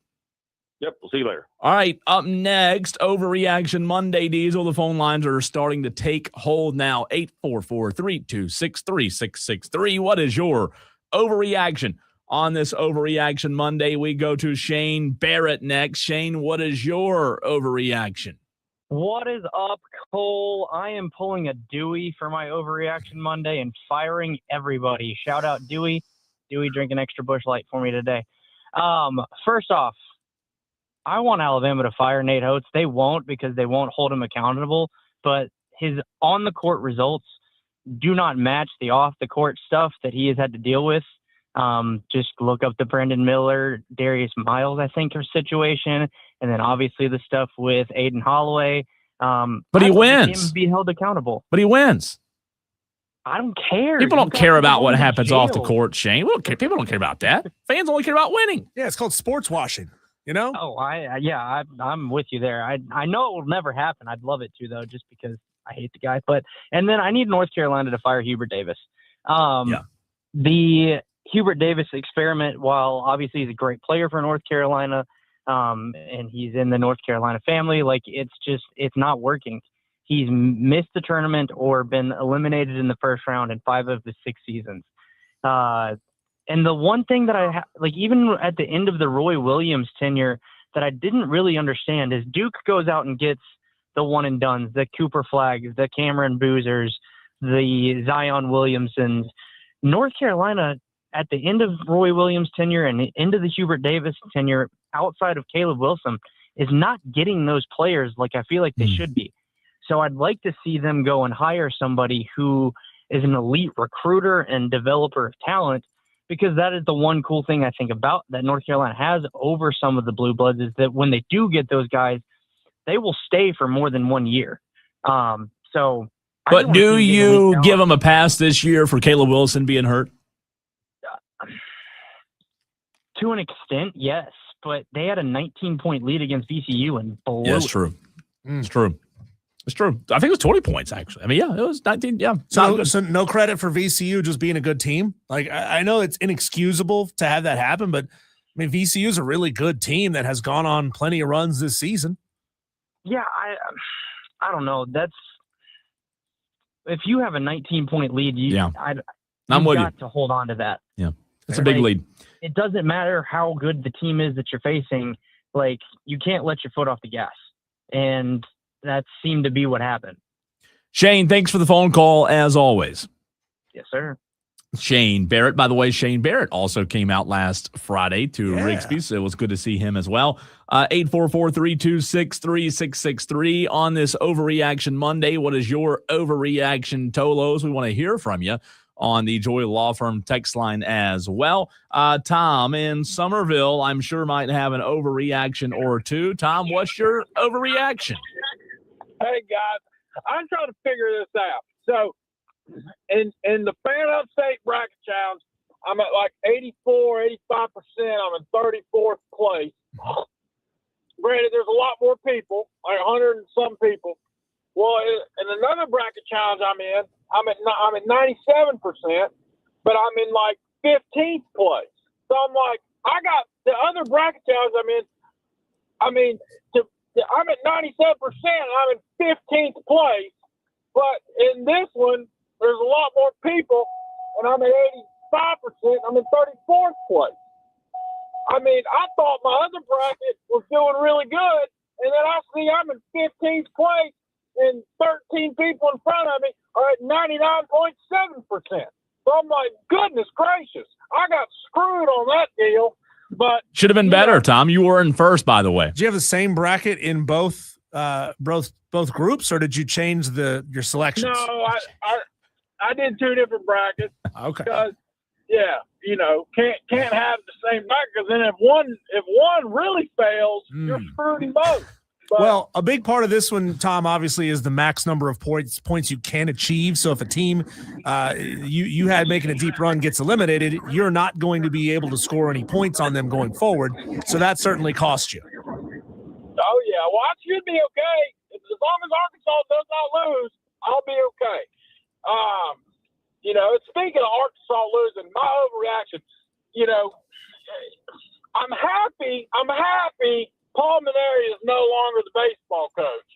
Yep, we'll see you later. All right, up next, Overreaction Monday, Diesel. The phone lines are starting to take hold now. 844-326-3663. What is your overreaction? On this Overreaction Monday, we go to Shane Barrett next. Shane, what is your overreaction? What is up, Cole? I am pulling a Dewey for my Overreaction Monday and firing everybody. Shout out Dewey. Dewey, drink an extra Busch Light for me today. First off, I want Alabama to fire Nate Oates. They won't because they won't hold him accountable, but his on-the-court results do not match the off-the-court stuff that he has had to deal with. Just look up the Brendan Miller, Darius Miles, I think, situation, and then obviously the stuff with Aiden Holloway. But he wins. Him be held accountable. But he wins. I don't care. People don't care about what happens jail. off the court, Shane. We don't care. People don't care about that. Fans only care about winning. Yeah, it's called sports washing. You know? Oh, I'm with you there. I know it will never happen. I'd love it to, though, just because I hate the guy. And then I need North Carolina to fire Hubert Davis. The Hubert Davis experiment, while obviously he's a great player for North Carolina, and he's in the North Carolina family, it's not working. He's missed the tournament or been eliminated in the first round in 5 of the 6 seasons. And the one thing that even at the end of the Roy Williams tenure that I didn't really understand is Duke goes out and gets the one and dones, the Cooper Flags, the Cameron Boozers, the Zion Williamsons. North Carolina, at the end of Roy Williams' tenure and into the Hubert Davis tenure, outside of Caleb Wilson, is not getting those players like I feel like they should be. So I'd like to see them go and hire somebody who is an elite recruiter and developer of talent, because that is the one cool thing I think about that North Carolina has over some of the Blue Bloods is that when they do get those guys, they will stay for more than 1 year. But do you give them a pass this year for Caleb Wilson being hurt? To an extent, yes. But they had a 19-point lead against VCU and blew Yeah, it's true. It's true. It's true. I think it was 20 points, actually. I mean, yeah, it was 19. Yeah. So no credit for VCU just being a good team. Like, I know it's inexcusable to have that happen, but I mean, VCU is a really good team that has gone on plenty of runs this season. Yeah, I don't know. If you have a 19-point lead, I'm with you. To hold on to that. Yeah, it's a big lead. It doesn't matter how good the team is that you're facing. Like, you can't let your foot off the gas. And that seemed to be what happened. Shane, thanks for the phone call, as always. Yes, sir. Shane Barrett. By the way, Shane Barrett also came out last Friday to Rigsby, so it was good to see him as well. 844-326-3663 on this Overreaction Monday. What is your overreaction, Tolos? We want to hear from you on the Joy Law Firm text line as well. Tom in Somerville, I'm sure, might have an overreaction or two. Tom, what's your overreaction? Hey, guys, I'm trying to figure this out. So, in the Fan Upstate Bracket Challenge, I'm at like 84, 85%. I'm in 34th place. Granted, there's a lot more people, like 100 and some people. Well, in another bracket challenge I'm in, I'm at 97%, but I'm in like 15th place. So I'm like, I got the other bracket challenge I'm in. I'm at 97%. I'm in 15th place, but in this one, there's a lot more people, and I'm at 85%. I'm in 34th place. I mean, I thought my other bracket was doing really good, and then I see I'm in 15th place, and 13 people in front of me are at 99.7%. So I'm like, goodness gracious, I got screwed on that deal. But should have been better, Tom. You were in first, by the way. Did you have the same bracket in both groups, or did you change your selections? No, I did 2 different brackets. Okay. Because, can't have the same bracket, because then if one really fails, you're screwed in both. But, well, a big part of this one, Tom, obviously, is the max number of points you can achieve. So if a team you had making a deep run gets eliminated, you're not going to be able to score any points on them going forward. So that certainly costs you. Oh, yeah. Well, I should be okay. As long as Arkansas does not lose, I'll be okay. Speaking of Arkansas losing, my overreaction, I'm happy Paul Maneri is no longer the baseball coach.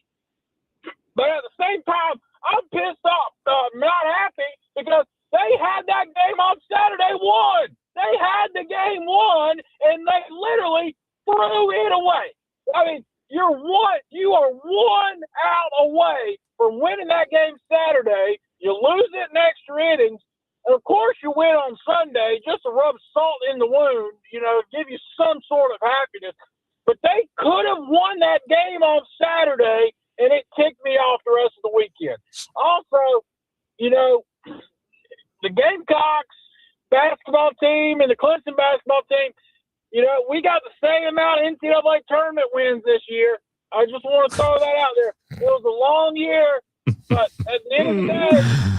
But at the same time, I'm pissed off, not happy, because they had that game on Saturday won. They had the game won, and they literally threw it away. I mean, you are one out away from winning that game Saturday. You lose it in extra innings. And of course, you win on Sunday just to rub salt in the wound, give you some sort of happiness. But they could have won that game on Saturday, and it ticked me off the rest of the weekend. Also, the Gamecocks basketball team and the Clemson basketball team, we got the same amount of NCAA tournament wins this year. I just want to throw that out there. It was a long year, but at the end of the day,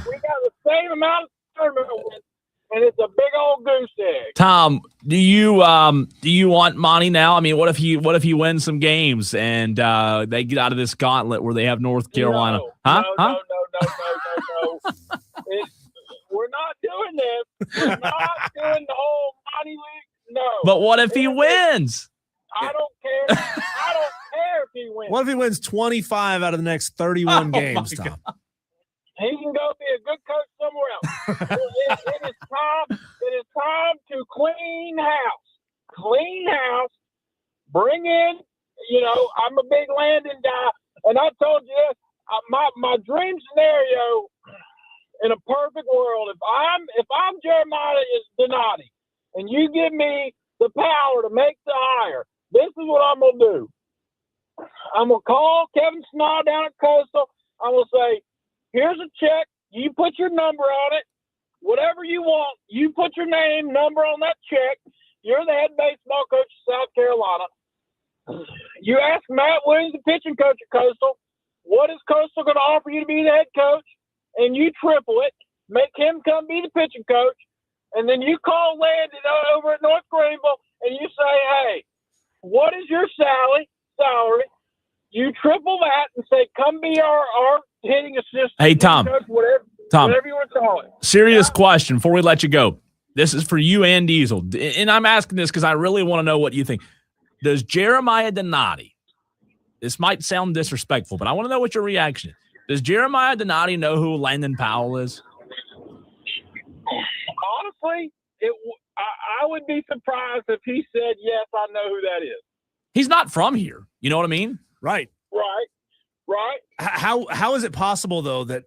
we got the same amount of tournament wins, and it's a big old goose egg. Tom, do you want Monty now? I mean, what if he wins some games and they get out of this gauntlet where they have North Carolina? No. We're not doing this. We're not doing the whole Monty League. No. But what if he wins? I don't care. I don't care if he wins. What if he wins 25 out of the next 31 games, Tom? He can go be a good coach somewhere else. It is time to clean house. Clean house. Bring in, I'm a big Landon guy, and I told you this. My dream scenario in a perfect world, if I'm Jeremiah Donati, and you give me the power to make the hire, this is what I'm gonna do. I'm gonna call Kevin Snod down at Coastal. I'm gonna say, here's a check. You put your number on it. Whatever you want, you put your name, number on that check. You're the head baseball coach of South Carolina. You ask Matt Williams, the pitching coach at Coastal, what is Coastal going to offer you to be the head coach? And you triple it, make him come be the pitching coach, and then you call Landon over at North Greenville, and you say, hey, what is your salary? You triple that and say, come be our hitting assistant. Hey, Tom. Coach, whatever you want to call it. Serious question before we let you go. This is for you and Diesel. And I'm asking this because I really want to know what you think. Does Jeremiah Donati, this might sound disrespectful, but I want to know what your reaction is. Does Jeremiah Donati know who Landon Powell is? Honestly, I would be surprised if he said, yes, I know who that is. He's not from here. You know what I mean? Right. How is it possible, though, that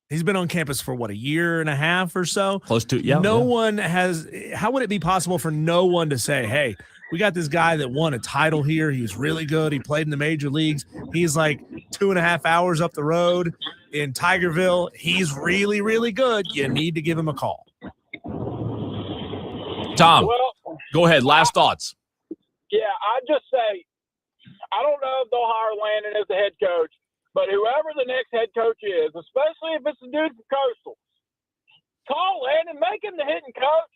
he's been on campus for, a year and a half or so? Close to, yeah. One has – how would it be possible for no one to say, hey, we got this guy that won a title here. He was really good. He played in the major leagues. He's like 2.5 hours up the road in Tigerville. He's really, really good. You need to give him a call. Tom, go ahead. Last thoughts. Yeah, I'd just say, I don't know if they'll hire Landon as the head coach, but whoever the next head coach is, especially if it's a dude from Coastal, call Landon, make him the hitting coach,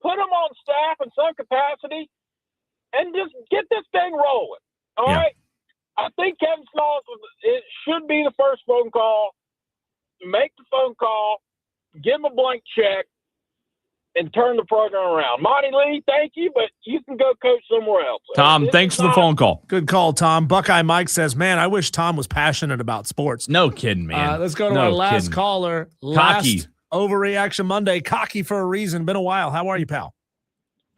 put him on staff in some capacity, and just get this thing rolling. All right? I think Kevin Snod, it should be the first phone call. Make the phone call, give him a blank check, and turn the program around. Monty Lee, thank you, but you can go coach somewhere else. Tom, thanks for the phone call. Good call, Tom. Buckeye Mike says, man, I wish Tom was passionate about sports. No kidding, man. Let's go to our last caller. Cocky. Last Overreaction Monday. Cocky for a reason. Been a while. How are you, pal?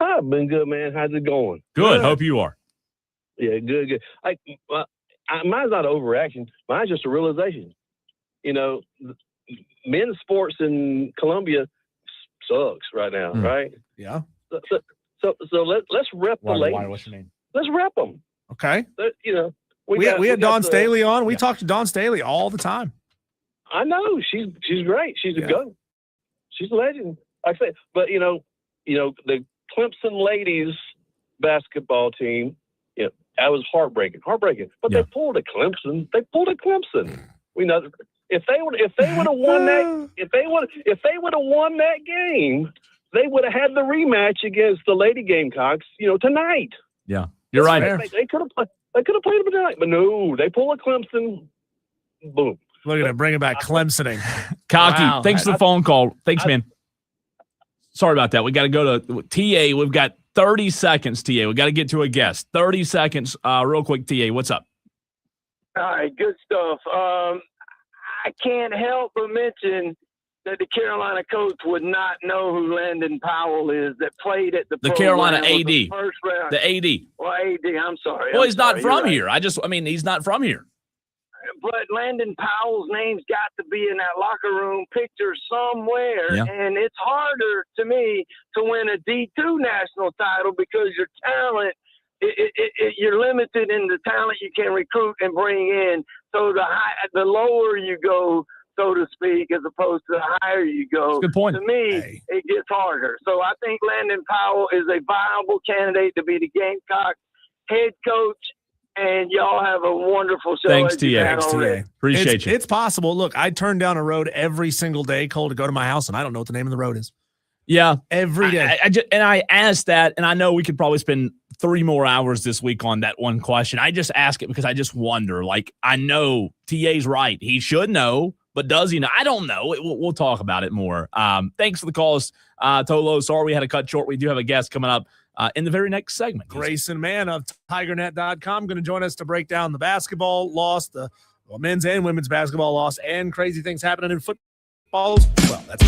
I've been good, man. How's it going? Good. Hope you are. Yeah, good. Mine's not an overreaction. Mine's just a realization. Men's sports in Columbia sucks right now, right? Yeah. So let's rep the ladies. What's your name? Let's rep them. Okay. We had Dawn Staley on. We talk to Dawn Staley all the time. I know she's great. She's a go. She's a legend. Like I said, but the Clemson ladies basketball team, that was heartbreaking. But they pulled a Clemson. We know if they would have won that, if they would have won that game, they would have had the rematch against the Lady Gamecocks, tonight. Yeah, you're right. They could have played them tonight, but no, they pull a Clemson. Boom. Look at him bringing back Clemsoning. Cocky, Wow. thanks for the phone call. Thanks, man. Sorry about that. We got to go to TA. We've got 30 seconds, TA. We got to get to a guest. 30 seconds, real quick, TA. What's up? All right, good stuff. I can't help but mention that the Carolina coach would not know who Landon Powell is that played at the Carolina program, was AD. the first round. The AD. Well, AD, I'm sorry. Well, I'm he's not sorry. from You're right. here. He's not from here. But Landon Powell's name's got to be in that locker room picture somewhere. Yeah. And it's harder to me to win a D2 national title because your talent, you're limited in the talent you can recruit and bring in. So the lower you go, so to speak, as opposed to the higher you go. Good point. To me, it gets harder. So I think Landon Powell is a viable candidate to be the Gamecocks head coach. And y'all have a wonderful show. Thanks, TA. Appreciate you. It's possible. Look, I turn down a road every single day, Cole, to go to my house, and I don't know what the name of the road is. Yeah. Every day. I asked that, and I know we could probably spend 3 more hours this week on that one question. I just ask it because I just wonder. Like, I know TA's right. He should know, but does he know? I don't know. We'll talk about it more. Thanks for the calls, Tolo. Sorry we had to cut short. We do have a guest coming up in the very next segment. Grayson Mann of TigerNet.com going to join us to break down the basketball loss, the men's and women's basketball loss, and crazy things happening in football. Well, that's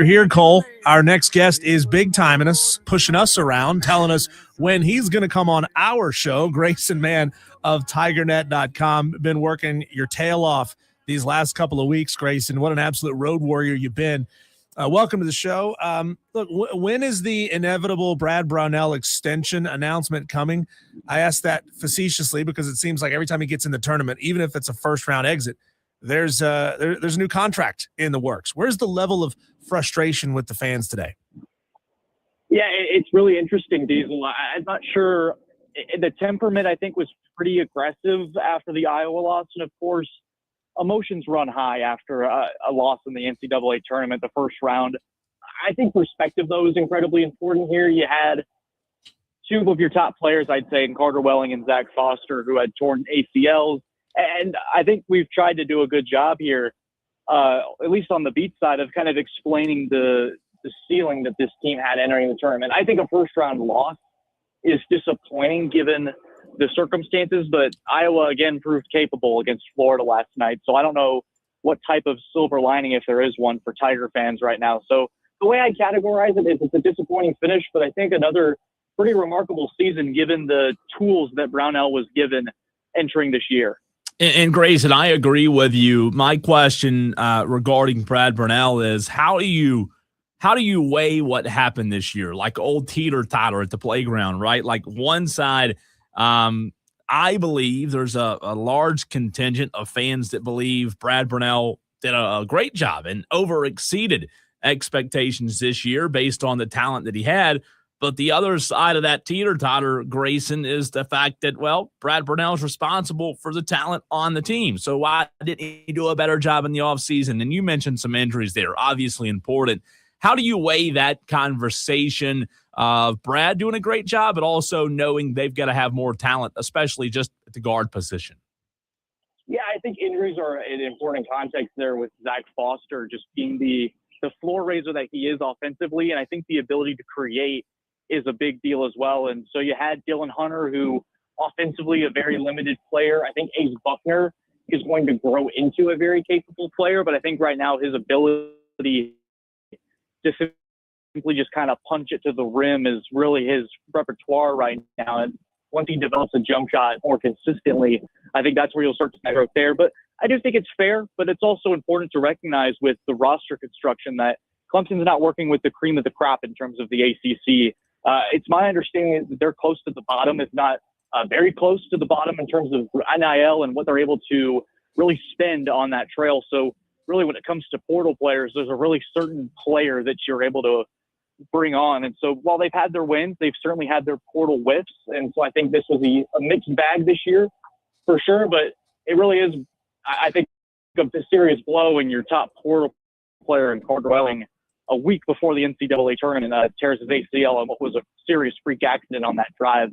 you're here, Cole, our next guest is big timing us, pushing us around, telling us when he's going to come on our show. Grayson Mann of TigerNet.com. Been working your tail off these last couple of weeks, Grayson. What an absolute road warrior you've been. Welcome to the show. Look, when is the inevitable Brad Brownell extension announcement coming? I ask that facetiously because it seems like every time he gets in the tournament, even if it's a first-round exit, there's a new contract in the works. Where's the level of frustration with the fans today? Yeah, it's really interesting, Diesel. I'm not sure. The temperament, I think, was pretty aggressive after the Iowa loss. And, of course, emotions run high after a loss in the NCAA tournament, the first round. I think perspective, though, is incredibly important here. You had two of your top players, I'd say, in Carter Welling and Zach Foster, who had torn ACLs. And I think we've tried to do a good job here, at least on the beat side, of kind of explaining the ceiling that this team had entering the tournament. I think a first-round loss is disappointing given the circumstances, but Iowa, again, proved capable against Florida last night. So I don't know what type of silver lining, if there is one, for Tiger fans right now. So the way I categorize it is it's a disappointing finish, but I think another pretty remarkable season given the tools that Brownell was given entering this year. And Grayson, I agree with you. My question regarding Brad Brownell is how do you weigh what happened this year? Like old teeter-totter at the playground, right? Like one side, I believe there's a large contingent of fans that believe Brad Brownell did a great job and over-exceeded expectations this year based on the talent that he had. But the other side of that teeter-totter, Grayson, is the fact that, well, Brad Brownell is responsible for the talent on the team. So why didn't he do a better job in the offseason? And you mentioned some injuries there, obviously important. How do you weigh that conversation of Brad doing a great job, but also knowing they've got to have more talent, especially just at the guard position? Yeah, I think injuries are an important context there with Zach Foster just being the floor raiser that he is offensively. And I think the ability to create is a big deal as well. And so you had Dylan Hunter, who offensively a very limited player. I think Ace Buckner is going to grow into a very capable player, but I think right now his ability to simply just kind of punch it to the rim is really his repertoire right now. And once he develops a jump shot more consistently, I think that's where you'll start to see growth there. But I do think it's fair, but it's also important to recognize with the roster construction that Clemson's not working with the cream of the crop in terms of the ACC. It's my understanding that they're close to the bottom, if not very close to the bottom in terms of NIL and what they're able to really spend on that trail. So really when it comes to portal players, there's a really certain player that you're able to bring on. And so while they've had their wins, they've certainly had their portal whiffs. And so I think this was a mixed bag this year for sure, but it really is, I think, a serious blow when your top portal player in Carter Welling a week before the NCAA tournament tears his ACL on what was a serious freak accident on that drive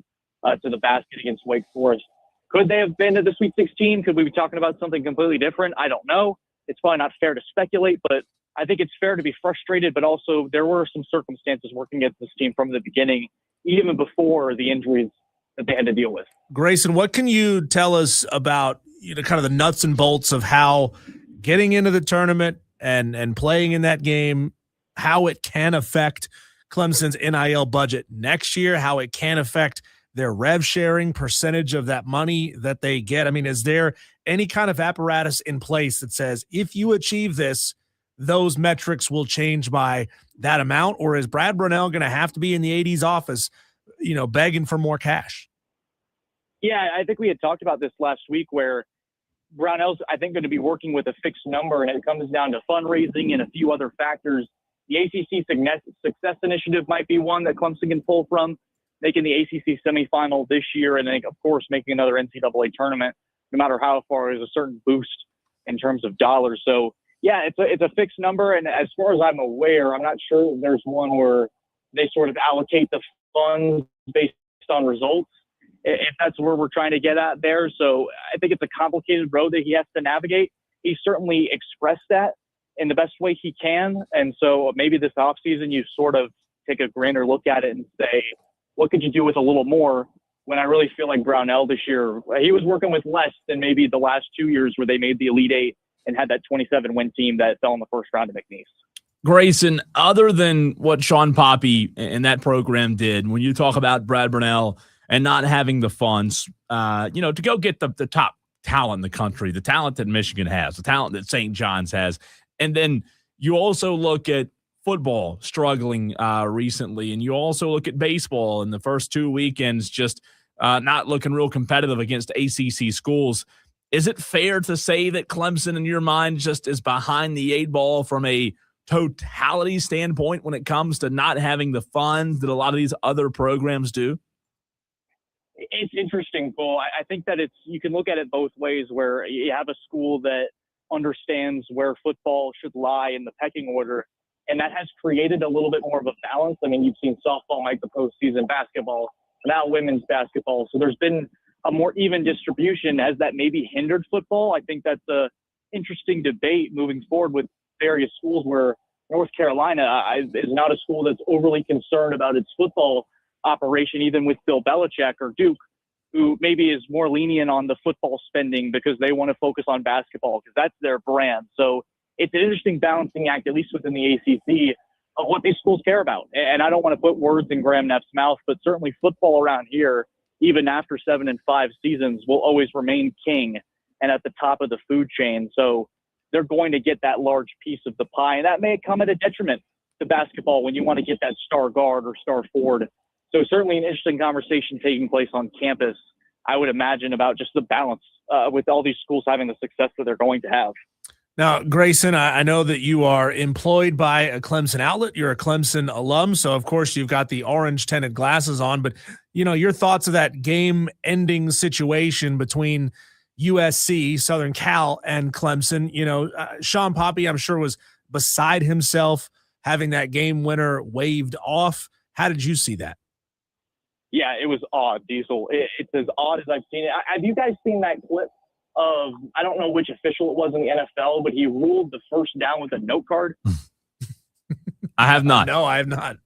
to the basket against Wake Forest. Could they have been to the Sweet 16? Could we be talking about something completely different? I don't know. It's probably not fair to speculate, but I think it's fair to be frustrated, but also there were some circumstances working against this team from the beginning, even before the injuries that they had to deal with. Grayson, what can you tell us about, kind of the nuts and bolts of how getting into the tournament and playing in that game, how it can affect Clemson's NIL budget next year, how it can affect their rev sharing percentage of that money that they get? I mean, is there any kind of apparatus in place that says if you achieve this, those metrics will change by that amount? Or is Brad Brownell going to have to be in the 80s office, begging for more cash? Yeah, I think we had talked about this last week where Brownell's, I think, going to be working with a fixed number, and it comes down to fundraising and a few other factors. The ACC Success Initiative might be one that Clemson can pull from, making the ACC semifinal this year, and then, of course, making another NCAA tournament, no matter how far, is a certain boost in terms of dollars. So, yeah, it's a fixed number, and as far as I'm aware, I'm not sure there's one where they sort of allocate the funds based on results, if that's where we're trying to get at there. So I think it's a complicated road that he has to navigate. He certainly expressed that in the best way he can, and so maybe this offseason you sort of take a grander look at it and say, what could you do with a little more? When I really feel like Brownell this year, he was working with less than maybe the last 2 years where they made the Elite Eight and had that 27-win team that fell in the first round to McNeese. Grayson, other than what Sean Poppy and that program did, when you talk about Brad Burnell and not having the funds, to go get the top talent in the country, the talent that Michigan has, the talent that St. John's has, and then you also look at football struggling recently, and you also look at baseball in the first 2 weekends just not looking real competitive against ACC schools. Is it fair to say that Clemson, in your mind, just is behind the eight ball from a totality standpoint when it comes to not having the funds that a lot of these other programs do? It's interesting, Cole. I think that you can look at it both ways, where you have a school that understands where football should lie in the pecking order, and that has created a little bit more of a balance. I mean, you've seen softball make the postseason, basketball, now women's basketball. So there's been a more even distribution. Has that maybe hindered football? I think that's a interesting debate moving forward with various schools, where North Carolina is not a school that's overly concerned about its football operation, even with Bill Belichick, or Duke, who maybe is more lenient on the football spending because they want to focus on basketball because that's their brand. So it's an interesting balancing act, at least within the ACC, of what these schools care about. And I don't want to put words in Graham Neff's mouth, but certainly football around here, even after 7 and 5 seasons, will always remain king and at the top of the food chain. So they're going to get that large piece of the pie, and that may come at a detriment to basketball when you want to get that star guard or star forward. So certainly an interesting conversation taking place on campus, I would imagine, about just the balance with all these schools having the success that they're going to have. Now, Grayson, I know that you are employed by a Clemson outlet. You're a Clemson alum, so of course you've got the orange tinted glasses on. But your thoughts of that game-ending situation between USC, Southern Cal, and Clemson. Sean Poppy, I'm sure, was beside himself having that game winner waved off. How did you see that? Yeah, it was odd, Diesel. It's as odd as I've seen it. Have you guys seen that clip of, I don't know which official it was in the NFL, but he ruled the first down with a note card? I have not. No, I have not.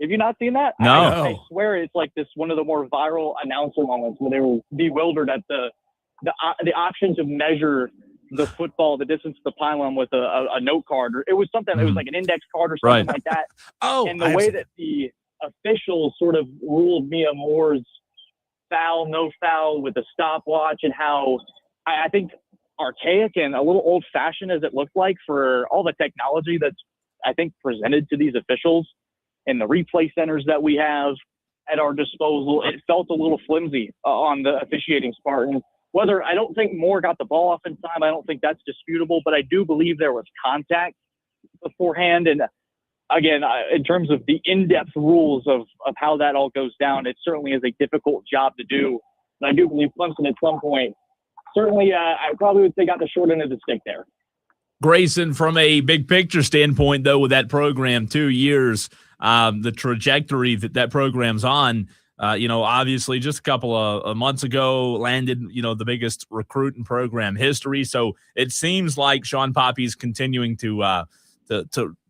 Have you not seen that? No. I swear it's like one of the more viral announcer moments where they were bewildered at the option to measure the football, the distance to the pylon with a note card. It was something, it was like an index card or something like that. And the way that the officials sort of ruled Mia Moore's foul, no foul with a stopwatch, and how I think archaic and a little old fashioned as it looked like for all the technology that's, I think, presented to these officials and the replay centers that we have at our disposal, it felt a little flimsy on the officiating part. And whether, I don't think Moore got the ball off in time, I don't think that's disputable, but I do believe there was contact beforehand. And again, in terms of the in-depth rules of how that all goes down, it certainly is a difficult job to do. And I do believe Clemson at some point, certainly I probably would say got the short end of the stick there. Grayson, from a big picture standpoint, though, with that program, 2 years, the trajectory that program's on, obviously just a couple of months ago landed, the biggest recruit in program history. So it seems like Sean Poppy's continuing to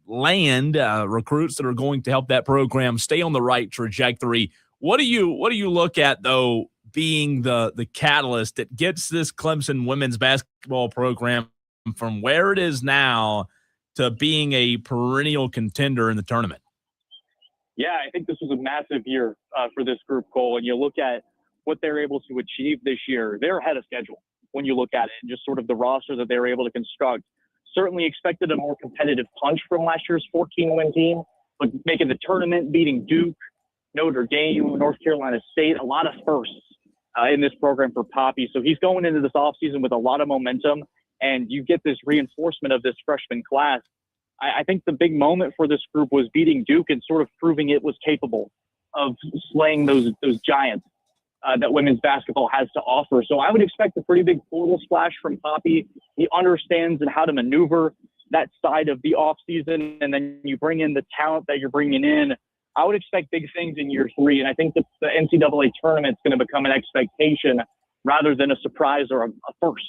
land recruits that are going to help that program stay on the right trajectory. What do you look at, though, being the catalyst that gets this Clemson women's basketball program from where it is now to being a perennial contender in the tournament? Yeah, I think this was a massive year for this group, Cole. And you look at what they're able to achieve this year, they're ahead of schedule when you look at it, and just sort of the roster that they were able to construct. Certainly expected a more competitive punch from last year's 14-win team, but making the tournament, beating Duke, Notre Dame, North Carolina State, a lot of firsts in this program for Poppy. So he's going into this offseason with a lot of momentum, and you get this reinforcement of this freshman class. I think the big moment for this group was beating Duke and sort of proving it was capable of slaying those giants that women's basketball has to offer. So I would expect a pretty big portal splash from Poppy. He understands and how to maneuver that side of the offseason, and then you bring in the talent that you're bringing in. I would expect big things in year 3, and I think that the NCAA tournament is going to become an expectation rather than a surprise or a first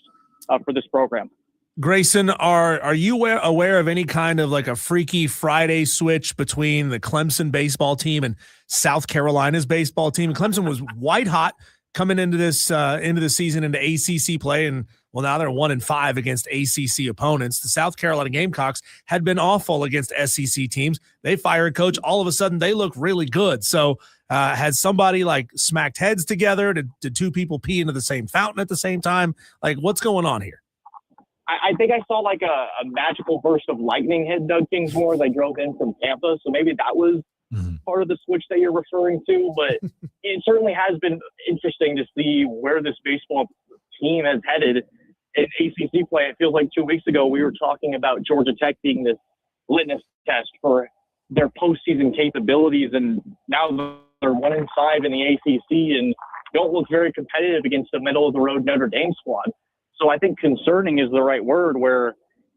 for this program. Grayson, are you aware of any kind of like a Freaky Friday switch between the Clemson baseball team and South Carolina's baseball team? Clemson was white hot coming into the season into ACC play, and well, now they're 1-5 against ACC opponents. The South Carolina Gamecocks had been awful against SEC teams. They fire a coach. All of a sudden, they look really good. So has somebody like smacked heads together? Did two people pee into the same fountain at the same time? Like, what's going on here? I think I saw like a magical burst of lightning hit Doug Kingsmore as I drove in from Tampa. So maybe that was part of the switch that you're referring to. But it certainly has been interesting to see where this baseball team has headed in ACC play. It feels like 2 weeks ago we were talking about Georgia Tech being this litmus test for their postseason capabilities, and now they're 1-5 in the ACC and don't look very competitive against the middle-of-the-road Notre Dame squad. So I think concerning is the right word, where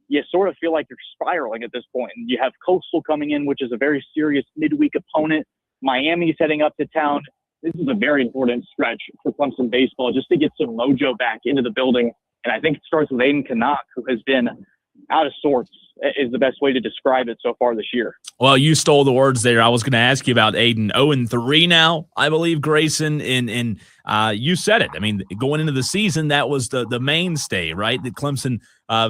you sort of feel like you're spiraling at this point. You have Coastal coming in, which is a very serious midweek opponent. Miami's heading up to town. This is a very important stretch for Clemson baseball just to get some mojo back into the building. And I think it starts with Aiden Canuck, who has been out of sorts, is the best way to describe it so far this year. Well, you stole the words there. I was going to ask you about Aiden. 0-3 now, I believe, Grayson. And you said it. I mean, going into the season, that was the mainstay, right? That Clemson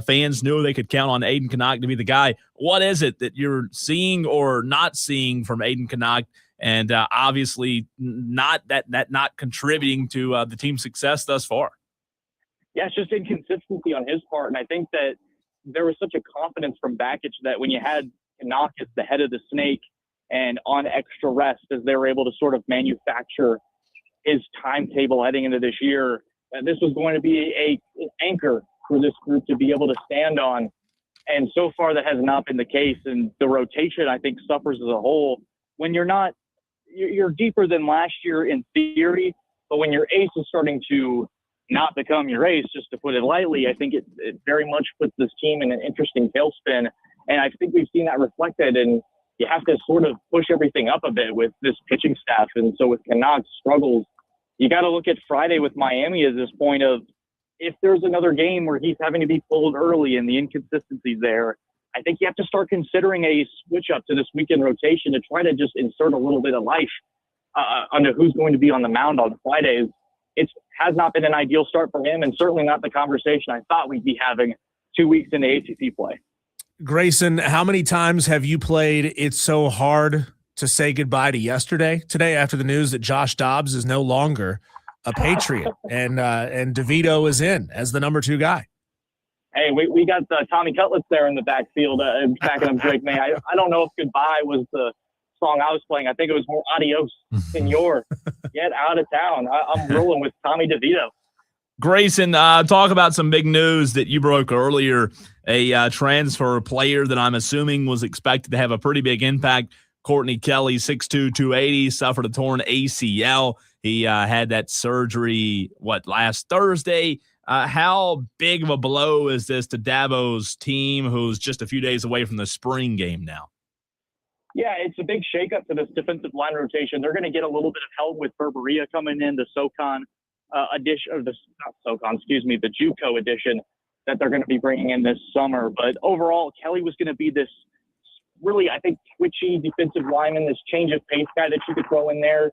fans knew they could count on Aiden Canuck to be the guy. What is it that you're seeing or not seeing from Aiden Canuck? And obviously not contributing to the team's success thus far. Yeah, it's just inconsistency on his part. And I think that there was such a confidence from Bakich that when you had Canuck as the head of the snake and on extra rest, as they were able to sort of manufacture his timetable heading into this year, this was going to be an anchor for this group to be able to stand on. And so far that has not been the case. And the rotation, I think, suffers as a whole. When you're deeper than last year in theory, but when your ace is starting to not become your ace, just to put it lightly, I think it very much puts this team in an interesting tailspin. And I think we've seen that reflected, and you have to sort of push everything up a bit with this pitching staff. And so with Canuck's struggles, you got to look at Friday with Miami as this point of, if there's another game where he's having to be pulled early and the inconsistencies there, I think you have to start considering a switch up to this weekend rotation to try to just insert a little bit of life onto who's going to be on the mound on Fridays. It has not been an ideal start for him, and certainly not the conversation I thought we'd be having 2 weeks into ACC play. Grayson, how many times have you played It's So Hard to Say Goodbye to Yesterday? Today, after the news that Josh Dobbs is no longer a Patriot and DeVito is in as the number 2 guy. Hey, we got Tommy Cutlets there in the backfield, backing up Drake May. I don't know if Goodbye was the song I was playing. I think it was more Adios, Senor. Get out of town. I'm rolling with Tommy DeVito. Grayson, talk about some big news that you broke earlier. A transfer player that I'm assuming was expected to have a pretty big impact. Courtney Kelly, 6'2", 280, suffered a torn ACL. He had that surgery, last Thursday. How big of a blow is this to Dabo's team, who's just a few days away from the spring game now? Yeah, it's a big shakeup to this defensive line rotation. They're going to get a little bit of help with Berberia coming in, the SoCon addition, or the JUCO edition that they're going to be bringing in this summer. But overall, Kelly was going to be this really, I think, twitchy defensive lineman, this change of pace guy that you could throw in there.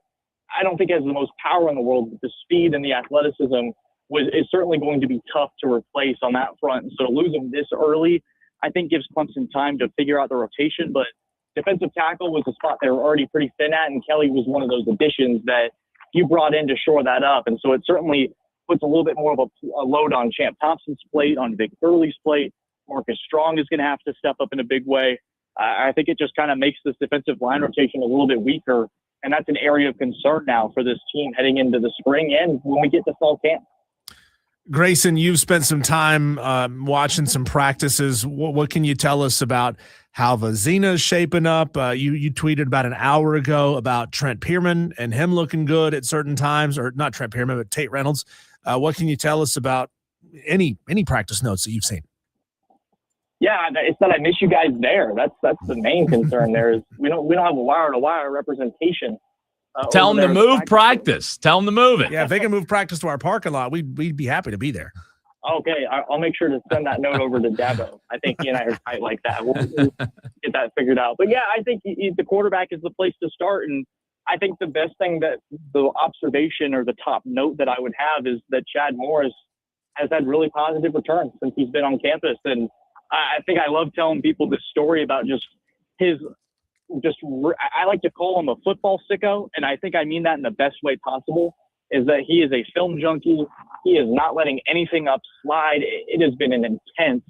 I don't think he has the most power in the world, but the speed and the athleticism is certainly going to be tough to replace on that front. And so to lose him this early, I think gives Clemson time to figure out the rotation. But defensive tackle was a spot they were already pretty thin at, and Kelly was one of those additions that you brought in to shore that up. And so it certainly puts a little bit more of a load on Champ Thompson's plate, on Vic Burley's plate. Marcus Strong is going to have to step up in a big way. I think it just kind of makes this defensive line rotation a little bit weaker, and that's an area of concern now for this team heading into the spring and when we get to fall camp. Grayson, you've spent some time watching some practices. What can you tell us about how Vazina's shaping up? You tweeted about an hour ago about Trent Pierman and him looking good at certain times, or not Trent Pierman, but Tate Reynolds. What can you tell us about any practice notes that you've seen? Yeah, it's that I miss you guys there. That's the main concern. There is we don't have a wire-to-wire representation. Tell them to move practice. Tell them to move it. Yeah, if they can move practice to our parking lot, we'd be happy to be there. Okay, I'll make sure to send that note over to Dabo. I think he and I are tight like that. We'll get that figured out. But yeah, I think the quarterback is the place to start. And I think the best thing that the observation or the top note that I would have is that Chad Morris has had really positive returns since he's been on campus. And I think I love telling people this story about just I like to call him a football sicko. And I think I mean that in the best way possible, is that he is a film junkie. He is not letting anything up slide. It has been an intense,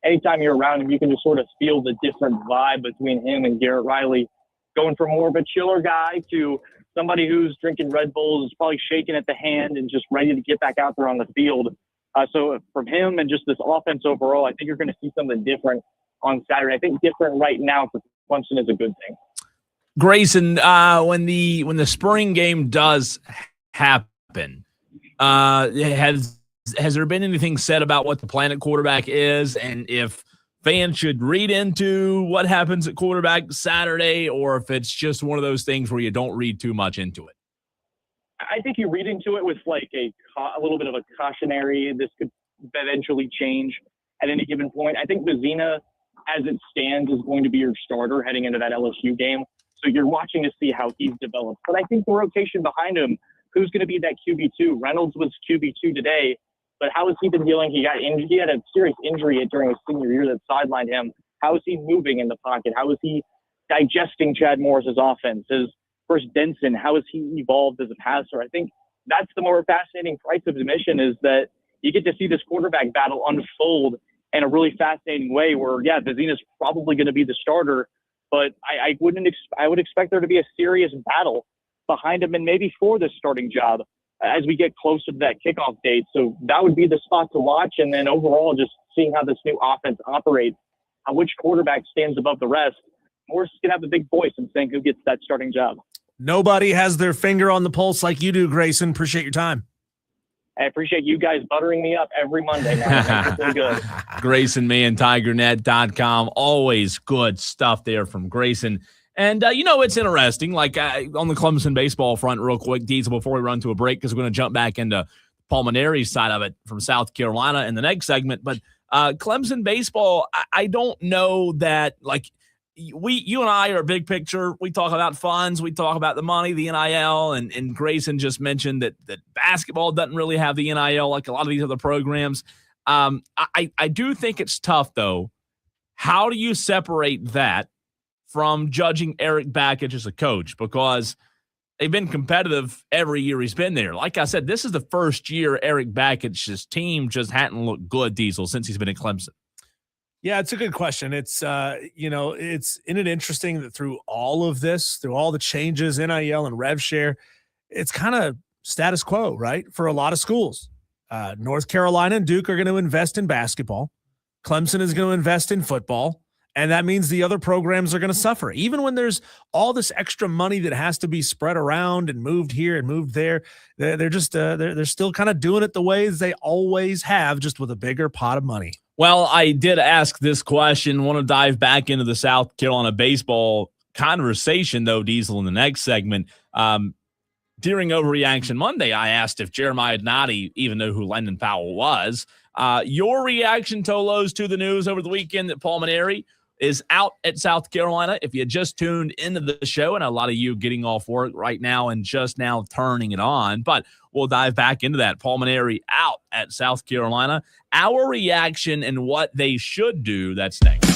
anytime you're around him, you can just sort of feel the different vibe between him and Garrett Riley, going from more of a chiller guy to somebody who's drinking Red Bulls, is probably shaking at the hand and just ready to get back out there on the field. So from him and just this offense overall, I think you're going to see something different on Saturday. I think different right now for Clemson is a good thing. Grayson, when the spring game does happen, has there been anything said about what the plan at quarterback is, and if fans should read into what happens at quarterback Saturday, or if it's just one of those things where you don't read too much into it? I think you read into it with like a little bit of a cautionary. This could eventually change at any given point. I think Vizina, as it stands, is going to be your starter heading into that LSU game. So you're watching to see how he's developed. But I think the rotation behind him, who's going to be that QB2? Reynolds was QB2 today, but how has he been dealing? He had a serious injury during his senior year that sidelined him. How is he moving in the pocket? How is he digesting Chad Morris's offense? First Denson, how has he evolved as a passer? I think that's the more fascinating price of admission, is that you get to see this quarterback battle unfold in a really fascinating way where, yeah, Vizina's probably going to be the starter, but I would expect there to be a serious battle behind him and maybe for this starting job as we get closer to that kickoff date. So that would be the spot to watch. And then overall, just seeing how this new offense operates, which quarterback stands above the rest. Morris is going to have a big voice in saying who gets that starting job. Nobody has their finger on the pulse like you do, Grayson. Appreciate your time. I appreciate you guys buttering me up every Monday, man. It's really good. Grayson, man, TigerNet.com. Always good stuff there from Grayson. And, it's interesting, like on the Clemson baseball front, real quick, Diesel, before we run to a break, because we're going to jump back into Pulmonary side of it from South Carolina in the next segment. But Clemson baseball, I don't know that, like, you and I are big picture. We talk about funds. We talk about the money, the NIL, and Grayson just mentioned that basketball doesn't really have the NIL like a lot of these other programs. I do think it's tough, though. How do you separate that from judging Eric Bakich as a coach? Because they've been competitive every year he's been there. Like I said, this is the first year Eric Bakich's team just hadn't looked good, Diesel, since he's been at Clemson. Yeah, it's a good question. It's, isn't it interesting that through all of this, through all the changes, NIL and rev share, it's kind of status quo, right? For a lot of schools. North Carolina and Duke are going to invest in basketball. Clemson is going to invest in football. And that means the other programs are going to suffer. Even when there's all this extra money that has to be spread around and moved here and moved there, they're just they're still kind of doing it the ways they always have, just with a bigger pot of money. Well, I did ask this question. Want to dive back into the South Carolina baseball conversation, though, Diesel, in the next segment. During Overreaction Monday, I asked if Jeremiah Nottie even knew who Landon Powell was. Your reaction, Tolos, to the news over the weekend that Pulmonary is out at South Carolina. If you just tuned into the show, and a lot of you getting off work right now and just now turning it on, but we'll dive back into that. Pulmonary out at South Carolina. Our reaction and what they should do, that's next.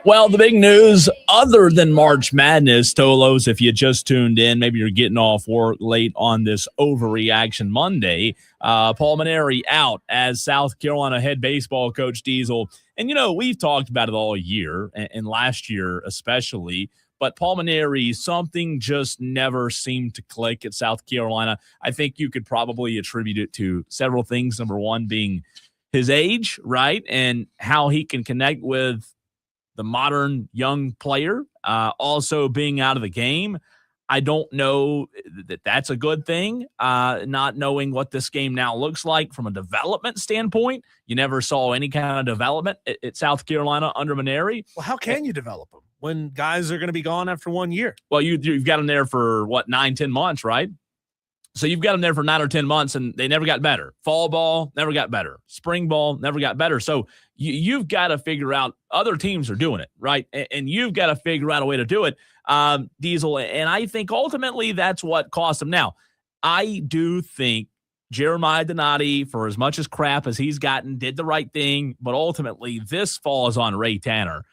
Well, the big news, other than March Madness, Tolos, if you just tuned in, maybe you're getting off work late on this Overreaction Monday, Paul Mainieri out as South Carolina head baseball coach, Diesel. And, we've talked about it all year, and last year especially, but Paul Mainieri, something just never seemed to click at South Carolina. I think you could probably attribute it to several things. Number one being his age, right, and how he can connect with the modern young player, also being out of the game. I don't know that that's a good thing, not knowing what this game now looks like from a development standpoint. You never saw any kind of development at South Carolina under Mainieri. Well, how can you develop them when guys are going to be gone after 1 year? Well, you've got them there for, 9-10 months, right? So you've got them there for 9 or 10 months, and they never got better. Fall ball never got better. Spring ball never got better. So you've got to figure out, other teams are doing it, right? And you've got to figure out a way to do it, Diesel. And I think ultimately that's what cost them. Now, I do think Jeremiah Donati, for as much as crap as he's gotten, did the right thing. But ultimately, this falls on Ray Tanner.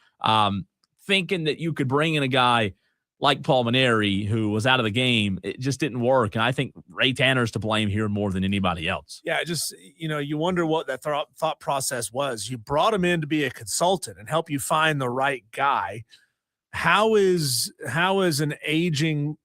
Thinking that you could bring in a guy like Paul Mainieri, who was out of the game, it just didn't work. And I think Ray Tanner's to blame here more than anybody else. Yeah, just, you wonder what that thought process was. You brought him in to be a consultant and help you find the right guy. How is an aging,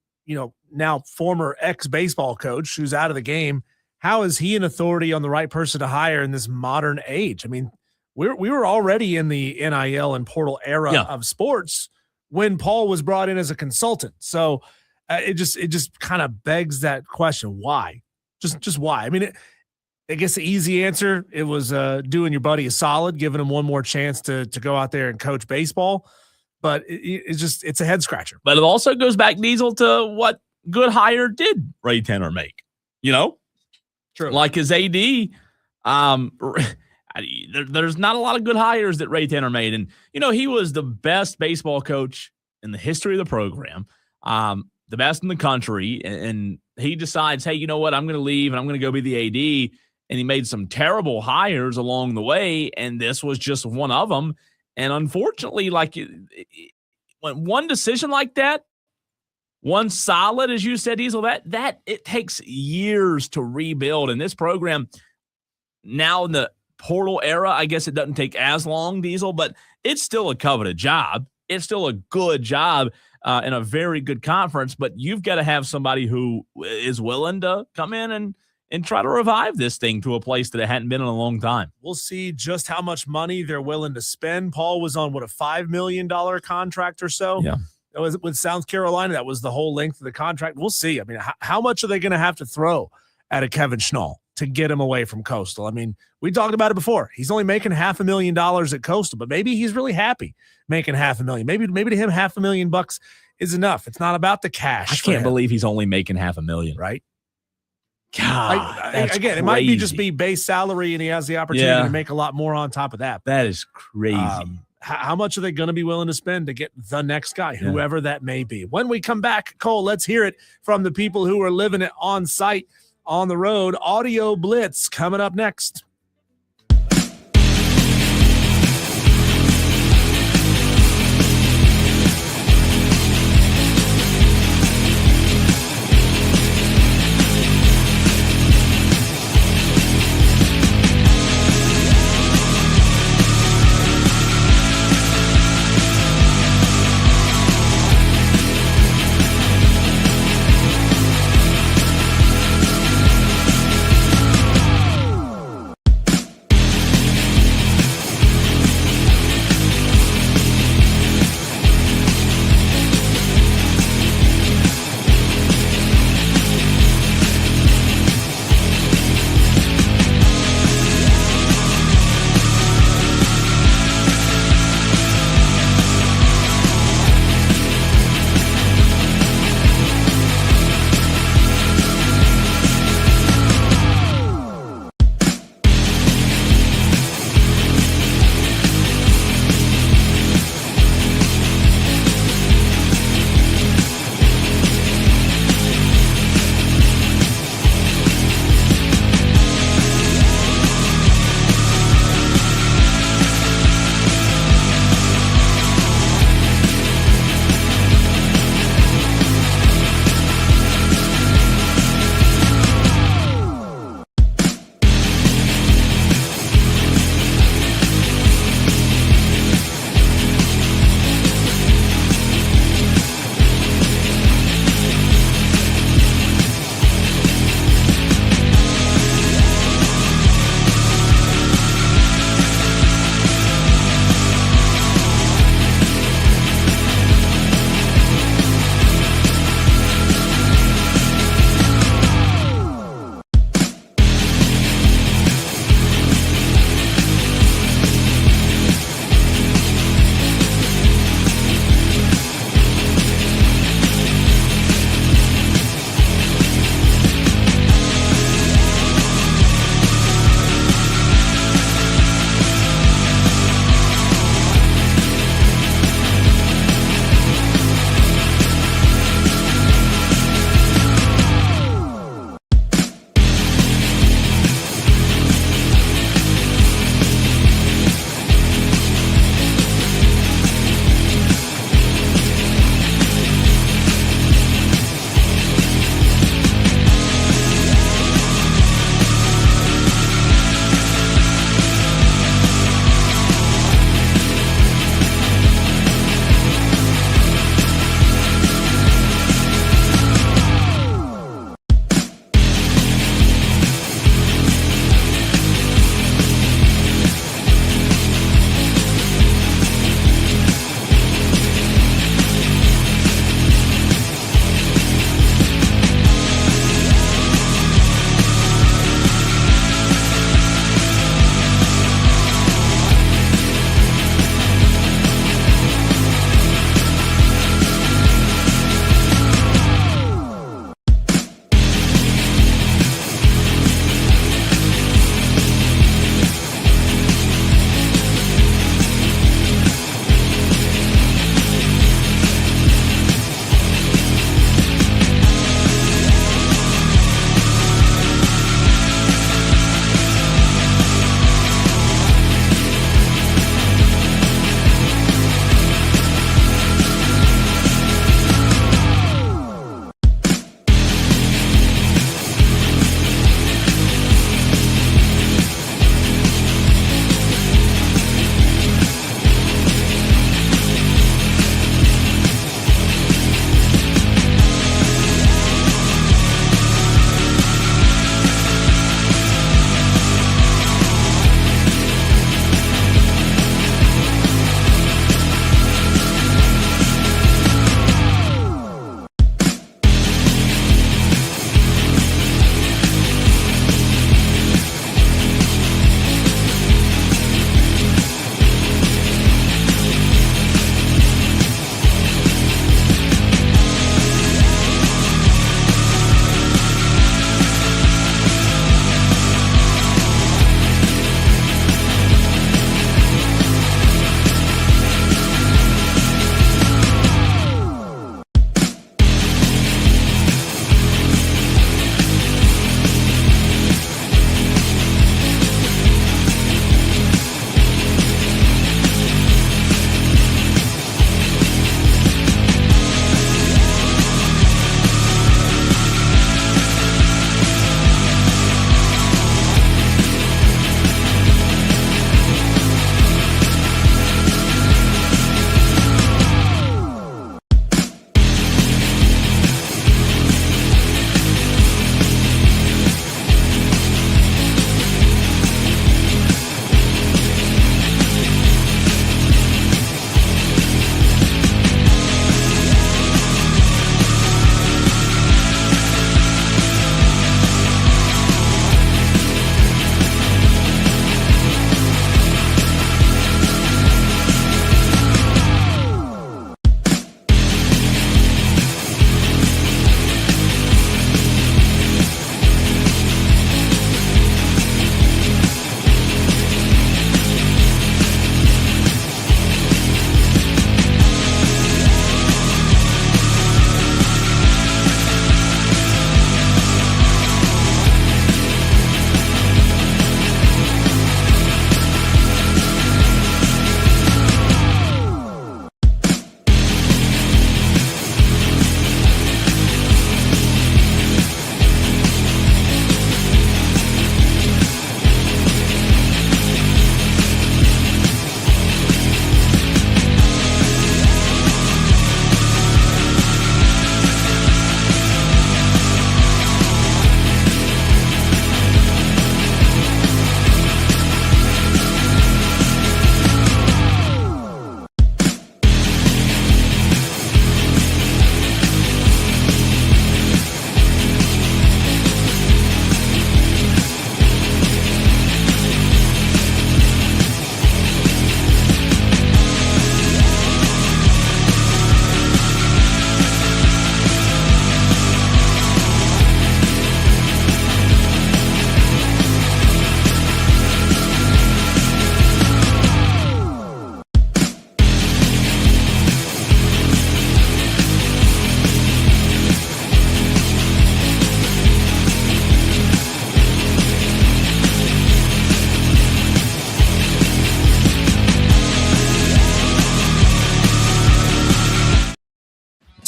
now former ex-baseball coach who's out of the game, how is he an authority on the right person to hire in this modern age? I mean, we were already in the NIL and portal era of sports when Paul was brought in as a consultant. So it just kind of begs that question. Why? Just why? I mean, I guess the easy answer, it was doing your buddy a solid, giving him one more chance to go out there and coach baseball. But it's a head scratcher. But it also goes back, Diesel, to what good hire did Ray Tanner make? True. Like his AD, there's not a lot of good hires that Ray Tanner made. And, he was the best baseball coach in the history of the program, the best in the country. And he decides, hey, you know what? I'm going to leave and I'm going to go be the AD. And he made some terrible hires along the way. And this was just one of them. And unfortunately, when one decision like that, one solid, as you said, Diesel, that it takes years to rebuild. And this program now in the portal era, I guess it doesn't take as long, Diesel, but it's still a coveted job. It's still a good job in a very good conference, but you've got to have somebody who is willing to come in and try to revive this thing to a place that it hadn't been in a long time. We'll see just how much money they're willing to spend. Paul was on, a $5 million contract or so? Yeah. That was with South Carolina. That was the whole length of the contract. We'll see. I mean, how much are they going to have to throw at a Kevin Schnall to get him away from Coastal? I mean, we talked about it before. He's only making $500,000 at Coastal, but maybe he's really happy making $500,000. Maybe to him, $500,000 is enough. It's not about the cash. I can't believe he's only making $500,000. Right? God, again, crazy. It might be just be base salary, and he has the opportunity to make a lot more on top of that. That is crazy. How much are they going to be willing to spend to get the next guy, whoever that may be? When we come back, Cole, let's hear it from the people who are living it on site, on the road. Audio Blitz coming up next.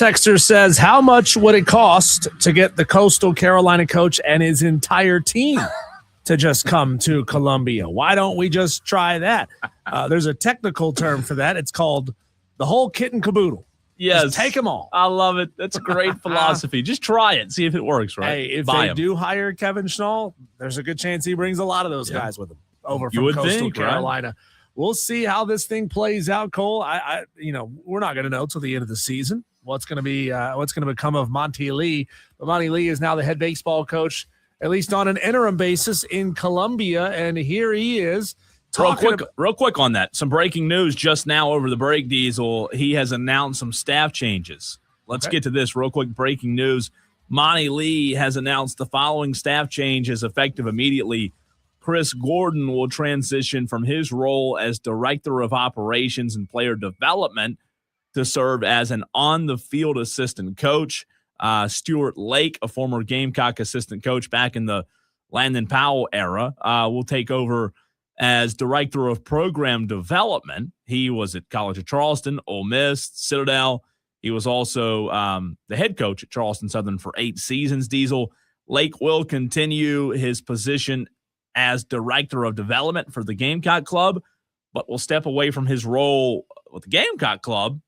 Texter says, how much would it cost to get the Coastal Carolina coach and his entire team to just come to Columbia? Why don't we just try that? There's a technical term for that. It's called the whole kit and caboodle. Yes. Just take them all. I love it. That's a great philosophy. Just try it. See if it works, right? Hey, if Buy they 'em. do hire Kevin Schnall, there's a good chance he brings a lot of those guys with him over You from would Coastal think, right? Carolina. We'll see how this thing plays out, Cole. We're not going to know till the end of the season what's going to become of Monty Lee. But Monty Lee is now the head baseball coach, at least on an interim basis in Columbia, and here he is. Real quick on that. Some breaking news just now over the break, Diesel. He has announced some staff changes. Let's get to this real quick. Breaking news. Monty Lee has announced the following staff changes effective immediately. Chris Gordon will transition from his role as Director of Operations and Player Development to serve as an on-the-field assistant coach. Stuart Lake, a former Gamecock assistant coach back in the Landon Powell era, will take over as Director of Program Development. He was at College of Charleston, Ole Miss, Citadel. He was also the head coach at Charleston Southern for 8 seasons. Diesel Lake will continue his position as Director of Development for the Gamecock Club, but will step away from his role with the Gamecock Club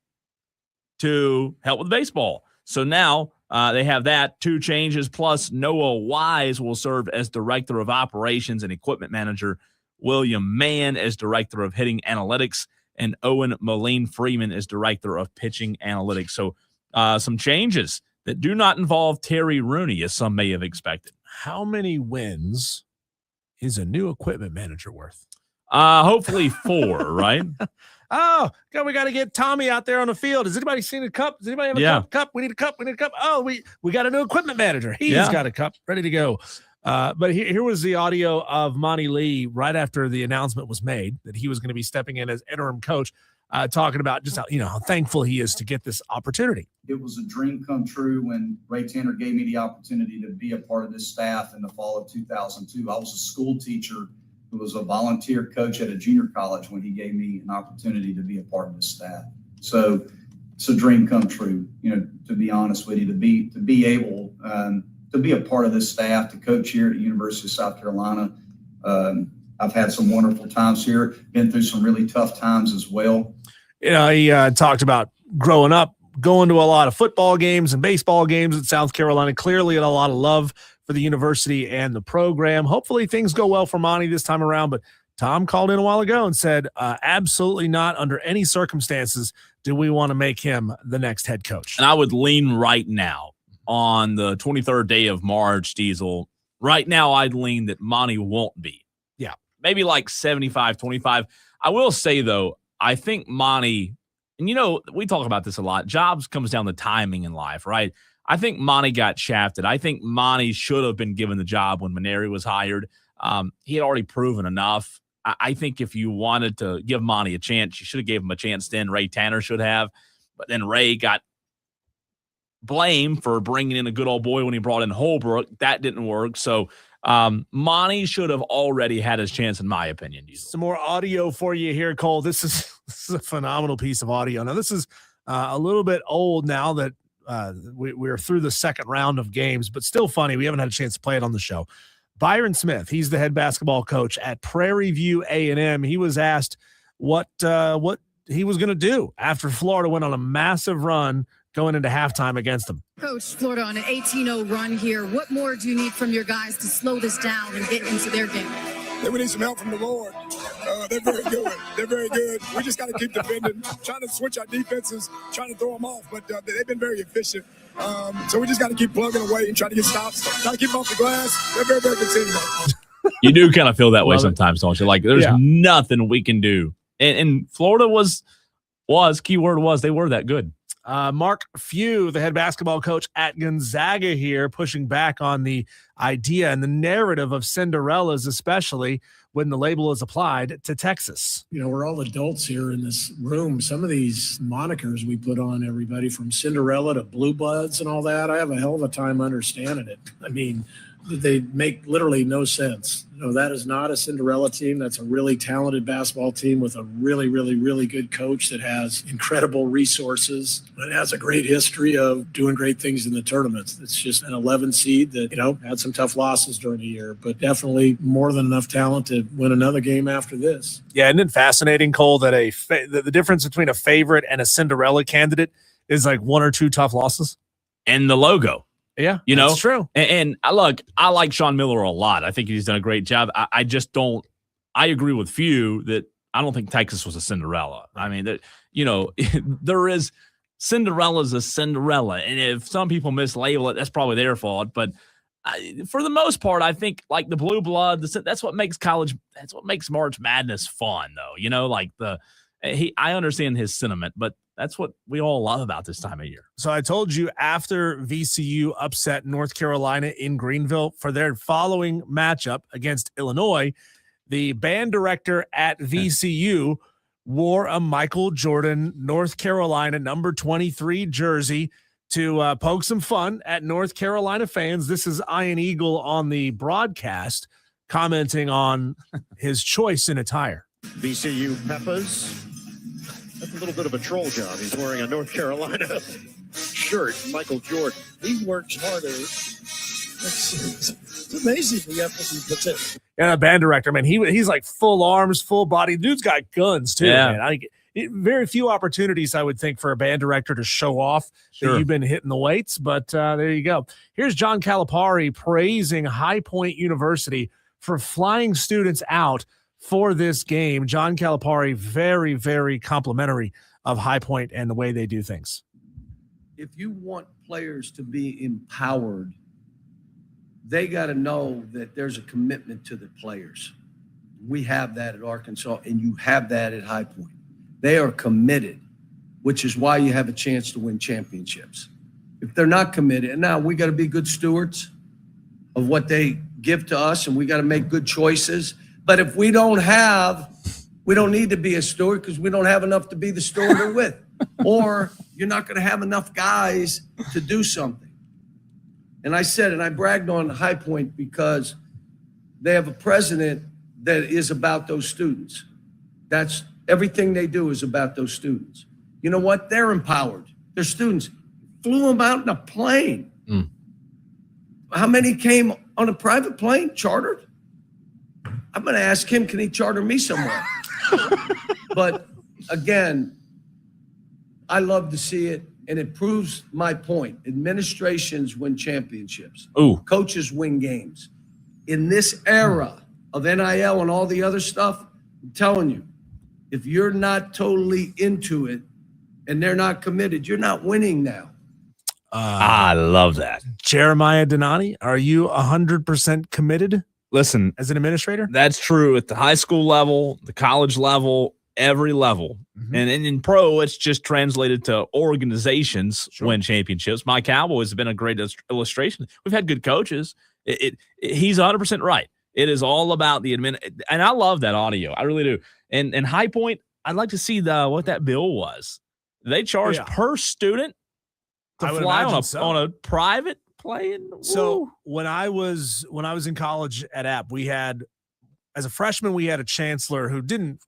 to help with baseball. So now they have that 2 changes, plus Noah Wise will serve as Director of Operations and Equipment Manager, William Mann as Director of Hitting Analytics, and Owen Moline Freeman as Director of Pitching Analytics. So some changes that do not involve Terry Rooney, as some may have expected. How many wins is a new equipment manager worth? Hopefully 4, right? Oh, God, we got to get Tommy out there on the field. Has anybody seen a cup? Does anybody have a cup? We need a cup. We need a cup. Oh, we got a new equipment manager. He's got a cup ready to go. But here was the audio of Monty Lee right after the announcement was made that he was going to be stepping in as interim coach, talking about just how thankful he is to get this opportunity. It was a dream come true when Ray Tanner gave me the opportunity to be a part of this staff in the fall of 2002. I was a school teacher who was a volunteer coach at a junior college when he gave me an opportunity to be a part of this staff. So it's a dream come true, to be honest with you, to be able to be a part of this staff, to coach here at the University of South Carolina. I've had some wonderful times here, been through some really tough times as well. He talked about growing up, going to a lot of football games and baseball games at South Carolina, clearly had a lot of love for the university and the program. Hopefully things go well for Monty this time around, but Tom called in a while ago and said, absolutely not under any circumstances do we want to make him the next head coach. And I would lean right now on the 23rd day of March, Diesel. Right now, I'd lean that Monty won't be. Yeah. Maybe like 75-25. I will say, though, I think Monty, and we talk about this a lot, jobs comes down to timing in life, right? I think Monty got shafted. I think Monty should have been given the job when Maneri was hired. He had already proven enough. I think if you wanted to give Monty a chance, you should have gave him a chance then. Ray Tanner should have. But then Ray got blamed for bringing in a good old boy when he brought in Holbrook. That didn't work. So Monty should have already had his chance, in my opinion. Some more audio for you here, Cole. This is a phenomenal piece of audio. Now, this is a little bit old now that we're through the second round of games, but still funny. We haven't had a chance to play it on the show. Byron Smith, he's the head basketball coach at Prairie View A&M. He was asked what he was going to do after Florida went on a massive run going into halftime against them. Coach, Florida on an 18-0 run here. What more do you need from your guys to slow this down and get into their game? We need some help from the Lord. They're very good. They're very good. We just got to keep defending, trying to switch our defenses, trying to throw them off, but they've been very efficient. So we just got to keep plugging away and try to get stops, try to keep them off the glass. They're very, very good team. You do kind of feel that way sometimes, don't you? Like there's nothing we can do. And Florida was keyword was they were that good. Mark Few, the head basketball coach at Gonzaga here, pushing back on the idea and the narrative of Cinderellas, especially when the label is applied to Texas. We're all adults here in this room. Some of these monikers we put on everybody from Cinderella to Blue Bloods and all that, I have a hell of a time understanding it. I mean, they make literally no sense. That is not a Cinderella team. That's a really talented basketball team with a really, really, really good coach that has incredible resources and has a great history of doing great things in the tournaments. It's just an 11 seed that, had some tough losses during the year, but definitely more than enough talent to win another game after this. Yeah, isn't it fascinating, Cole, that the difference between a favorite and a Cinderella candidate is like 1 or 2 tough losses? And the logo. Yeah, that's true. And I like Sean Miller a lot. I think he's done a great job. I just don't. I agree with few that I don't think Texas was a Cinderella. I mean, there is Cinderella's a Cinderella, and if some people mislabel it, that's probably their fault. But for the most part, I think like the blue blood, that's what makes March Madness fun, though. I understand his sentiment, but that's what we all love about this time of year. So I told you after VCU upset North Carolina in Greenville for their following matchup against Illinois, the band director at VCU wore a Michael Jordan North Carolina number 23 jersey to poke some fun at North Carolina fans. This is Ian Eagle on the broadcast commenting on his choice in attire. VCU Peppers. That's a little bit of a troll job. He's wearing a North Carolina shirt, Michael Jordan. He works harder. It's amazing the effort he puts in. Yeah, band director, man. He's like full arms, full body. Dude's got guns too, man. Very few opportunities, I would think, for a band director to show off that you've been hitting the weights. But there you go. Here's John Calipari praising High Point University for flying students out for this game. John Calipari, very, very complimentary of High Point and the way they do things. If you want players to be empowered, they got to know that there's a commitment to the players. We have that at Arkansas, and you have that at High Point. They are committed, which is why you have a chance to win championships. If they're not committed, and now we got to be good stewards of what they give to us, and we got to make good choices. But if we don't need to be a steward because we don't have enough to be the steward we're with. Or you're not going to have enough guys to do something. And I said, and I bragged on High Point because they have a president that is about those students. That's everything they do is about those students. You know what? They're empowered. Their students flew them out in a plane. How many came on a private plane, chartered? I'm going to ask him, can he charter me somewhere? But again, I love to see it, and it proves my point. Administrations win championships. Coaches win games. In this era of NIL and all the other stuff, I'm telling you, if you're not totally into it and they're not committed, you're not winning now. I love that. Jeremiah Donati, are you 100% committed? Listen, as an administrator? That's true at the high school level, the college level, every level. And in pro, it's just translated to organizations win championships. My Cowboys have been a great illustration. We've had good coaches. He's 100% right. It is all about the admin. And I love that audio. I really do. And High Point, I'd like to see what that bill was. They charge per student to fly on a private plane. So when I was in college at App, we had, as a freshman, we had a chancellor who didn't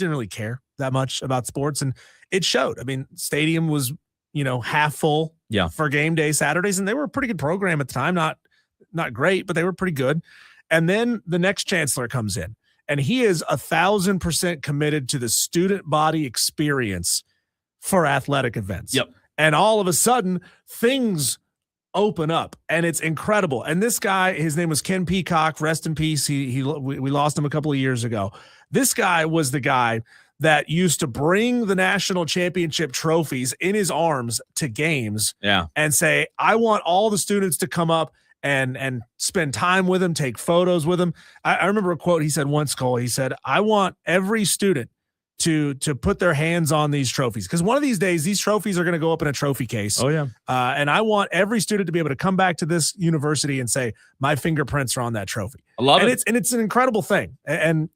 really care that much about sports, and it showed. I mean, stadium was half full for game day Saturdays, and they were a pretty good program at the time. Not great, but they were pretty good. And then the next chancellor comes in, and he is 1,000% committed to the student body experience for athletic events. And all of a sudden, things open up, and it's incredible. And this guy, his name was Ken Peacock, rest in peace. We lost him a couple of years ago. This guy was the guy that used to bring the national championship trophies in his arms to games and say, I want all the students to come up and spend time with him, take photos with him. I remember a quote he said once, Cole. He said, I want every student to put their hands on these trophies, because one of these days these trophies are going to go up in a trophy case. And I want every student to be able to come back to this university and say, my fingerprints are on that trophy. I love it. It's an incredible thing. And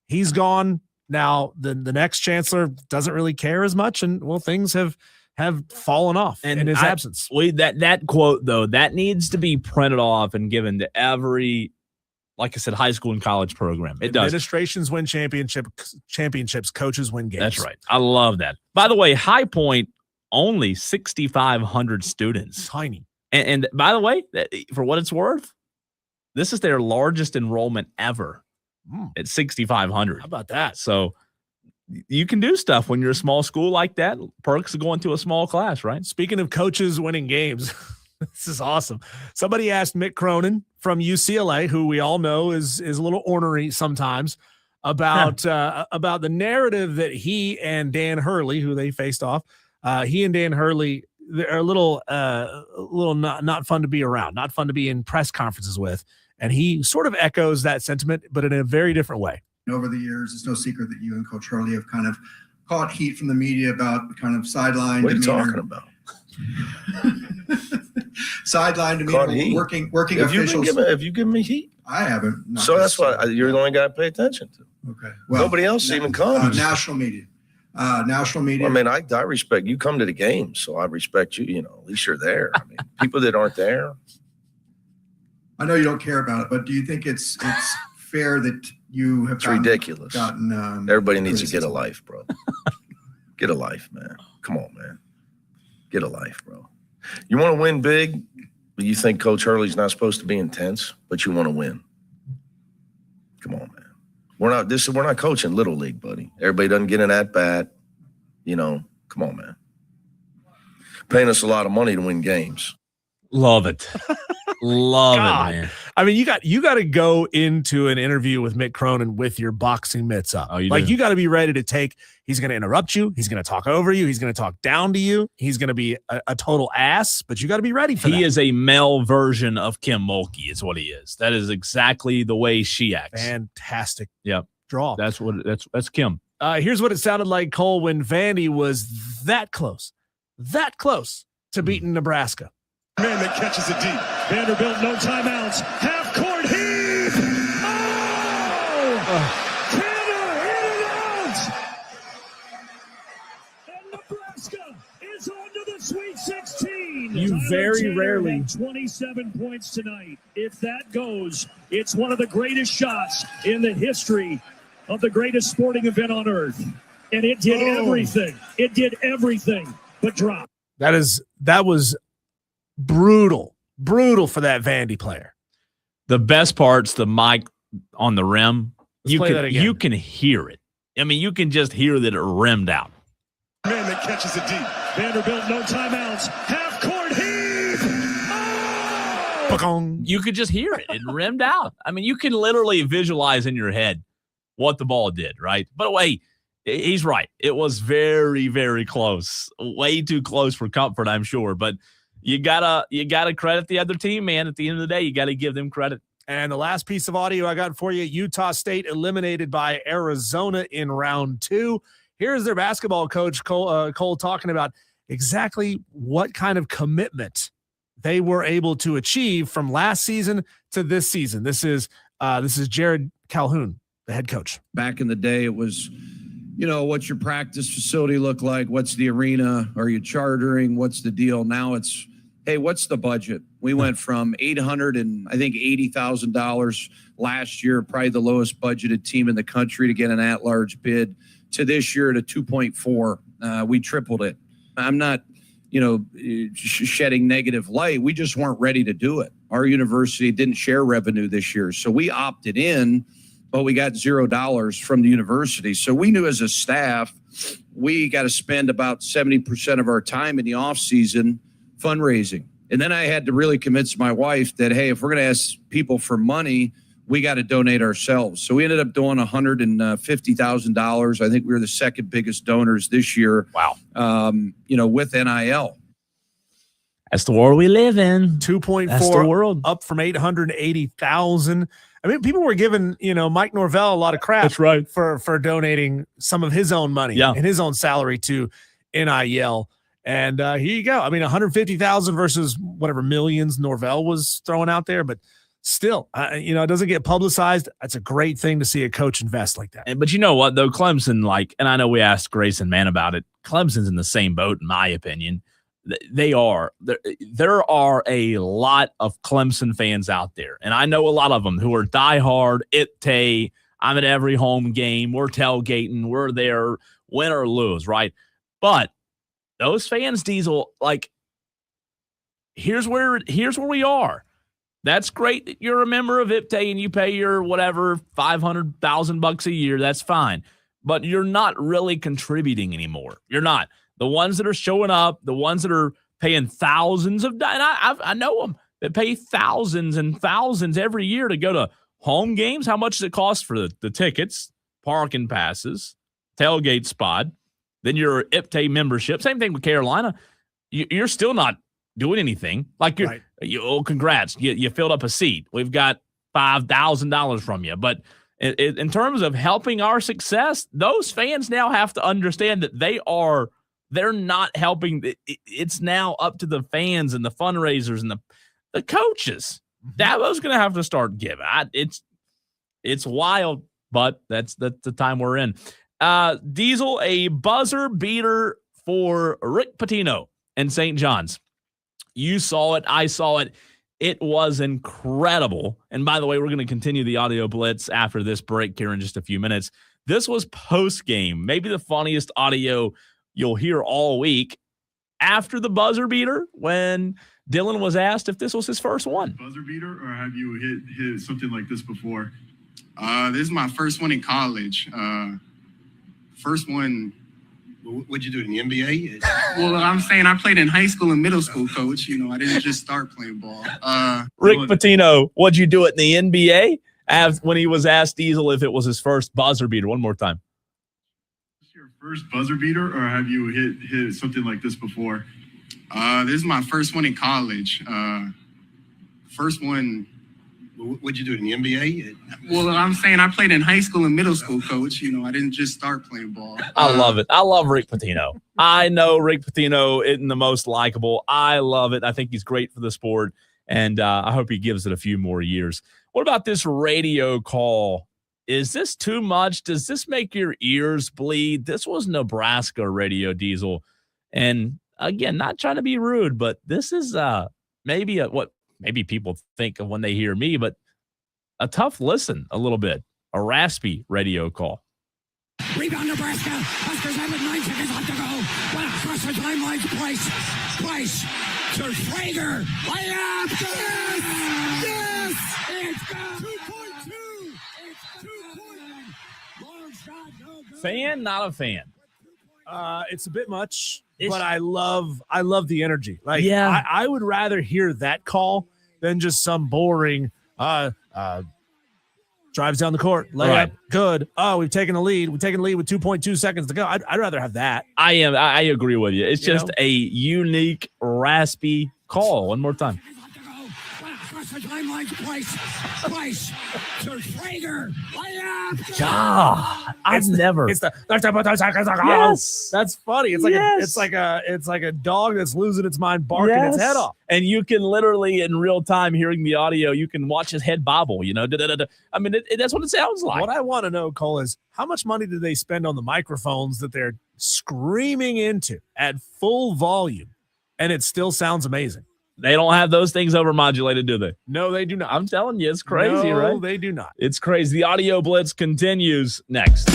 he's gone now. The next chancellor doesn't really care as much, and things have have fallen off in his absence. That quote, though, that needs to be printed off and given to every, like I said, high school and college program. It does. Administrations win championships, coaches win games. That's right. I love that. By the way, High Point, only 6,500 students. Tiny. And by the way, for what it's worth, this is their largest enrollment ever at 6,500. How about that? So you can do stuff when you're a small school like that. Perks of going to a small class, right? Speaking of coaches winning games, this is awesome. Somebody asked Mick Cronin from UCLA, who we all know is a little ornery sometimes, about the narrative that he and Dan Hurley, who they faced off, he and Dan Hurley are a little not fun to be around, not fun to be in press conferences with. And he sort of echoes that sentiment, but in a very different way. Over the years, it's no secret that you and Coach Hurley have kind of caught heat from the media about the kind of sideline What are you demeanor. talking about? Sideline demeanor, working officials. Have you given me heat? I haven't. So that's why you're the only guy I pay attention to. Okay. Well, nobody else even comes. National media. National media. Well, I mean, I respect you. Come to the game, so I respect you. You know, at least you're there. I mean, people that aren't there. I know you don't care about it, but do you think it's fair that you have? It's ridiculous. Everybody needs to get a life, bro. Get a life, man. Come on, man. Get a life, bro. You want to win big, but you think Coach Hurley's not supposed to be intense, but you want to win. Come on, man. We're not coaching little league, buddy. Everybody doesn't get in at bat. You know, come on, man. Paying us a lot of money to win games. Love it. Love it, man. I mean, you got to go into an interview with Mick Cronin with your boxing mitts up. You got to be ready to take. He's going to interrupt you. He's going to talk over you. He's going to talk down to you. He's going to be a total ass, but you got to be ready for that. He is a male version of Kim Mulkey is what he is. That is exactly the way she acts. Fantastic. Yep. Draw. That's Kim. Here's what it sounded like, Cole, when Vandy was that close to beating Nebraska. Man that catches it deep. Vanderbilt, no timeouts. Half court heave. Tanner in and out. And Nebraska is on to the Sweet 16. You very rarely 27 points tonight. If that goes, it's one of the greatest shots in the history of the greatest sporting event on earth. And it did everything. It did everything but drop. That was brutal for that Vandy player. The best part's the mic on the rim. You can hear it. I mean, you can just hear that it rimmed out. Man that catches it deep. Vanderbilt, no timeouts. Half court heave. Oh! You could just hear it. It rimmed out. I mean, you can literally visualize in your head what the ball did, right? But wait, he's right. It was very, very close. Way too close for comfort, I'm sure. But you gotta credit the other team, man. At the end of the day, you got to give them credit. And the last piece of audio I got for you, Utah State eliminated by Arizona in round 2. Here's their basketball coach, Cole, talking about exactly what kind of commitment they were able to achieve from last season to this season. This is Jared Calhoun, the head coach. Back in the day, it was, what's your practice facility look like? What's the arena? Are you chartering? What's the deal? Now it's, hey, what's the budget? We went from $80,000 last year, probably the lowest budgeted team in the country to get an at-large bid, to this year to 2.4. We tripled it. I'm not, shedding negative light. We just weren't ready to do it. Our university didn't share revenue this year, so we opted in, but we got $0 from the university. So we knew as a staff, we got to spend about 70% of our time in the off season fundraising. And then I had to really convince my wife that, hey, if we're going to ask people for money, we got to donate ourselves. So we ended up doing $150,000. I think we were the second biggest donors this year. Wow. With NIL. That's the world we live in. 2.4 That's the world. Up from 880,000. I mean, people were giving, Mike Norvell a lot of crap. That's right. For donating some of his own money and his own salary to NIL. And here you go. I mean, 150,000 versus whatever millions Norvell was throwing out there. But still, it doesn't get publicized. That's a great thing to see a coach invest like that. But you know what, though? Clemson, and I know we asked Grayson Mann about it. Clemson's in the same boat, in my opinion. They are. There are a lot of Clemson fans out there, and I know a lot of them who are diehard. I'm at every home game. We're tailgating. We're there, win or lose, right? But those fans, Diesel, here's where we are. That's great that you're a member of IPTAY and you pay your whatever $500,000 a year. That's fine. But you're not really contributing anymore. You're not. The ones that are showing up, the ones that are paying thousands of dollars, and I know them that pay thousands and thousands every year to go to home games. How much does it cost for the tickets, parking passes, tailgate spot, then your IPTAY membership? Same thing with Carolina. You're still not doing anything. Congrats. You filled up a seat. We've got $5,000 from you. But in terms of helping our success, those fans now have to understand that they're not helping. It's now up to the fans and the fundraisers and the coaches. Dabo's going to have to start giving. It's wild, but that's the time we're in. Diesel, a buzzer beater for Rick Pitino and St. John's. You saw it. I saw it. It was incredible. And by the way, we're going to continue the audio blitz after this break here in just a few minutes. This was post-game, maybe the funniest audio you'll hear all week after the buzzer beater when Dylan was asked if this was his first one. Buzzer beater, or have you hit something like this before? This is my first one in college. First one. What'd you do in the NBA? Well, I'm saying I played in high school and middle school, coach. I didn't just start playing ball. Rick Pitino, what'd you do it in the NBA? When he was asked Diesel if it was his first buzzer beater. One more time. Your first buzzer beater, or have you hit something like this before? This is my first one in college. First one. What'd you do in the NBA? Well, I'm saying I played in high school and middle school, coach. I didn't just start playing ball. I love it. I love Rick Pitino. I know Rick Pitino isn't the most likable. I love it. I think he's great for the sport, and I hope he gives it a few more years. What about this radio call? Is this too much? Does this make your ears bleed? This was Nebraska radio, Diesel. And again, not trying to be rude, but this is maybe people think of when they hear me, but a tough listen a little bit. A raspy radio call. Rebound Nebraska. Huskers have it, 9 seconds left to go. What across the timeline. Price. To Schrager. Layup. Yes! It's got 2.2. It's 2.1. Long shot. No good. Fan, not a fan. It's a bit much, but I love the energy. I would rather hear that call than just some boring drives down the court, layup, good. Oh, we've taken the lead. We've taken the lead with 2.2 seconds to go. I'd rather have that. I agree with you. It's just a unique, raspy call. One more time. Price to Schrager. I've never. It's the yes. That's funny. It's like a dog that's losing its mind, barking its head off. And you can literally in real time hearing the audio, you can watch his head bobble. I mean, that's what it sounds like. What I want to know, Cole, is how much money did they spend on the microphones that they're screaming into at full volume, and it still sounds amazing. They don't have those things overmodulated, do they? No, they do not. I'm telling you, it's crazy, right? No, they do not. It's crazy. The audio blitz continues next.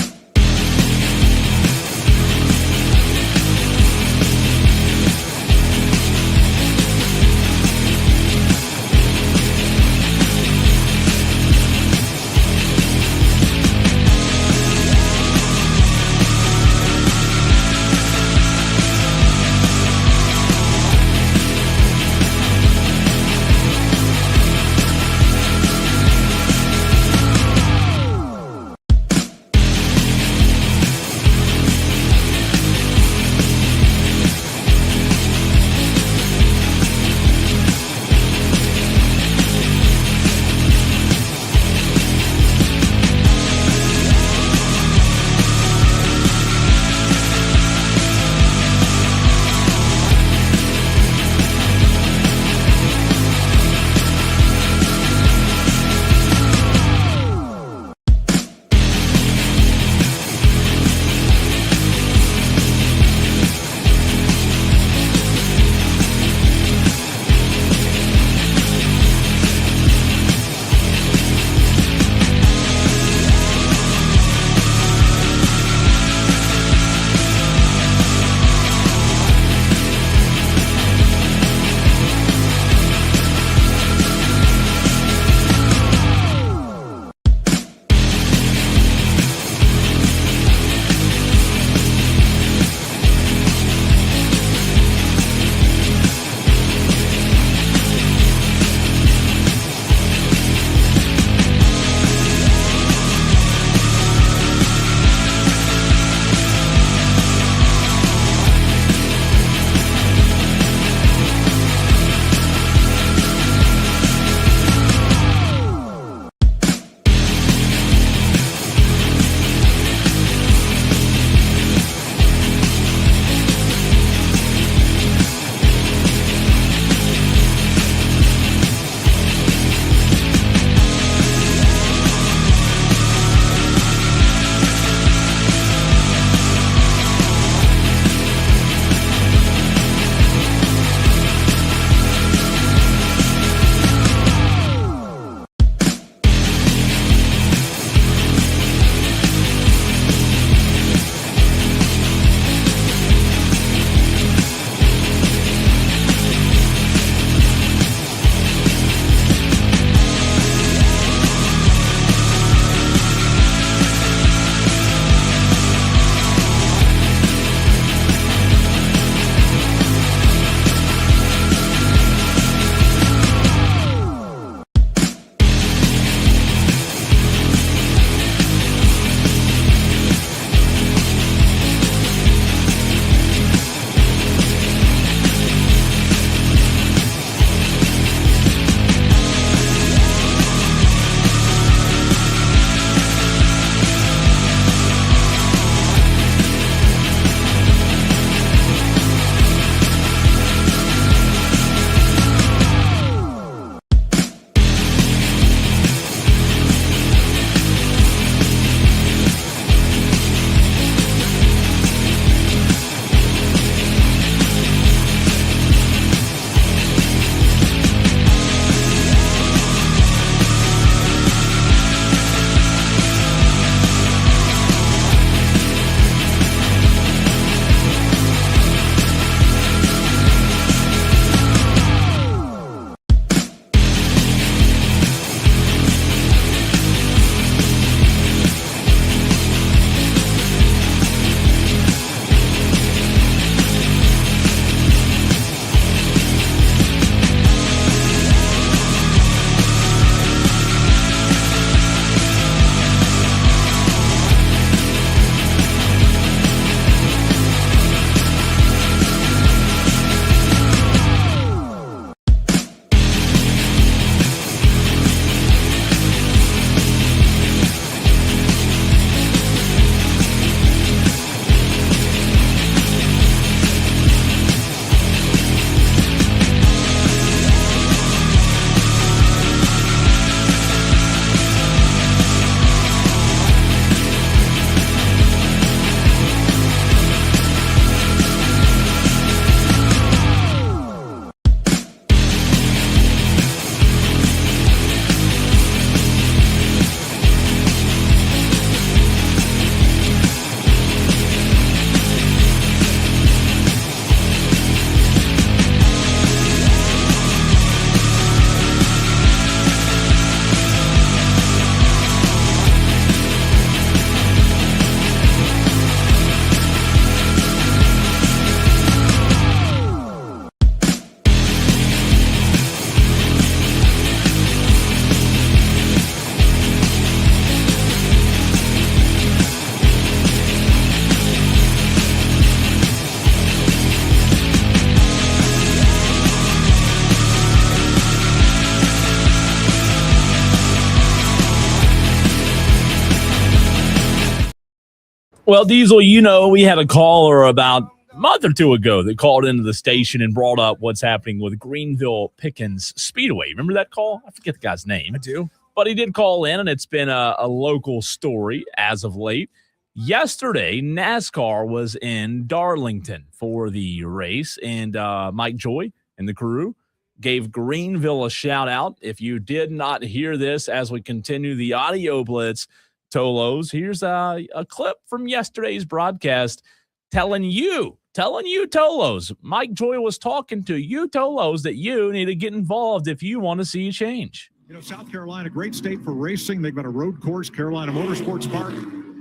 Well, Diesel, you know, we had a caller about a month or two ago that called into the station and brought up what's happening with Greenville Pickens Speedway. Remember that call? I forget the guy's name. I do. But he did call in, and it's been a local story as of late. Yesterday, NASCAR was in Darlington for the race, and Mike Joy and the crew gave Greenville a shout-out. If you did not hear this as we continue the audio blitz, Tolos, here's a clip from yesterday's broadcast telling you, Tolos, Mike Joy was talking to you, Tolos, that you need to get involved if you want to see a change. You know, South Carolina, great state for racing. They've got a road course, Carolina Motorsports Park,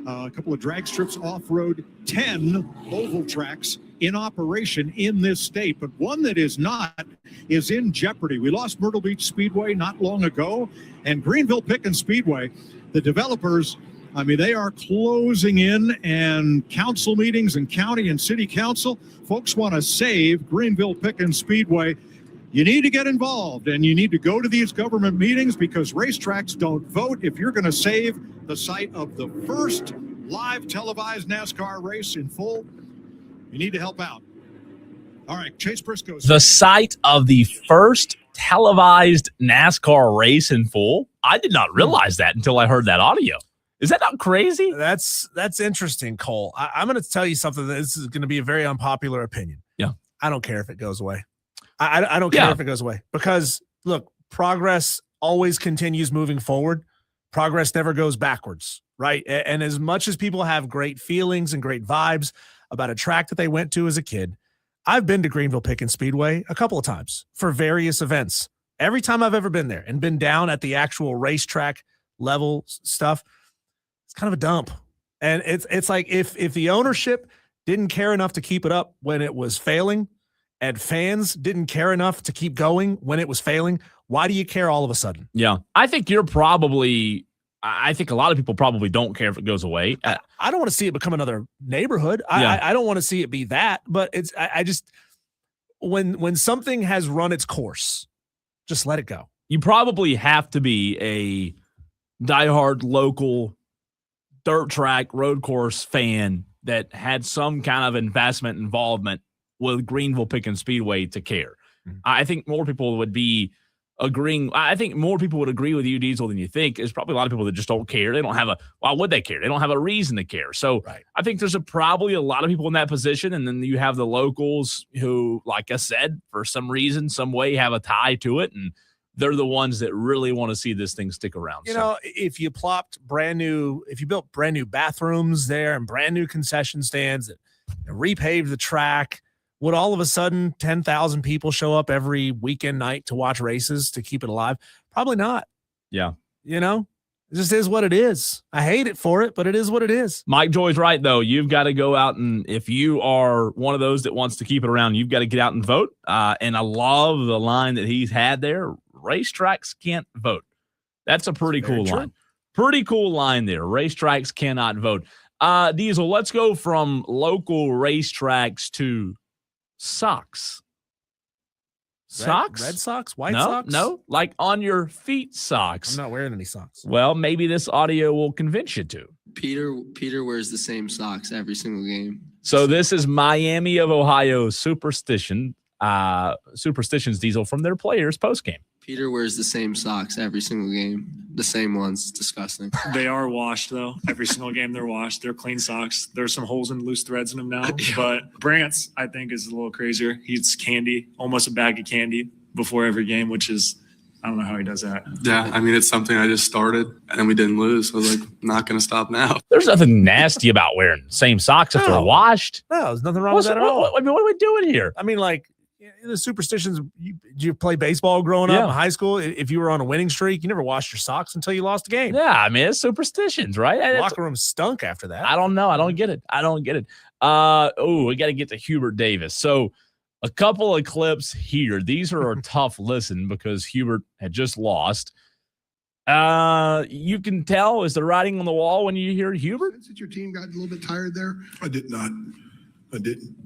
a couple of drag strips off-road, 10 oval tracks in operation in this state. But one that is not is in jeopardy. We lost Myrtle Beach Speedway not long ago, and Greenville Pickens Speedway, the developers, I mean, they are closing in, and council meetings and county and city council, folks want to save Greenville Pickens Speedway. You need to get involved, and you need to go to these government meetings because racetracks don't vote. If you're going to save the site of the first live televised NASCAR race in full, you need to help out. All right, Chase Briscoe. The site of the first televised NASCAR race in full? I did not realize that until I heard that audio. Is that not crazy? That's interesting, Cole. I'm going to tell you something. This is going to be a very unpopular opinion. Yeah. I don't care if it goes away. I don't care if it goes away because, look, progress always continues moving forward. Progress never goes backwards, right? And as much as people have great feelings and great vibes about a track that they went to as a kid, I've been to Greenville Pickens Speedway a couple of times for various events. Every time I've ever been there and been down at the actual racetrack level stuff, it's kind of a dump. And it's like if the ownership didn't care enough to keep it up when it was failing, and fans didn't care enough to keep going when it was failing, why do you care all of a sudden? Yeah. I think a lot of people probably don't care if it goes away. I don't want to see it become another neighborhood. Yeah. I don't want to see it be that, but I just, when something has run its course, just let it go. You probably have to be a diehard local dirt track road course fan that had some kind of involvement with Greenville Pickens Speedway to care. Mm-hmm. I think more people would be agreeing. I think more people would agree with you, Diesel, than you think. There's probably a lot of people that just don't care. They don't have why would they care? They don't have a reason to care. So right. I think there's probably a lot of people in that position. And then you have the locals who, like I said, for some reason, some way have a tie to it. And they're the ones that really want to see this thing stick around. You know, if you built brand new bathrooms there and brand new concession stands and repaved the track, would all of a sudden 10,000 people show up every weekend night to watch races to keep it alive? Probably not. Yeah. You know, it just is what it is. I hate it for it, but it is what it is. Mike Joy's right, though. You've got to go out, and if you are one of those that wants to keep it around, you've got to get out and vote. And I love the line that he's had there. Racetracks can't vote. That's a pretty cool line. Pretty cool line there. Racetracks cannot vote. Diesel, let's go from local racetracks to socks. Socks? Red socks? White socks? No, like on your feet socks. I'm not wearing any socks. Well, maybe this audio will convince you to. Peter wears the same socks every single game. So this is Miami of Ohio Superstitions, Diesel, from their players post-game. Peter wears the same socks every single game. The same ones. Disgusting. They are washed, though. Every single game they're washed. They're clean socks. There's some holes and loose threads in them now. But Brant's, I think, is a little crazier. He eats candy, almost a bag of candy before every game, which is, I don't know how he does that. Yeah, I mean, it's something I just started, and then we didn't lose. I was like, not going to stop now. There's nothing nasty about wearing same socks if they're washed. No, there's nothing wrong with that at all. What are we doing here? I mean, like, the superstitions, did you play baseball growing up in high school? If you were on a winning streak, you never washed your socks until you lost a game. Yeah, I mean, it's superstitions, right? Locker room stunk after that. I don't know. I don't get it. We got to get to Hubert Davis. So a couple of clips here. These are a tough listen because Hubert had just lost. You can tell, is the writing on the wall when you hear Hubert? That your team got a little bit tired there? I did not. I didn't.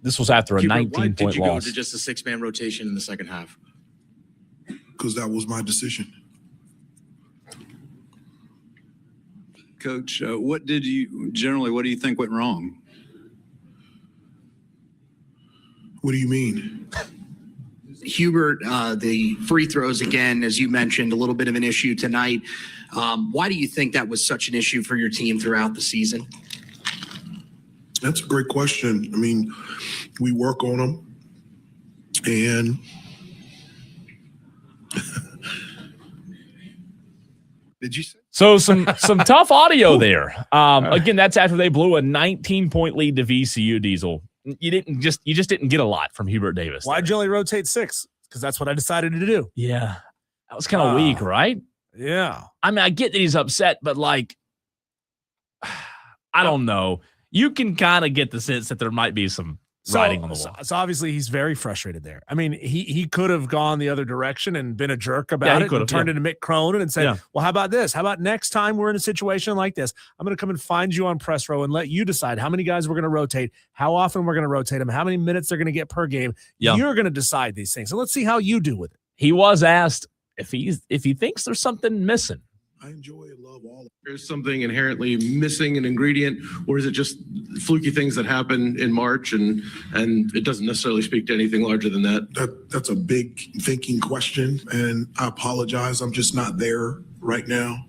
This was after a 19-point loss. Why did you go to just a six-man rotation in the second half? Because that was my decision. Coach. What do you think went wrong? What do you mean? Hubert, the free throws again, as you mentioned, a little bit of an issue tonight. Why do you think that was such an issue for your team throughout the season? That's a great question. I mean, we work on them, and did you say? So some tough audio there. Again, that's after they blew a 19-point lead to VCU. Diesel. You just didn't get a lot from Hubert Davis. Why'd you only rotate 6? Because that's what I decided to do. Yeah, that was kind of weak, right? Yeah. I mean, I get that he's upset, but like, I don't know. You can kind of get the sense that there might be some writing on the wall. So obviously he's very frustrated there. I mean, he could have gone the other direction and been a jerk about it and turned into Mick Cronin and said, well, how about this? How about next time we're in a situation like this, I'm going to come and find you on press row and let you decide how many guys we're going to rotate, how often we're going to rotate them, how many minutes they're going to get per game. You're going to decide these things. And let's see how you do with it. He was asked if he thinks there's something missing. I enjoy and love all of it. There's something inherently missing, an ingredient, or is it just fluky things that happen in March and it doesn't necessarily speak to anything larger than that? That's a big thinking question, and I apologize. I'm just not there right now.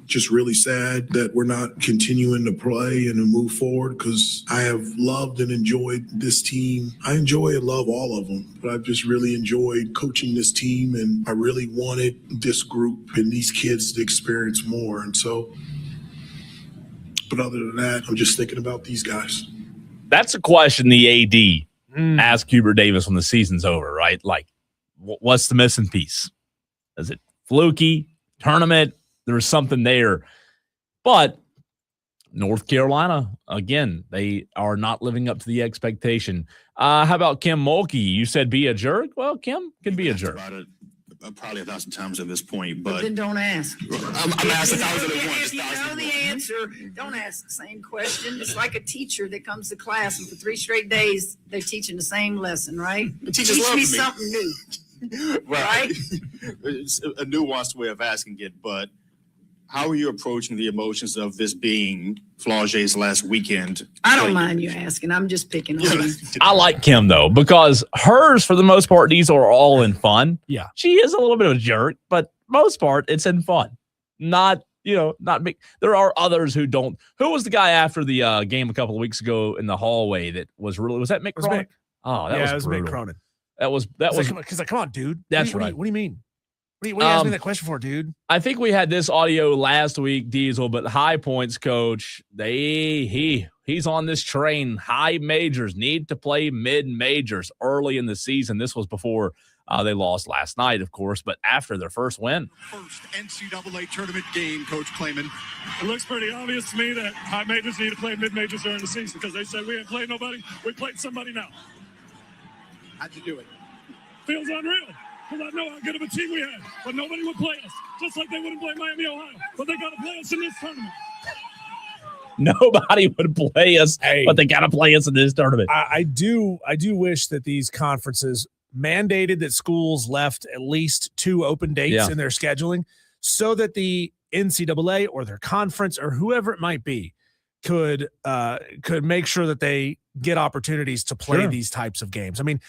Just really sad that we're not continuing to play and to move forward, because I have loved and enjoyed this team. I enjoy and love all of them, but I've just really enjoyed coaching this team, and I really wanted this group and these kids to experience more. And so, but other than that, I'm just thinking about these guys. That's a question the AD asked Hubert Davis when the season's over, right? Like, what's the missing piece? Is it fluky, tournament? There's something there. But North Carolina, again, they are not living up to the expectation. How about Kim Mulkey? You said be a jerk? Well, Kim can be a jerk. Probably 1,000 times at this point, but then don't ask. I'm asking 1,000 at once. If you know the answer, don't ask the same question. It's like a teacher that comes to class and for 3 straight days they're teaching the same lesson, right? The teachers Teach love me me. something new. Right. It's a nuanced way of asking it, but how are you approaching the emotions of this being Flauger's last weekend? I don't mind you asking. I'm just picking on you. I like Kim, though, because hers, for the most part, these are all in fun. Yeah. She is a little bit of a jerk, but most part, it's in fun. Not big. There are others who don't. Who was the guy after the game a couple of weeks ago in the hallway that was that Mick Cronin? Oh, that was Mick Cronin. That was because come on, dude. That's right. What do you mean? What are you asking me that question for, dude? I think we had this audio last week, Diesel, but High Points coach, he's on this train. High majors need to play mid-majors early in the season. This was before they lost last night, of course, but after their first win. First NCAA tournament game, Coach Klayman. It looks pretty obvious to me that high majors need to play mid-majors during the season because they said we ain't played nobody. We played somebody now. How'd you do it? Feels unreal. Because I know how good of a team we had, but nobody would play us, just like they wouldn't play Miami, Ohio. But they got to play us in this tournament. Nobody would play us, but they got to play us in this tournament. I do wish that these conferences mandated that schools left at least 2 open dates in their scheduling so that the NCAA or their conference or whoever it might be could make sure that they get opportunities to play these types of games. I mean,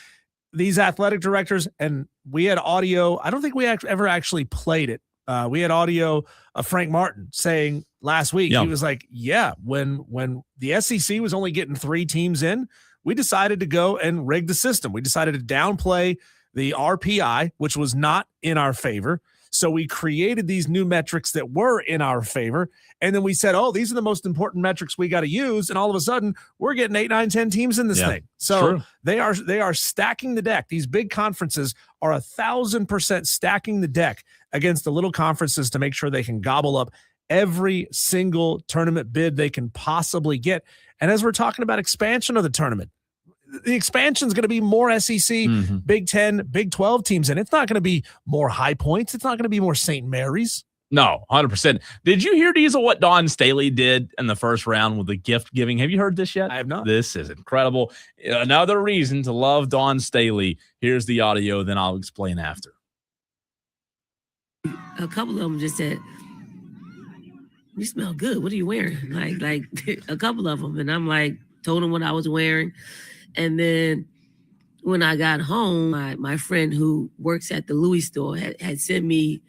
these athletic directors, and we had audio. I don't think we ever actually played it. We had audio of Frank Martin saying last week, he was like, when the SEC was only getting 3 teams in, we decided to go and rig the system. We decided to downplay the RPI, which was not in our favor. So we created these new metrics that were in our favor. And then we said, these are the most important metrics we got to use. And all of a sudden we're getting 8, 9, 10 teams in this thing. So they are stacking the deck. These big conferences are 1,000% stacking the deck against the little conferences to make sure they can gobble up every single tournament bid they can possibly get. And as we're talking about expansion of the tournament, the expansion is going to be more SEC, Big 10, Big 12 teams in. It's not going to be more High Points. It's not going to be more St. Mary's. No, 100%. Did you hear, Diesel, what Dawn Staley did in the first round with the gift giving? Have you heard this yet? I have not. This is incredible. Another reason to love Dawn Staley. Here's the audio, then I'll explain after. A couple of them just said, you smell good. What are you wearing? Like a couple of them. And I'm like, told him what I was wearing. And then when I got home, my friend who works at the Louis store had sent me,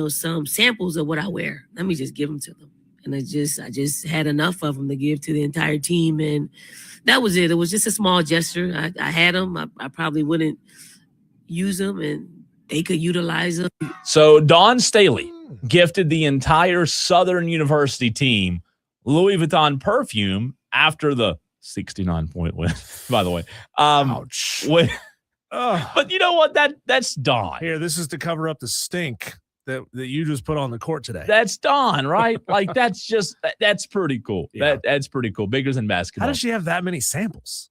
some samples of what I wear. Let me just give them to them. And I just had enough of them to give to the entire team. And that was it. It was just a small gesture. I had them. I probably wouldn't use them, and they could utilize them. So Dawn Staley gifted the entire Southern University team Louis Vuitton perfume after the 69-point win, by the way. Ouch. But you know what? That's Dawn. Here, this is to cover up the stink that you just put on the court today. That's Dawn, right? Like, that's pretty cool. Yeah. That's pretty cool. Bigger than basketball. How does she have that many samples?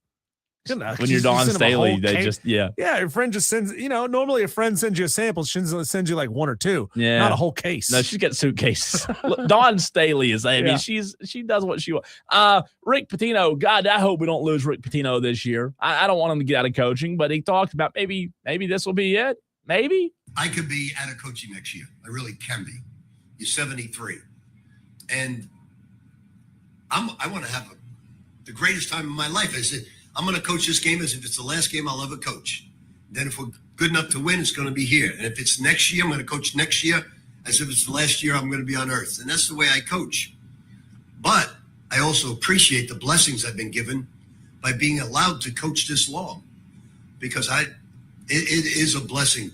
When you're Dawn Staley, they just, Yeah, your friend just sends, normally a friend sends you a sample. She sends you like one or two, Yeah. not a whole case. No, she's got suitcases. Dawn Staley is, I mean, she does what she wants. Rick Pitino, God, I hope we don't lose Rick Pitino this year. I don't want him to get out of coaching, but he talked about maybe this will be it. Maybe. I could be out of coaching next year. I really can be. You're 73. And I want to have the greatest time of my life. I said, I'm going to coach this game as if it's the last game I'll ever coach. Then if we're good enough to win, it's going to be here. And if it's next year, I'm going to coach next year as if it's the last year I'm going to be on earth. And that's the way I coach. But I also appreciate the blessings I've been given by being allowed to coach this long, because it is a blessing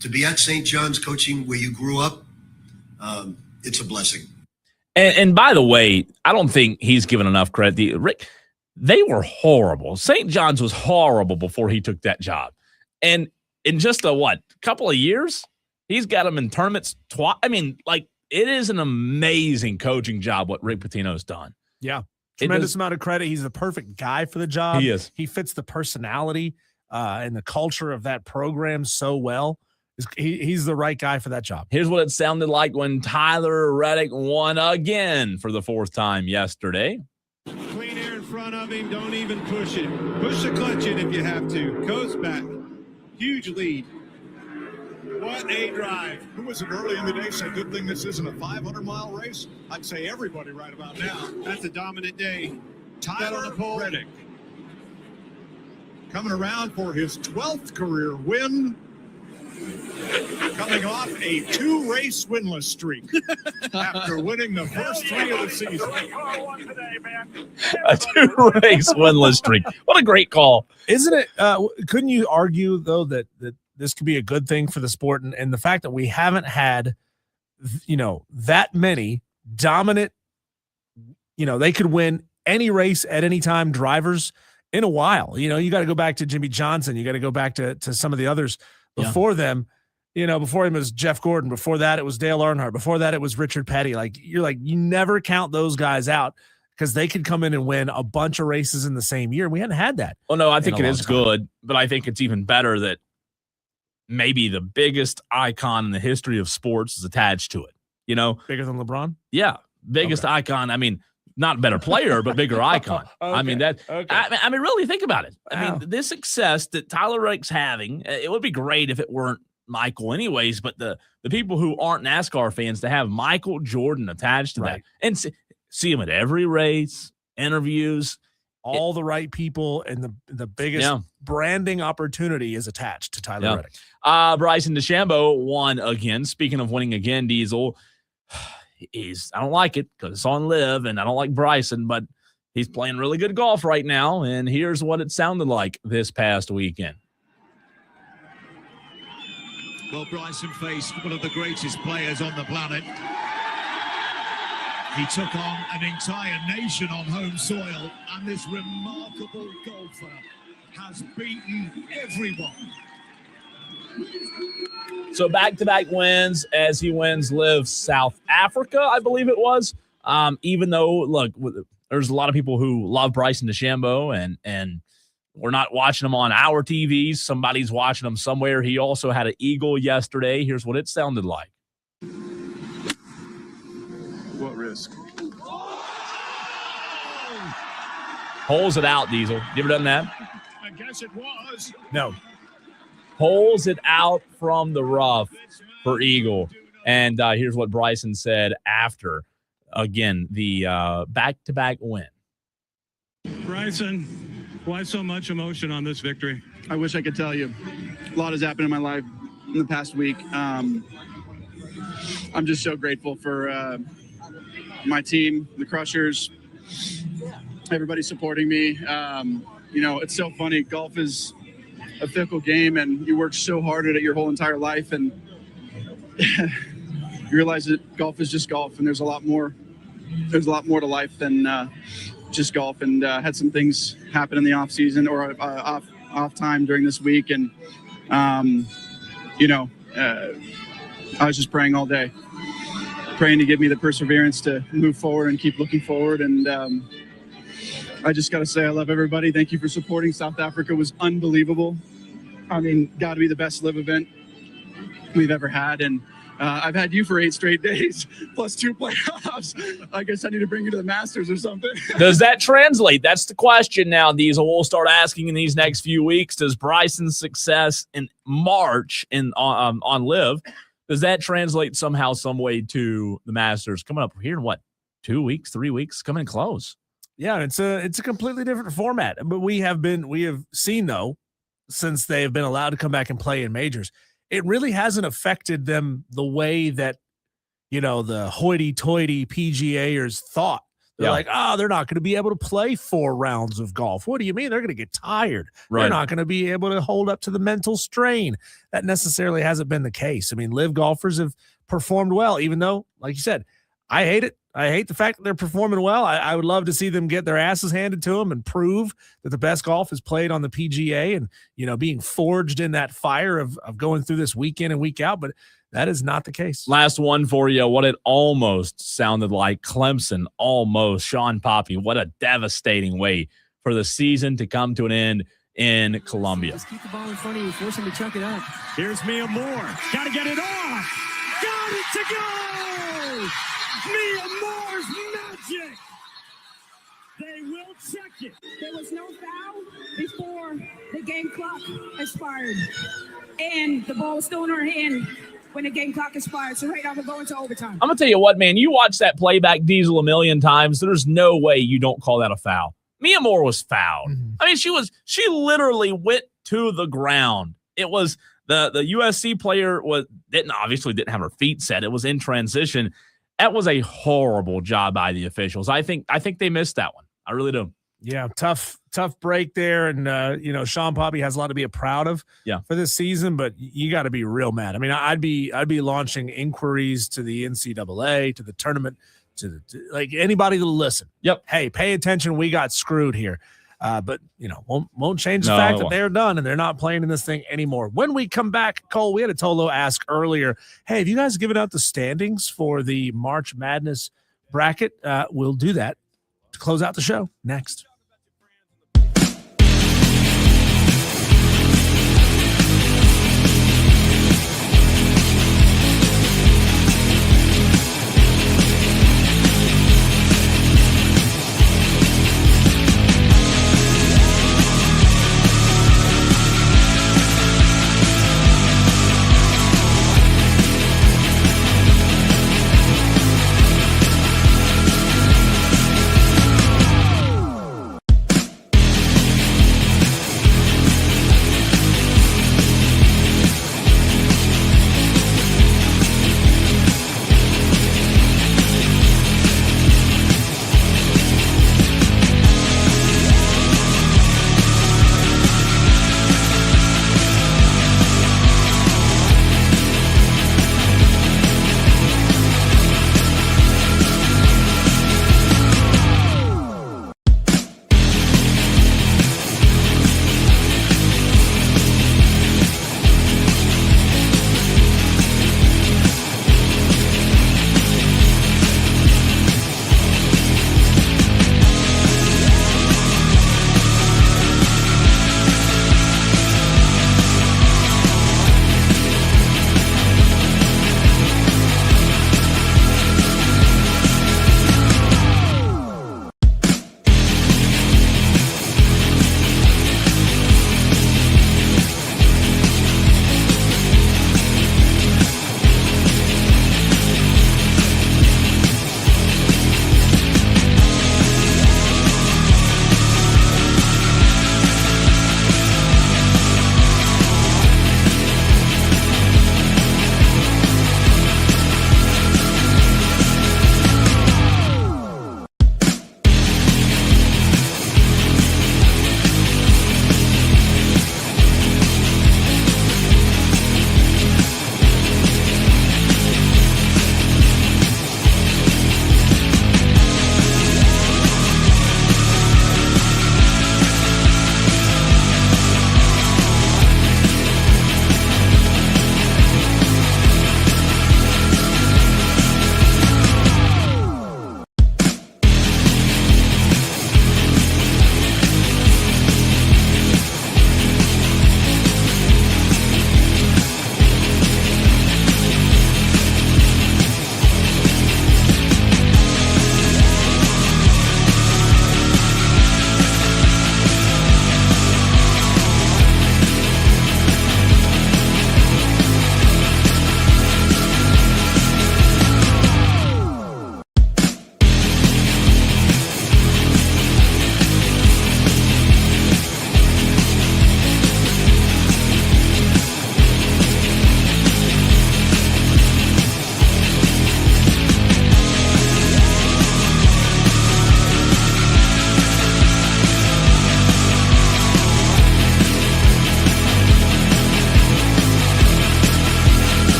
to be at St. John's coaching where you grew up. It's a blessing. And by the way, I don't think he's given enough credit. Rick, they were horrible. St. John's was horrible before he took that job. And in just a couple of years, he's got them in tournaments twice. I mean, like, it is an amazing coaching job what Rick Pitino's done. Yeah. Tremendous amount of credit. He's the perfect guy for the job. He is. He fits the personality and the culture of that program so well. He's the right guy for that job. Here's what it sounded like when Tyler Reddick won again for the fourth time yesterday. Clean air in front of him. Don't even push it. Push the clutch in if you have to. Goes back. Huge lead. What a drive. Who was it early in the day said, good thing this isn't a 500-mile race? I'd say everybody right about now. That's a dominant day. Tyler Reddick coming around for his 12th career win, coming off a 2-race winless streak after winning the first 3 of the season. A 2-race winless streak. What a great call. Isn't it? Couldn't you argue, though, that this could be a good thing for the sport, and the fact that we haven't had, that many dominant, they could win any race at any time drivers in a while. You got to go back to Jimmy Johnson. You got to go back to some of the others before them. Before him was Jeff Gordon. Before that, it was Dale Earnhardt. Before that, it was Richard Petty. You never count those guys out, because they could come in and win a bunch of races in the same year. We hadn't had that. Well, no, I think it is good, but I think it's even better that maybe the biggest icon in the history of sports is attached to it. Bigger than LeBron? Yeah, biggest icon. I mean, not better player, but bigger icon. Okay. I mean, I mean, really think about it. Wow. I mean, this success that Tyler Reddick's having, it would be great if it weren't Michael anyways, but the people who aren't NASCAR fans, to have Michael Jordan attached to that and see him at every race, interviews, all the right people, and the biggest branding opportunity is attached to Tyler Reddick. Bryson DeChambeau won again. Speaking of winning again, Diesel, I don't like it because it's on live, and I don't like Bryson, but he's playing really good golf right now, and here's what it sounded like this past weekend. Well, Bryson faced one of the greatest players on the planet. He took on an entire nation on home soil, and this remarkable golfer has beaten everyone. So back-to-back wins as he wins Live South Africa, I believe it was. Even though, look, there's a lot of people who love Bryson DeChambeau, and we're not watching him on our TVs. Somebody's watching him somewhere. He also had an eagle yesterday. Here's what it sounded like. What risk? Holes it out, Diesel. You ever done that? I guess it was. No. Holes it out from the rough for eagle. And here's what Bryson said after again, the back-to-back win. Bryson, why so much emotion on this victory? I wish I could tell you. A lot has happened in my life in the past week. I'm just so grateful for my team, the Crushers, everybody supporting me. It's so funny. Golf is a fickle game, and you work so hard at it your whole entire life, and you realize that golf is just golf, and there's a lot more to life than just golf. And had some things happen in the off season or off time during this week, and I was just praying all day, praying to give me the perseverance to move forward and keep looking forward. And I just got to say, I love everybody. Thank you for supporting. South Africa was unbelievable. I mean, got to be the best live event we've ever had. And I've had you for 8 straight days, plus 2 playoffs. I guess I need to bring you to the Masters or something. Does that translate? That's the question now, Diesel. We'll start asking in these next few weeks. Does Bryson's success in March on Live, does that translate somehow, some way to the Masters coming up here in 2 weeks, 3 weeks, coming close? Yeah, it's a completely different format. But we have seen, though, since they have been allowed to come back and play in majors, it really hasn't affected them the way that, the hoity-toity PGAers thought. They're like, they're not going to be able to play 4 rounds of golf. What do you mean? They're going to get tired. Right. They're not going to be able to hold up to the mental strain. That necessarily hasn't been the case. I mean, live golfers have performed well, even though, like you said, I hate it. I hate the fact that they're performing well. I would love to see them get their asses handed to them and prove that the best golf is played on the PGA and, being forged in that fire of going through this week in and week out. But that is not the case. Last one for you. What it almost sounded like. Clemson, almost. Sean Poppy, what a devastating way for the season to come to an end in Columbia. Just keep the ball in front of you. Force him to chuck it up. Here's Mia Moore. Got to get it off. Got it to go. Mia Moore's magic. They will check it. There was no foul before the game clock expired. And the ball was still in her hand when the game clock expired. So right now we're going to overtime. I'm going to tell you what, man. You watch that playback, Diesel, a million times. There's no way you don't call that a foul. Mia Moore was fouled. I mean, she literally went to the ground. It was the USC player didn't have her feet set. It was in transition. That was a horrible job by the officials. I think they missed that one. I really do. Yeah, tough break there. And, Sean Poppy has a lot to be proud of for this season, but you got to be real mad. I mean, I'd be launching inquiries to the NCAA, to the tournament, to anybody that'll listen. Yep. Hey, pay attention. We got screwed here. But, won't change the fact that they're done and they're not playing in this thing anymore. When we come back, Cole, we had a Tolo ask earlier, hey, have you guys given out the standings for the March Madness bracket? We'll do that to close out the show next.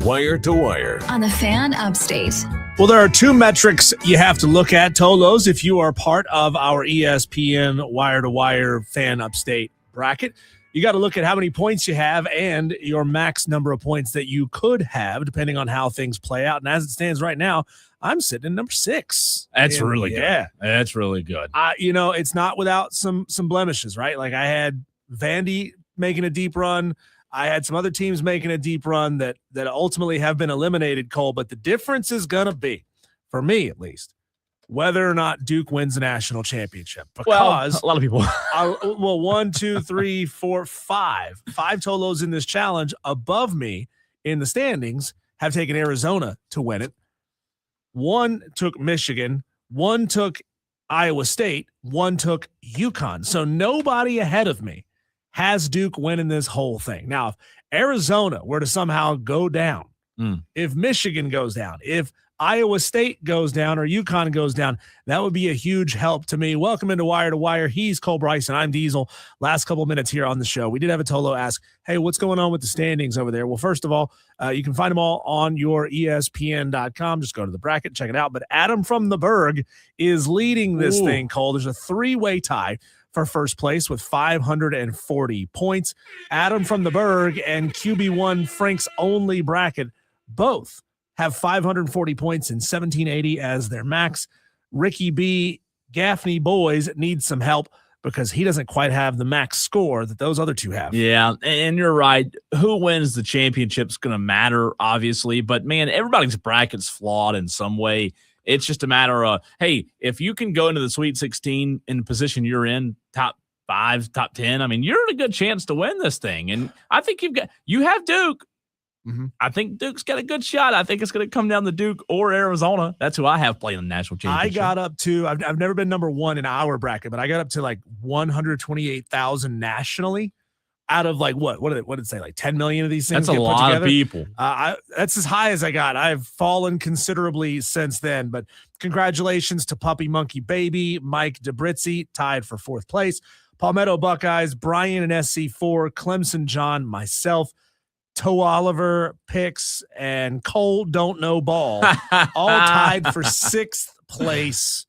Wire to Wire on the Fan Upstate. Well, there are two metrics you have to look at, Tolos, if you are part of our ESPN Wire to Wire Fan Upstate bracket. You got to look at how many points you have and your max number of points that you could have, depending on how things play out. And as it stands right now, I'm sitting in number 6. That's really good. Yeah, that's really good. It's not without some blemishes, right? Like I had Vandy making a deep run. I had some other teams making a deep run that ultimately have been eliminated, Cole. But the difference is going to be, for me at least, whether or not Duke wins the national championship. Because a lot of people. 1, 2, 3, 4, 5. 5 Tolos in this challenge above me in the standings have taken Arizona to win it. 1 took Michigan. 1 took Iowa State. 1 took UConn. So nobody ahead of me has Duke winning this whole thing. Now, if Arizona were to somehow go down, if Michigan goes down, if Iowa State goes down or UConn goes down, that would be a huge help to me. Welcome into Wire to Wire. He's Cole Bryson. I'm Diesel. Last couple of minutes here on the show. We did have a Tolo ask, hey, what's going on with the standings over there? Well, first of all, you can find them all on your ESPN.com. Just go to the bracket, check it out. But Adam from the Berg is leading this thing, Cole. There's a 3-way tie for first place with 540 points. Adam from the Berg and QB1 Frank's only bracket both have 540 points and 1780 as their max. Ricky B. Gaffney boys need some help because he doesn't quite have the max score that those other two have. Yeah, and you're right. Who wins the championship is going to matter, obviously. But, man, everybody's bracket's flawed in some way. It's just a matter of, hey, if you can go into the Sweet 16 in the position you're in, top 5, top 10, I mean, you're in a good chance to win this thing. And I think you have Duke. I think Duke's got a good shot. I think it's going to come down to Duke or Arizona. That's who I have playing the national championship. I got up to, I've never been number 1 in our bracket, but I got up to like 128,000 nationally out of like what did it say? Like 10 million of these things. That's a lot of people. That's as high as I got. I've fallen considerably since then, but congratulations to Puppy Monkey Baby, Mike DeBrizzi, tied for 4th place. Palmetto Buckeyes, Brian and SC4, Clemson John, myself, Toe Oliver, Picks, and Cole Don't Know Ball, all tied for 6th place.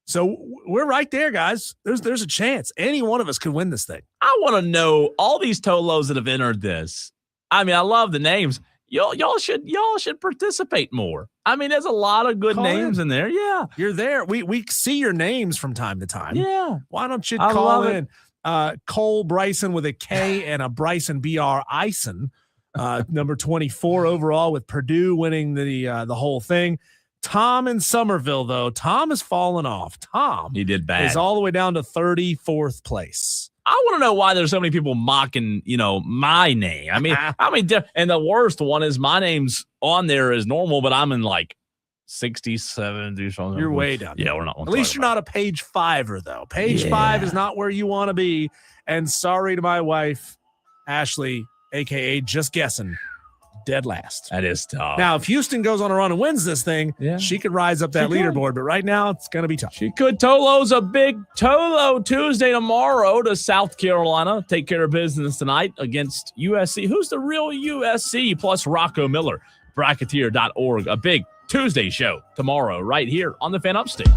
So we're right there, guys. There's a chance. Any one of us could win this thing. I want to know all these Tolos that have entered this. I mean, I love the names. Y'all should participate more. I mean, there's a lot of good names in there. Yeah. You're there. We see your names from time to time. Yeah. Why don't you call in? Cole Bryson with a K and a Bryson BR Ison. Number 24 overall with Purdue winning the whole thing. Tom in Somerville, though. Tom has fallen off. Tom he did bad. Is all the way down to 34th place. I want to know why there's so many people mocking, my name. I mean, and the worst one is my name's on there as normal, but I'm in like 67 or something. You're way down. Yeah, we're not. At least you're not a page 5er, though. Page 5 is not where you want to be. And sorry to my wife, Ashley, a.k.a. Just Guessing, dead last. That is tough. Now, if Houston goes on a run and wins this thing, she could rise up that leaderboard. But right now, it's going to be tough. She could. Tolo's a big Tolo Tuesday tomorrow to South Carolina. Take care of business tonight against USC. Who's the real USC? Plus Rocco Miller. Bracketeer.org. A big Tuesday show tomorrow right here on the Fan Upstate.